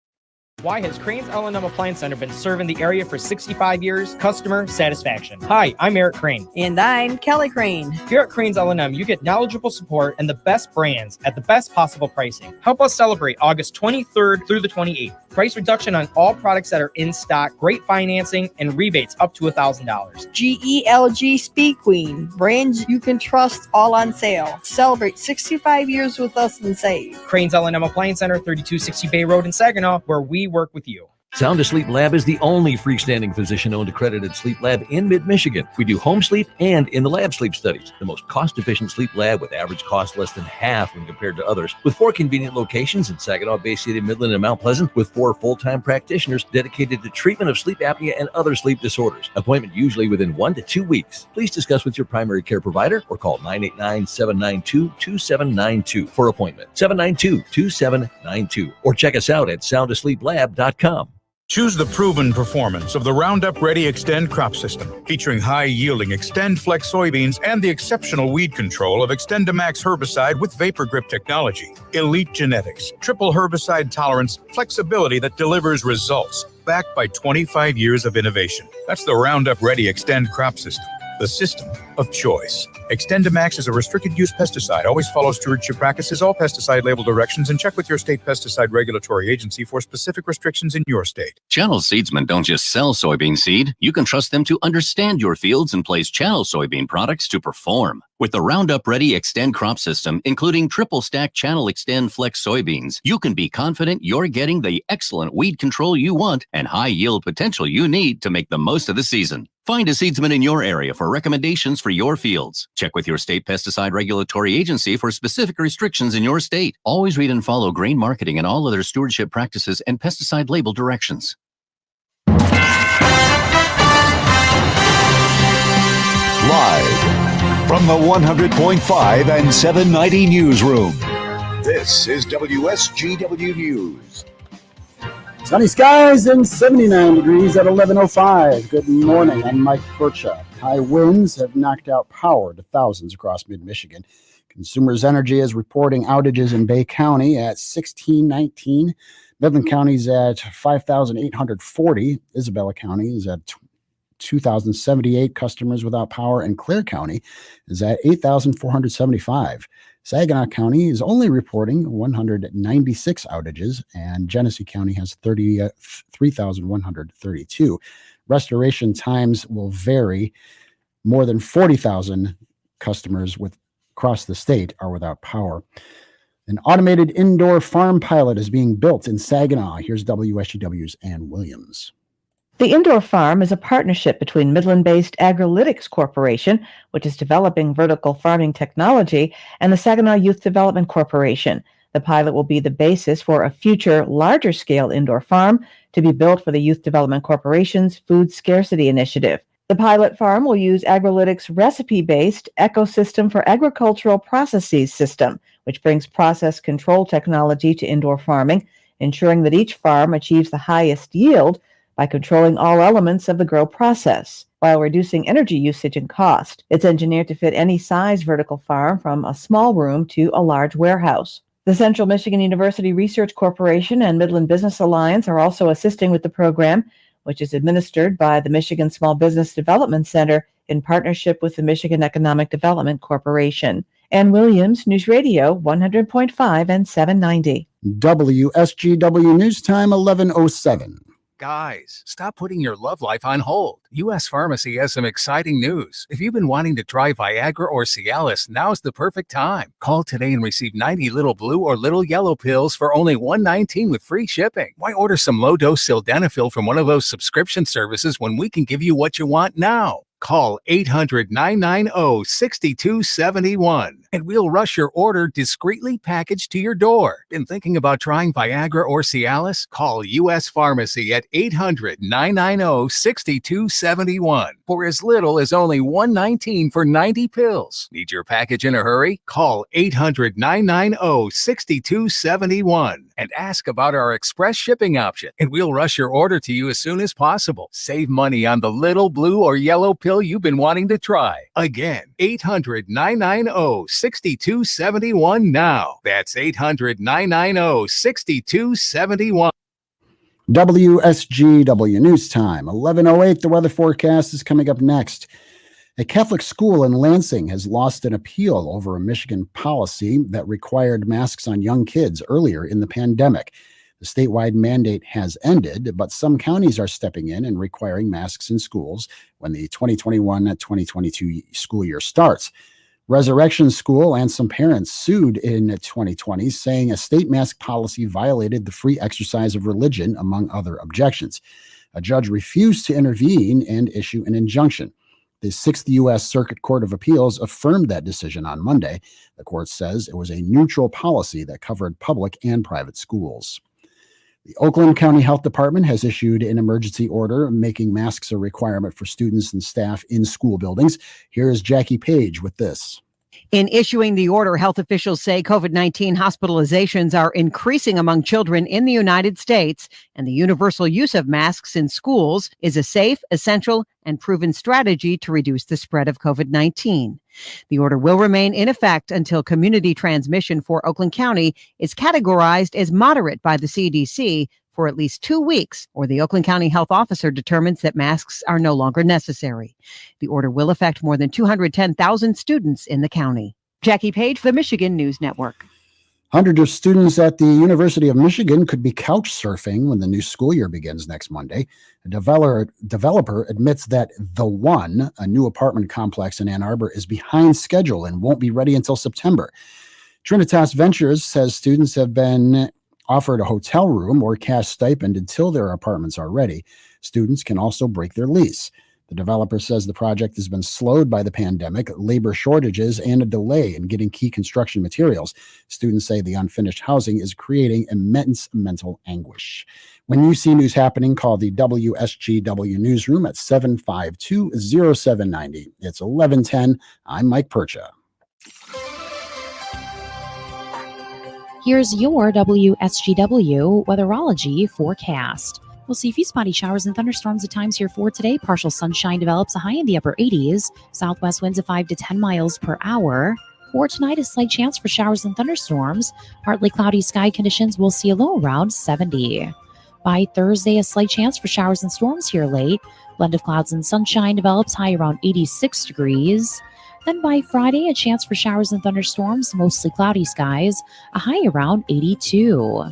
Why has Crane's L&M Appliance Center been serving the area for 65 years? Customer satisfaction. Hi, I'm Eric Crane. And I'm Kelly Crane. Here at Crane's L&M, you get knowledgeable support and the best brands at the best possible pricing. Help us celebrate August 23rd through the 28th. Price reduction on all products that are in stock, great financing, and rebates up to $1,000. GE LG Speed Queen. Brands you can trust, all on sale. Celebrate 65 years with us and save. Crane's L&M Appliance Center, 3260 Bay Road in Saginaw, where we work with you. Sound Asleep Lab is the only freestanding physician-owned accredited sleep lab in mid-Michigan. We do home sleep and in-the-lab sleep studies. The most cost-efficient sleep lab with average cost less than half when compared to others. With 4 convenient locations in Saginaw, Bay City, Midland, and Mount Pleasant, with 4 full-time practitioners dedicated to treatment of sleep apnea and other sleep disorders. Appointment usually within 1 to 2 weeks. Please discuss with your primary care provider or call 989-792-2792 for appointment. 792-2792. Or check us out at soundasleeplab.com. Choose the proven performance of the Roundup Ready Extend crop system, featuring high-yielding Extend Flex soybeans and the exceptional weed control of XtendiMax herbicide with Vapor Grip technology. Elite genetics, triple herbicide tolerance, flexibility that delivers results, backed by 25 years of innovation. That's the Roundup Ready Extend crop system, the system of choice. XtendiMax is a restricted-use pesticide. Always follow stewardship practices, all pesticide label directions, and check with your state pesticide regulatory agency for specific restrictions in your state. Channel seedsmen don't just sell soybean seed. You can trust them to understand your fields and place Channel soybean products to perform. With the Roundup Ready Extend crop system, including triple stack Channel Extend Flex soybeans, you can be confident you're getting the excellent weed control you want and high yield potential you need to make the most of the season. Find a seedsman in your area for recommendations for your fields. Check with your state pesticide regulatory agency for specific restrictions in your state. Always read and follow grain marketing and all other stewardship practices and pesticide label directions. Live from the 100.5 and 790 newsroom, this is WSGW News. Sunny skies and 79 degrees at 11:05. Good morning. I'm Mike Burchuk. High winds have knocked out power to thousands across mid-Michigan. Consumers Energy is reporting outages in Bay County at 1619. Midland County's at 5,840. Isabella County is at 2,078 customers without power, and Clare County is at 8,475. Saginaw County is only reporting 196 outages, and Genesee County has 3,132. Restoration times will vary. More than 40,000 customers across the state are without power. An automated indoor farm pilot is being built in Saginaw. Here's WSGW's Ann Williams. The indoor farm is a partnership between Midland-based Agrilytics Corporation, which is developing vertical farming technology, and the Saginaw Youth Development Corporation. The pilot will be the basis for a future, larger-scale indoor farm to be built for the Youth Development Corporation's Food Scarcity Initiative. The pilot farm will use Agrilytics' recipe-based Ecosystem for Agricultural Processes system, which brings process control technology to indoor farming, ensuring that each farm achieves the highest yield by controlling all elements of the grow process, while reducing energy usage and cost. It's engineered to fit any size vertical farm, from a small room to a large warehouse. The Central Michigan University Research Corporation and Midland Business Alliance are also assisting with the program, which is administered by the Michigan Small Business Development Center in partnership with the Michigan Economic Development Corporation. Ann Williams, News Radio 100.5 and 790. WSGW News Time 11:07. Guys, stop putting your love life on hold. U.S. Pharmacy has some exciting news. If you've been wanting to try Viagra or Cialis, now's the perfect time. Call today and receive 90 little blue or little yellow pills for only $119 with free shipping. Why order some low-dose sildenafil from one of those subscription services when we can give you what you want now? Call 800-990-6271 and we'll rush your order discreetly packaged to your door. Been thinking about trying Viagra or Cialis? Call U.S. Pharmacy at 800-990-6271 for as little as only $119 for 90 pills. Need your package in a hurry? Call 800-990-6271 and ask about our express shipping option, and we'll rush your order to you as soon as possible. Save money on the little blue or yellow pill you've been wanting to try. Again, 800-990-6271 now. That's 800-990-6271. WSGW News Time, 11:08. The weather forecast is coming up next. A Catholic school in Lansing has lost an appeal over a Michigan policy that required masks on young kids earlier in the pandemic. The statewide mandate has ended, but some counties are stepping in and requiring masks in schools when the 2021-2022 school year starts. Resurrection School and some parents sued in 2020, saying a state mask policy violated the free exercise of religion, among other objections. A judge refused to intervene and issue an injunction. The 6th U.S. Circuit Court of Appeals affirmed that decision on Monday. The court says it was a neutral policy that covered public and private schools. The Oakland County Health Department has issued an emergency order making masks a requirement for students and staff in school buildings. Here is Jackie Page with this. In issuing the order, health officials say COVID-19 hospitalizations are increasing among children in the United States, and the universal use of masks in schools is a safe, essential, and proven strategy to reduce the spread of COVID-19. The order will remain in effect until community transmission for Oakland County is categorized as moderate by the CDC for at least 2 weeks, or the Oakland County Health Officer determines that masks are no longer necessary. The order will affect more than 210,000 students in the county. Jackie Page, the Michigan News Network. Hundreds of students at the University of Michigan could be couch surfing when the new school year begins next Monday. A developer admits that The One, a new apartment complex in Ann Arbor, is behind schedule and won't be ready until September. Trinitas Ventures says students have been offered a hotel room or cash stipend until their apartments are ready. Students can also break their lease. The developer says the project has been slowed by the pandemic, labor shortages, and a delay in getting key construction materials. Students say the unfinished housing is creating immense mental anguish. When you see news happening, call the WSGW newsroom at 752-0790. It's 11:10. I'm Mike Percha. Here's your WSGW weatherology forecast. We'll see a few spotty showers and thunderstorms at times here for today. Partial sunshine develops, a high in the upper 80s. Southwest winds of 5 to 10 miles per hour. For tonight, a slight chance for showers and thunderstorms. Partly cloudy sky conditions, we'll see a low around 70. By Thursday, a slight chance for showers and storms here late. Blend of clouds and sunshine develops, high around 86 degrees. Then by Friday, a chance for showers and thunderstorms, mostly cloudy skies, a high around 82.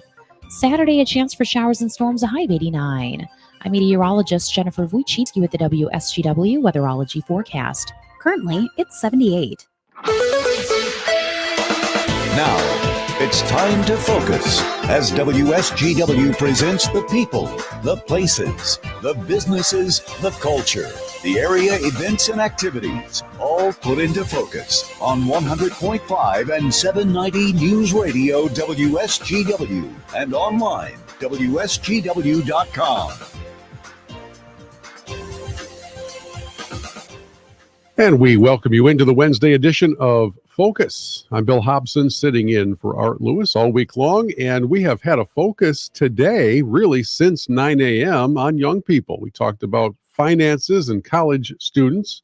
Saturday, a chance for showers and storms, a high of 89. I'm meteorologist Jennifer Wojcicki with the WSGW weatherology forecast. Currently, it's 78. Now, it's time to focus as WSGW presents the people, the places, the businesses, the culture, the area events and activities, all put into focus on 100.5 and 790 News Radio WSGW and online WSGW.com. And we welcome you into the Wednesday edition of Focus. I'm Bill Hobson, sitting in for Art Lewis all week long, and we have had a focus today, really since 9 a.m. on young people. We talked about finances and college students.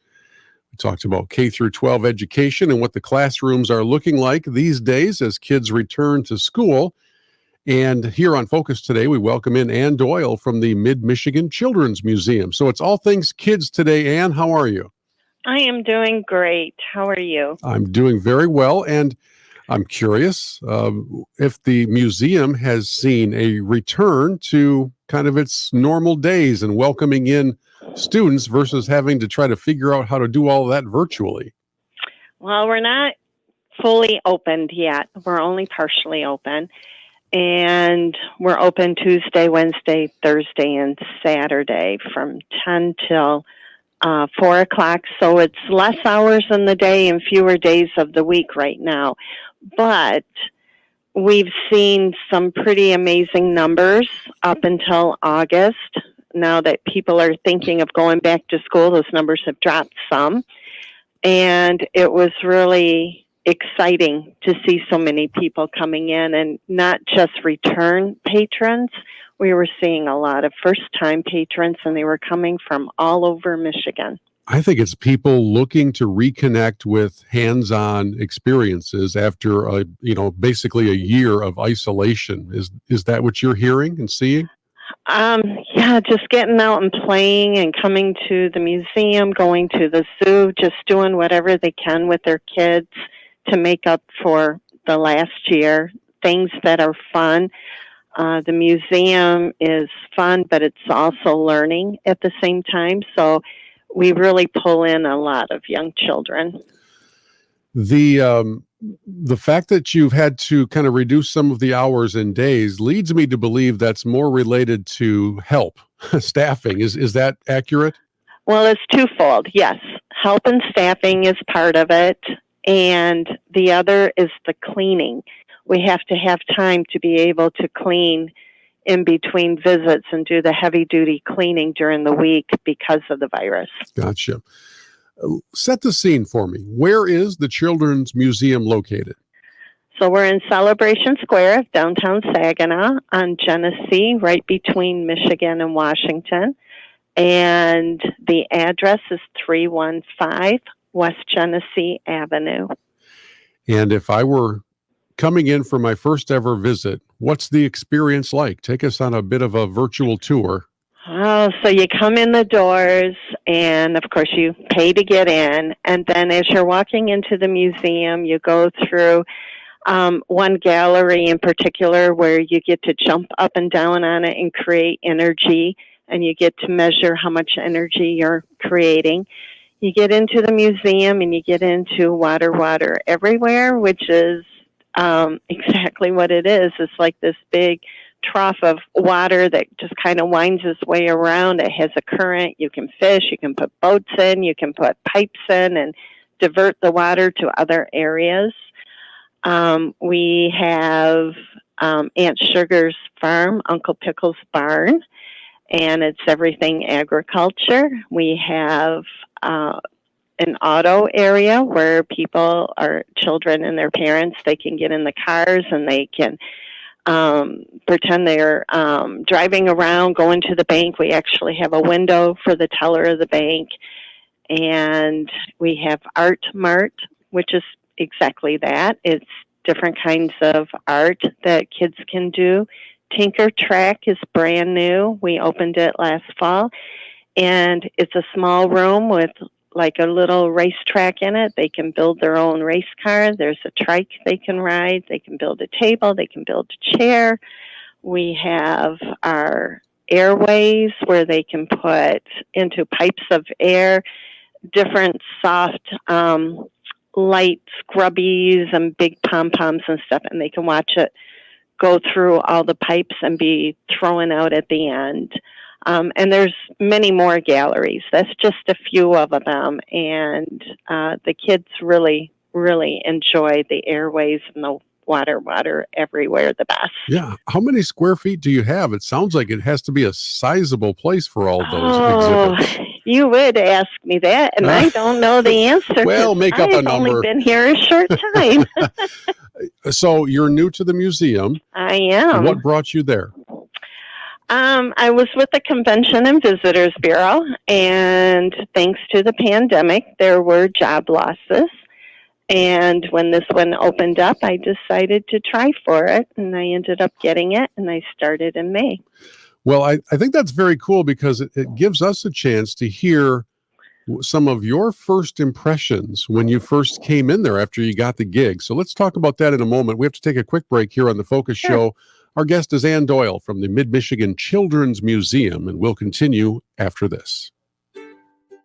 We talked about K through 12 education and what the classrooms are looking like these days as kids return to school. And here on Focus today, we welcome in Ann Doyle from the MidMichigan Children's Museum. So it's all things kids today. Ann, how are you? I am doing great. How are you? I'm doing very well, and I'm curious if the museum has seen a return to kind of its normal days and welcoming in students versus having to try to figure out how to do all of that virtually? Well, we're not fully opened yet. We're only partially open. And we're open Tuesday, Wednesday, Thursday, and Saturday from 10 till 4 o'clock. So it's less hours in the day and fewer days of the week right now. But we've seen some pretty amazing numbers up until August. Now that people are thinking of going back to school, those numbers have dropped some. And it was really exciting to see so many people coming in, and not just return patrons. We were seeing a lot of first-time patrons, and they were coming from all over Michigan. I think it's people looking to reconnect with hands-on experiences after basically a year of isolation. Is that what you're hearing and seeing? Yeah, just getting out and playing and coming to the museum, going to the zoo, just doing whatever they can with their kids to make up for the last year. Things that are fun. The museum is fun, but it's also learning at the same time. So we really pull in a lot of young children. The fact that you've had to kind of reduce some of the hours and days leads me to believe that's more related to help, staffing. Is that accurate? Well, it's twofold. Yes, help and staffing is part of it. And the other is the cleaning. We have to have time to be able to clean in between visits and do the heavy-duty cleaning during the week because of the virus. Gotcha. Set the scene for me. Where is the Children's Museum located? So we're in Celebration Square of downtown Saginaw on Genesee, right between Michigan and Washington. And the address is 315 West Genesee Avenue. And if I were coming in for my first ever visit, what's the experience like? Take us on a bit of a virtual tour. Oh, so you come in the doors, and of course you pay to get in. And then as you're walking into the museum, you go through one gallery in particular where you get to jump up and down on it and create energy, and you get to measure how much energy you're creating. You get into the museum and you get into Water Everywhere, which is exactly what it is. It's like this big trough of water that just kind of winds its way around. It has a current. You can fish, you can put boats in, you can put pipes in and divert the water to other areas. We have Aunt Sugar's farm, Uncle Pickle's barn, and it's everything agriculture. We have an auto area where people are children and their parents, they can get in the cars and they can pretend they're driving around, going to the bank. We actually have a window for the teller of the bank. And we have Art Mart, which is exactly that. It's different kinds of art that kids can do. Tinker Track is brand new. We opened it last fall. And it's a small room with like a little racetrack in it. They can build their own race car. There's a trike they can ride. They can build a table. They can build a chair. We have our airways where they can put into pipes of air different soft, light scrubbies and big pom-poms and stuff, and they can watch it go through all the pipes and be thrown out at the end. And there's many more galleries. That's just a few of them. And the kids really, really enjoy the airways and the water everywhere the best. Yeah. How many square feet do you have? It sounds like it has to be a sizable place for all those exhibits. You would ask me that, and I don't know the answer. Well, make up a number. I've only been here a short time. So you're new to the museum. I am. What brought you there? I was with the Convention and Visitors Bureau, and thanks to the pandemic, there were job losses. And when this one opened up, I decided to try for it, and I ended up getting it, and I started in May. Well, I think that's very cool because it gives us a chance to hear some of your first impressions when you first came in there after you got the gig. So let's talk about that in a moment. We have to take a quick break here on the Focus Show Our guest is Ann Doyle from the MidMichigan Children's Museum, and we'll continue after this.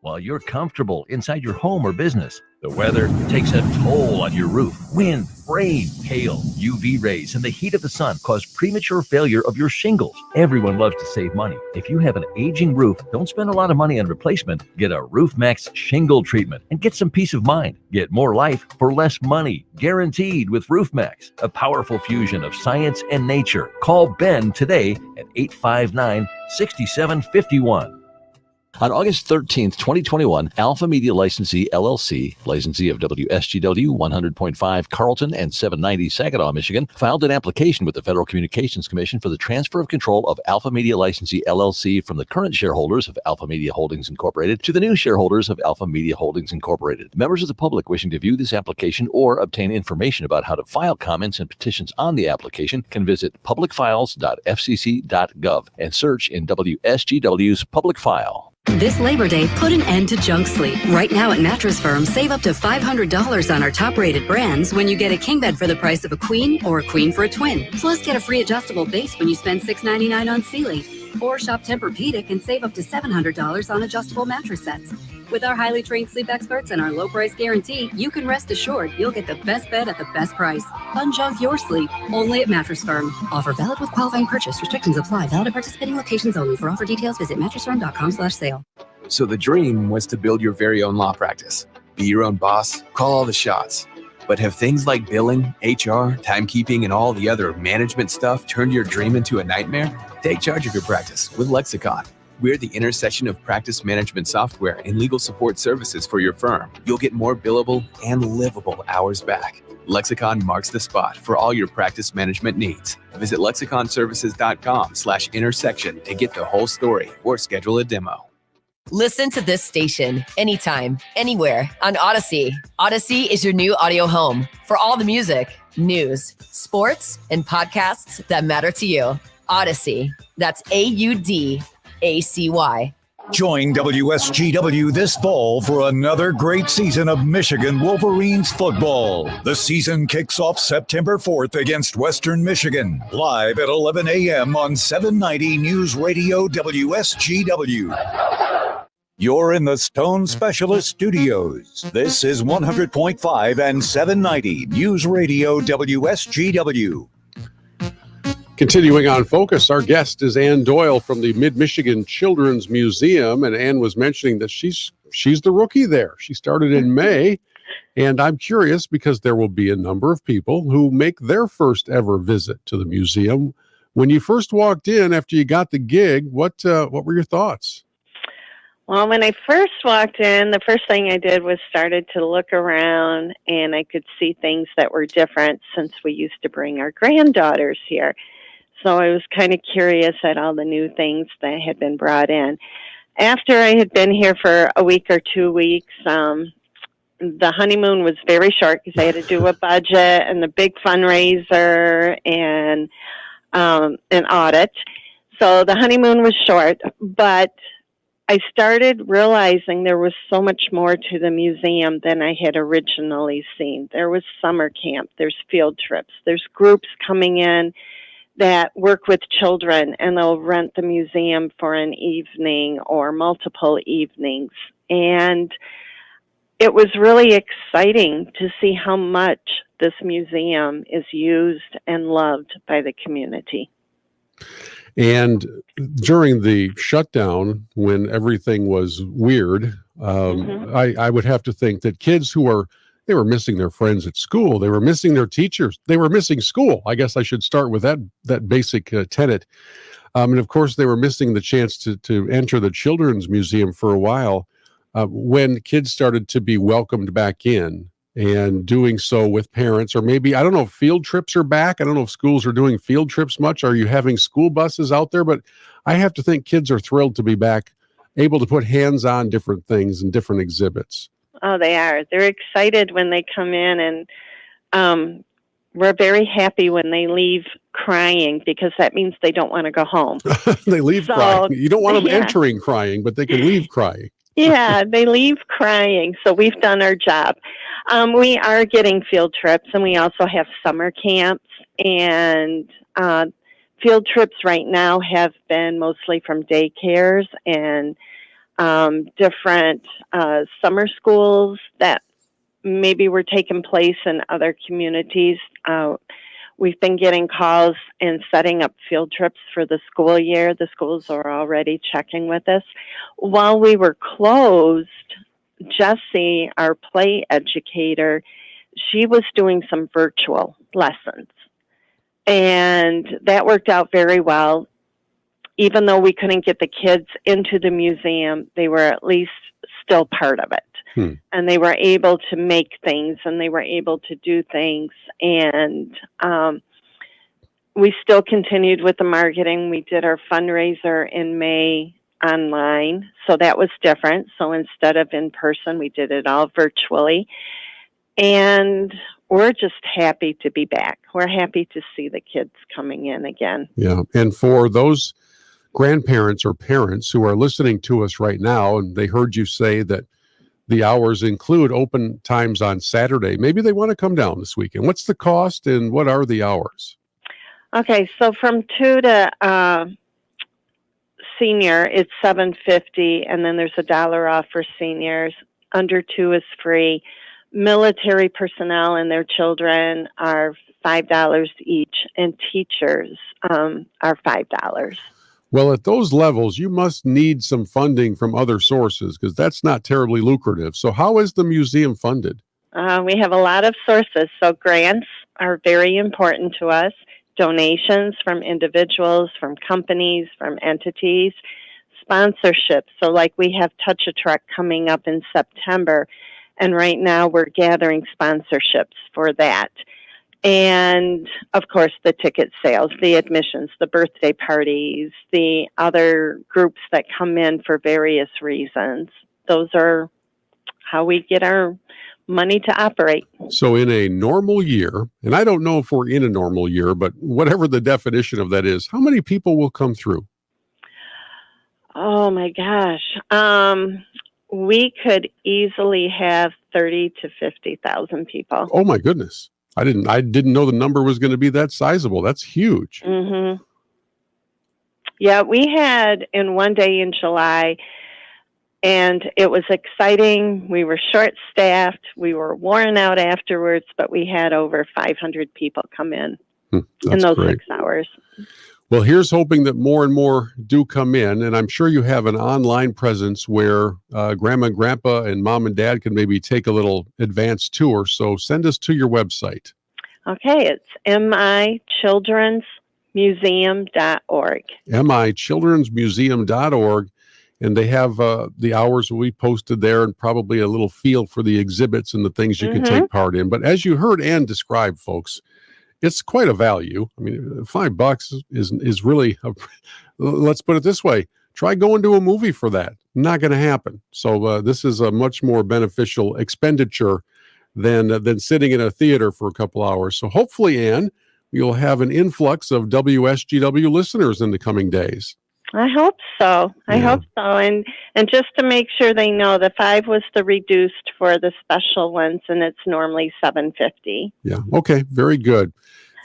While you're comfortable inside your home or business, the weather takes a toll on your roof. Wind, rain, hail, UV rays, and the heat of the sun cause premature failure of your shingles. Everyone loves to save money. If you have an aging roof, don't spend a lot of money on replacement. Get a Roof Max shingle treatment and get some peace of mind. Get more life for less money, guaranteed with Roof Max, a powerful fusion of science and nature. Call Ben today at 859-6751. On August 13th, 2021, Alpha Media Licensee LLC, licensee of WSGW 100.5 Carlton and 790 Saginaw, Michigan, filed an application with the Federal Communications Commission for the transfer of control of Alpha Media Licensee LLC from the current shareholders of Alpha Media Holdings Incorporated to the new shareholders of Alpha Media Holdings Incorporated. Members of the public wishing to view this application or obtain information about how to file comments and petitions on the application can visit publicfiles.fcc.gov and search in WSGW's public file. This Labor Day, put an end to junk sleep. Right now at Mattress Firm, save up to $500 on our top-rated brands when you get a king bed for the price of a queen or a queen for a twin. Plus, get a free adjustable base when you spend $6.99 on Sealy. Or shop Tempur-Pedic and save up to $700 on adjustable mattress sets. With our highly trained sleep experts and our low price guarantee, you can rest assured you'll get the best bed at the best price. Unjunk your sleep, only at Mattress Firm. Offer valid with qualifying purchase. Restrictions apply. Valid at participating locations only. For offer details, visit mattressfirm.com/sale. So the dream was to build your very own law practice. Be your own boss, call all the shots. But have things like billing, HR, timekeeping, and all the other management stuff turned your dream into a nightmare? Take charge of your practice with Lexicon. We're the intersection of practice management software and legal support services for your firm. You'll get more billable and livable hours back. Lexicon marks the spot for all your practice management needs. Visit lexiconservices.com/intersection to get the whole story or schedule a demo. Listen to this station anytime, anywhere on Odyssey. Odyssey is your new audio home for all the music, news, sports, and podcasts that matter to you. Odyssey. That's AUDACY. Join WSGW this fall for another great season of Michigan Wolverines football. The season kicks off September 4th against Western Michigan, live at 11 a.m. on 790 News Radio WSGW. You're in the Stone Specialist Studios. This is 100.5 and 790 News Radio WSGW. Continuing on Focus, our guest is Ann Doyle from the MidMichigan Children's Museum, and Ann was mentioning that she's the rookie there. She started in May, and I'm curious because there will be a number of people who make their first ever visit to the museum. When you first walked in after you got the gig, what were your thoughts? Well, when I first walked in, the first thing I did was started to look around, and I could see things that were different since we used to bring our granddaughters here. So I was kind of curious at all the new things that had been brought in. After I had been here for a week or 2 weeks, the honeymoon was very short because I had to do a budget and the big fundraiser and an audit. So the honeymoon was short, but I started realizing there was so much more to the museum than I had originally seen. There was summer camp, there's field trips, there's groups coming in that work with children, and they'll rent the museum for an evening or multiple evenings. And it was really exciting to see how much this museum is used and loved by the community. And during the shutdown, when everything was weird, I would have to think that kids they were missing their friends at school, they were missing their teachers, they were missing school. I guess I should start with that basic tenet. And of course, they were missing the chance to enter the Children's Museum for a while when kids started to be welcomed back in. And doing so with parents, or maybe, I don't know if field trips are back. I don't know if schools are doing field trips much. Are you having school buses out there? But I have to think kids are thrilled to be back, able to put hands on different things and different exhibits. Oh, they are. They're excited when they come in, and we're very happy when they leave crying, because that means they don't want to go home. They leave crying. You don't want them entering crying, but they can leave crying. Yeah, they leave crying. So we've done our job. We are getting field trips, and we also have summer camps. And field trips right now have been mostly from daycares and different summer schools that maybe were taking place in other communities. We've been getting calls and setting up field trips for the school year. The schools are already checking with us. While we were closed, Jessie, our play educator, she was doing some virtual lessons. And that worked out very well. Even though we couldn't get the kids into the museum, they were at least still part of it. And they were able to make things and they were able to do things. And we still continued with the marketing. We did our fundraiser in May online. So that was different. So instead of in person, we did it all virtually. And we're just happy to be back. We're happy to see the kids coming in again. Yeah. And for those grandparents or parents who are listening to us right now, and they heard you say that the hours include open times on Saturday, maybe they want to come down this weekend. What's the cost and what are the hours? Okay, so from 2 to senior, it's $7.50, and then there's $1 off for seniors. Under 2 is free. Military personnel and their children are $5 each, and teachers are $5. Well, at those levels, you must need some funding from other sources because that's not terribly lucrative. So how is the museum funded? We have a lot of sources. So grants are very important to us. Donations from individuals, from companies, from entities. Sponsorships. So like we have Touch a Truck coming up in September. And right now we're gathering sponsorships for that. And, of course, the ticket sales, the admissions, the birthday parties, the other groups that come in for various reasons. Those are how we get our money to operate. So in a normal year, and I don't know if we're in a normal year, but whatever the definition of that is, how many people will come through? Oh, my gosh. We could easily have 30 to 50,000 people. Oh, my goodness. I didn't know the number was going to be that sizable. That's huge. Mm-hmm. Yeah, we had in one day in July, and it was exciting. We were short-staffed. We were worn out afterwards, but we had over 500 people come in those great. 6 hours. Well, here's hoping that more and more do come in. And I'm sure you have an online presence where grandma and grandpa and mom and dad can maybe take a little advanced tour. So send us to your website. Okay, it's michildrensmuseum.org. michildrensmuseum.org. And they have the hours we posted there and probably a little feel for the exhibits and the things you can take part in. But as you heard Ann describe, folks, it's quite a value. I mean, $5 is really, let's put it this way. Try going to a movie for that. Not going to happen. So this is a much more beneficial expenditure than sitting in a theater for a couple hours. So hopefully, Ann, you'll have an influx of WSGW listeners in the coming days. I hope so. I hope so. And just to make sure they know, the 5 was the reduced for the special ones, and it's normally $7.50. Yeah. Okay. Very good.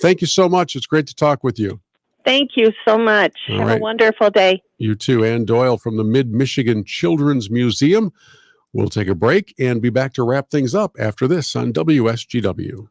Thank you so much. It's great to talk with you. Thank you so much. All Have right. a wonderful day. You too. Ann Doyle from the MidMichigan Children's Museum. We'll take a break and be back to wrap things up after this on WSGW.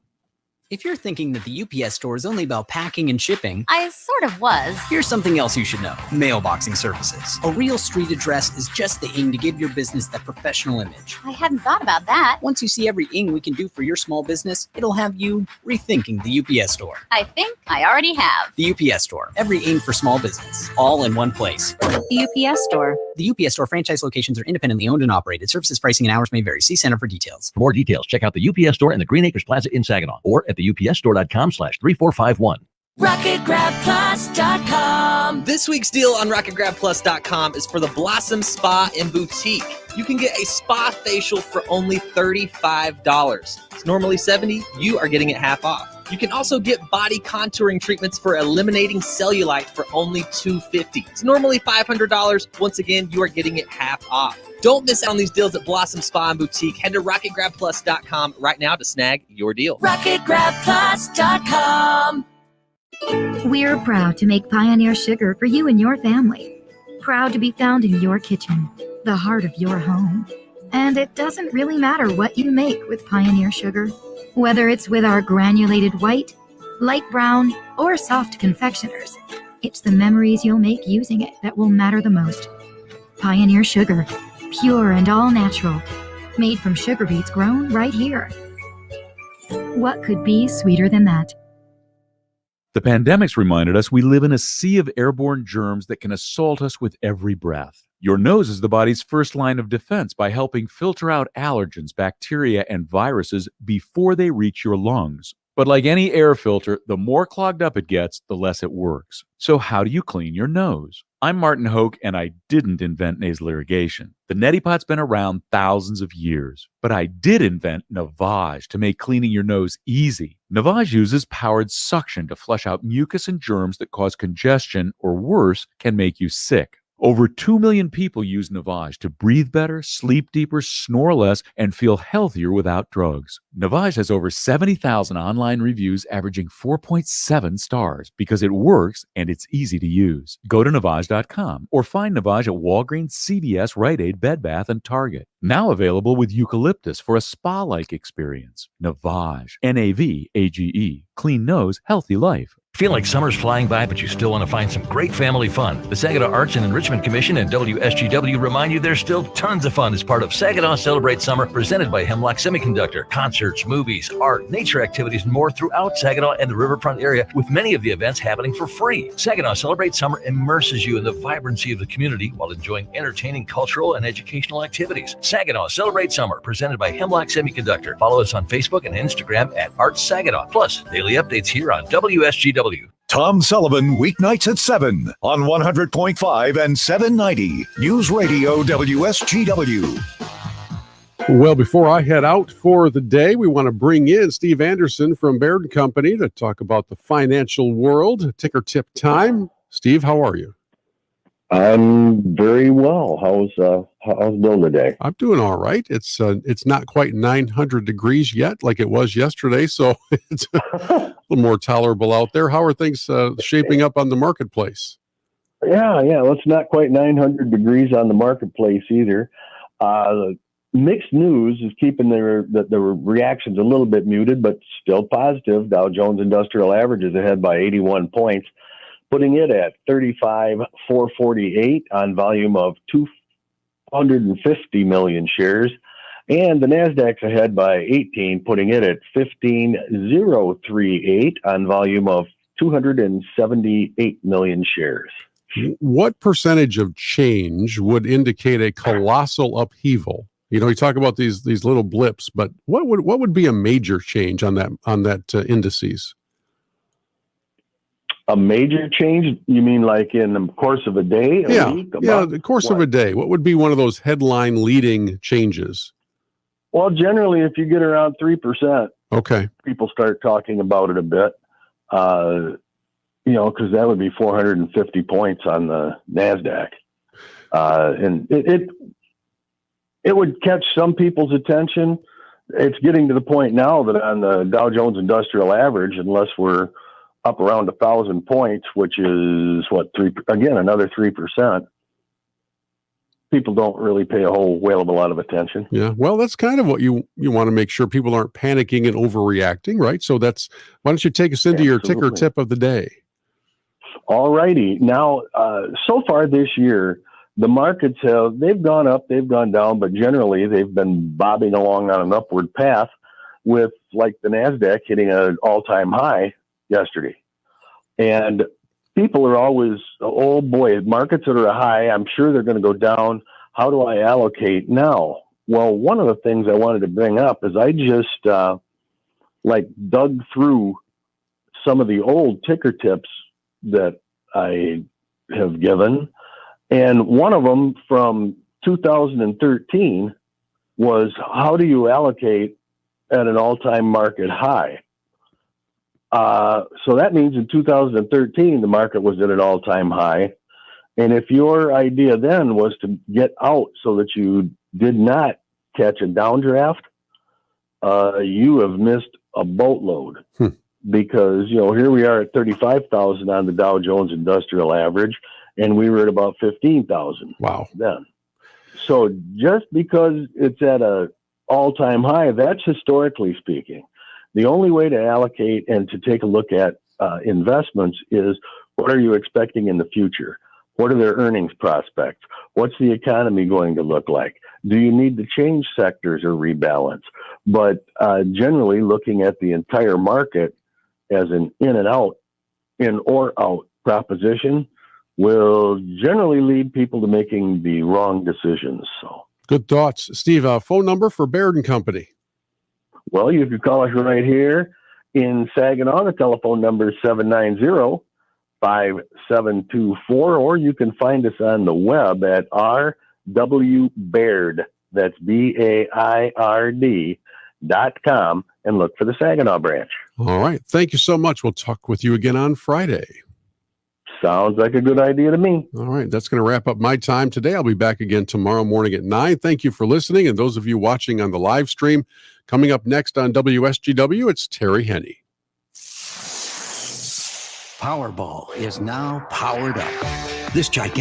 If you're thinking that the UPS store is only about packing and shipping, I sort of was. Here's something else you should know. Mailboxing services. A real street address is just the ing to give your business that professional image. I hadn't thought about that. Once you see every ing we can do for your small business, it'll have you rethinking the UPS store. I think I already have. The UPS store. Every ing for small business. All in one place. The UPS store. The UPS store franchise locations are independently owned and operated. Services, pricing, and hours may vary. See Center for details. For more details, check out the UPS store in the Green Acres Plaza in Saginaw or at theupsstore.com/3451. RocketGrabPlus.com. This week's deal on RocketGrabPlus.com is for the Blossom Spa and Boutique. You can get a spa facial for only $35. It's normally $70. You are getting it half off. You can also get body contouring treatments for eliminating cellulite for only $250. It's normally $500. Once again, you are getting it half off. Don't miss out on these deals at Blossom Spa and Boutique. Head to RocketGrabPlus.com right now to snag your deal. RocketGrabPlus.com. We're proud to make Pioneer Sugar for you and your family. Proud to be found in your kitchen, the heart of your home. And it doesn't really matter what you make with Pioneer Sugar. Whether it's with our granulated white, light brown, or soft confectioners, it's the memories you'll make using it that will matter the most. Pioneer Sugar, pure and all natural, made from sugar beets grown right here. What could be sweeter than that? The pandemic's reminded us we live in a sea of airborne germs that can assault us with every breath. Your nose is the body's first line of defense by helping filter out allergens, bacteria, and viruses before they reach your lungs. But like any air filter, the more clogged up it gets, the less it works. So how do you clean your nose? I'm Martin Hoke, and I didn't invent nasal irrigation. The neti pot's been around thousands of years. But I did invent Navage to make cleaning your nose easy. Navage uses powered suction to flush out mucus and germs that cause congestion, or worse, can make you sick. Over 2 million people use Navage to breathe better, sleep deeper, snore less, and feel healthier without drugs. Navage has over 70,000 online reviews averaging 4.7 stars because it works and it's easy to use. Go to Navage.com or find Navage at Walgreens, CVS, Rite Aid, Bed Bath, and Target. Now available with eucalyptus for a spa-like experience. Navage, N-A-V-A-G-E. Clean nose, healthy life. Feel like summer's flying by, but you still want to find some great family fun? The Saginaw Arts and Enrichment Commission and WSGW remind you there's still tons of fun as part of Saginaw Celebrate Summer, presented by Hemlock Semiconductor. Concerts, movies, art, nature activities, and more throughout Saginaw and the riverfront area, with many of the events happening for free. Saginaw Celebrate Summer immerses you in the vibrancy of the community while enjoying entertaining cultural and educational activities. Saginaw Celebrate Summer, presented by Hemlock Semiconductor. Follow us on Facebook and Instagram at Arts Saginaw. Plus, daily updates here on WSGW. Tom Sullivan, weeknights at 7 on 100.5 and 790 News Radio WSGW. Well, before I head out for the day, we want to bring in Steve Anderson from Baird & Company to talk about the financial world. Ticker tip time. Steve, how are you? I'm very well. How's Bill today? I'm doing all right. It's not quite 900 degrees yet, like it was yesterday, so it's a little more tolerable out there. How are things shaping up on the marketplace? Yeah. Well, it's not quite 900 degrees on the marketplace either. Mixed news is keeping the reactions a little bit muted, but still positive. Dow Jones Industrial Average is ahead by 81 points. Putting it at 35,448 on volume of 250 million shares. And the NASDAQ's ahead by 18, putting it at 15,038 on volume of 278 million shares. What percentage of change would indicate a colossal upheaval? You know, you talk about these little blips, but what would be a major change on that indices? A major change? You mean like in the course of a day, a week, a month? The course of a day. What would be one of those headline leading changes? Well, generally, if you get around 3%, okay, people start talking about it a bit. Because that would be 450 points on the NASDAQ. And it would catch some people's attention. It's getting to the point now that on the Dow Jones Industrial Average, unless we're up around 1,000 points, which is another 3%. People don't really pay a whole whale of a lot of attention. Yeah, well, that's kind of what you want to make sure people aren't panicking and overreacting, right? So why don't you take us into your ticker tip of the day? All righty. Now, so far this year, the markets they've gone up, they've gone down, but generally they've been bobbing along on an upward path, with like the NASDAQ hitting an all-time high yesterday. And people are always, oh boy, markets that are high, I'm sure they're going to go down. How do I allocate now? Well, one of the things I wanted to bring up is I just dug through some of the old ticker tips that I have given. And one of them from 2013 was, how do you allocate at an all-time market high? So that means in 2013, the market was at an all-time high. And if your idea then was to get out so that you did not catch a downdraft, you have missed a boatload. because, here we are at 35,000 on the Dow Jones Industrial Average, and we were at about 15,000. Wow. Then. So just because it's at a all-time high, that's historically speaking. The only way to allocate and to take a look at investments is, what are you expecting in the future? What are their earnings prospects? What's the economy going to look like? Do you need to change sectors or rebalance? But generally, looking at the entire market as an in or out proposition will generally lead people to making the wrong decisions. So, good thoughts. Steve, phone number for Baird & Company. Well, you can call us right here in Saginaw. The telephone number is 790-5724, or you can find us on the web at rwbaird, that's BAIRD.com, and look for the Saginaw branch. All right. Thank you so much. We'll talk with you again on Friday. Sounds like a good idea to me. All right. That's going to wrap up my time today. I'll be back again tomorrow morning at 9. Thank you for listening. And those of you watching on the live stream, coming up next on WSGW, it's Terry Henney. Powerball is now powered up. This gigantic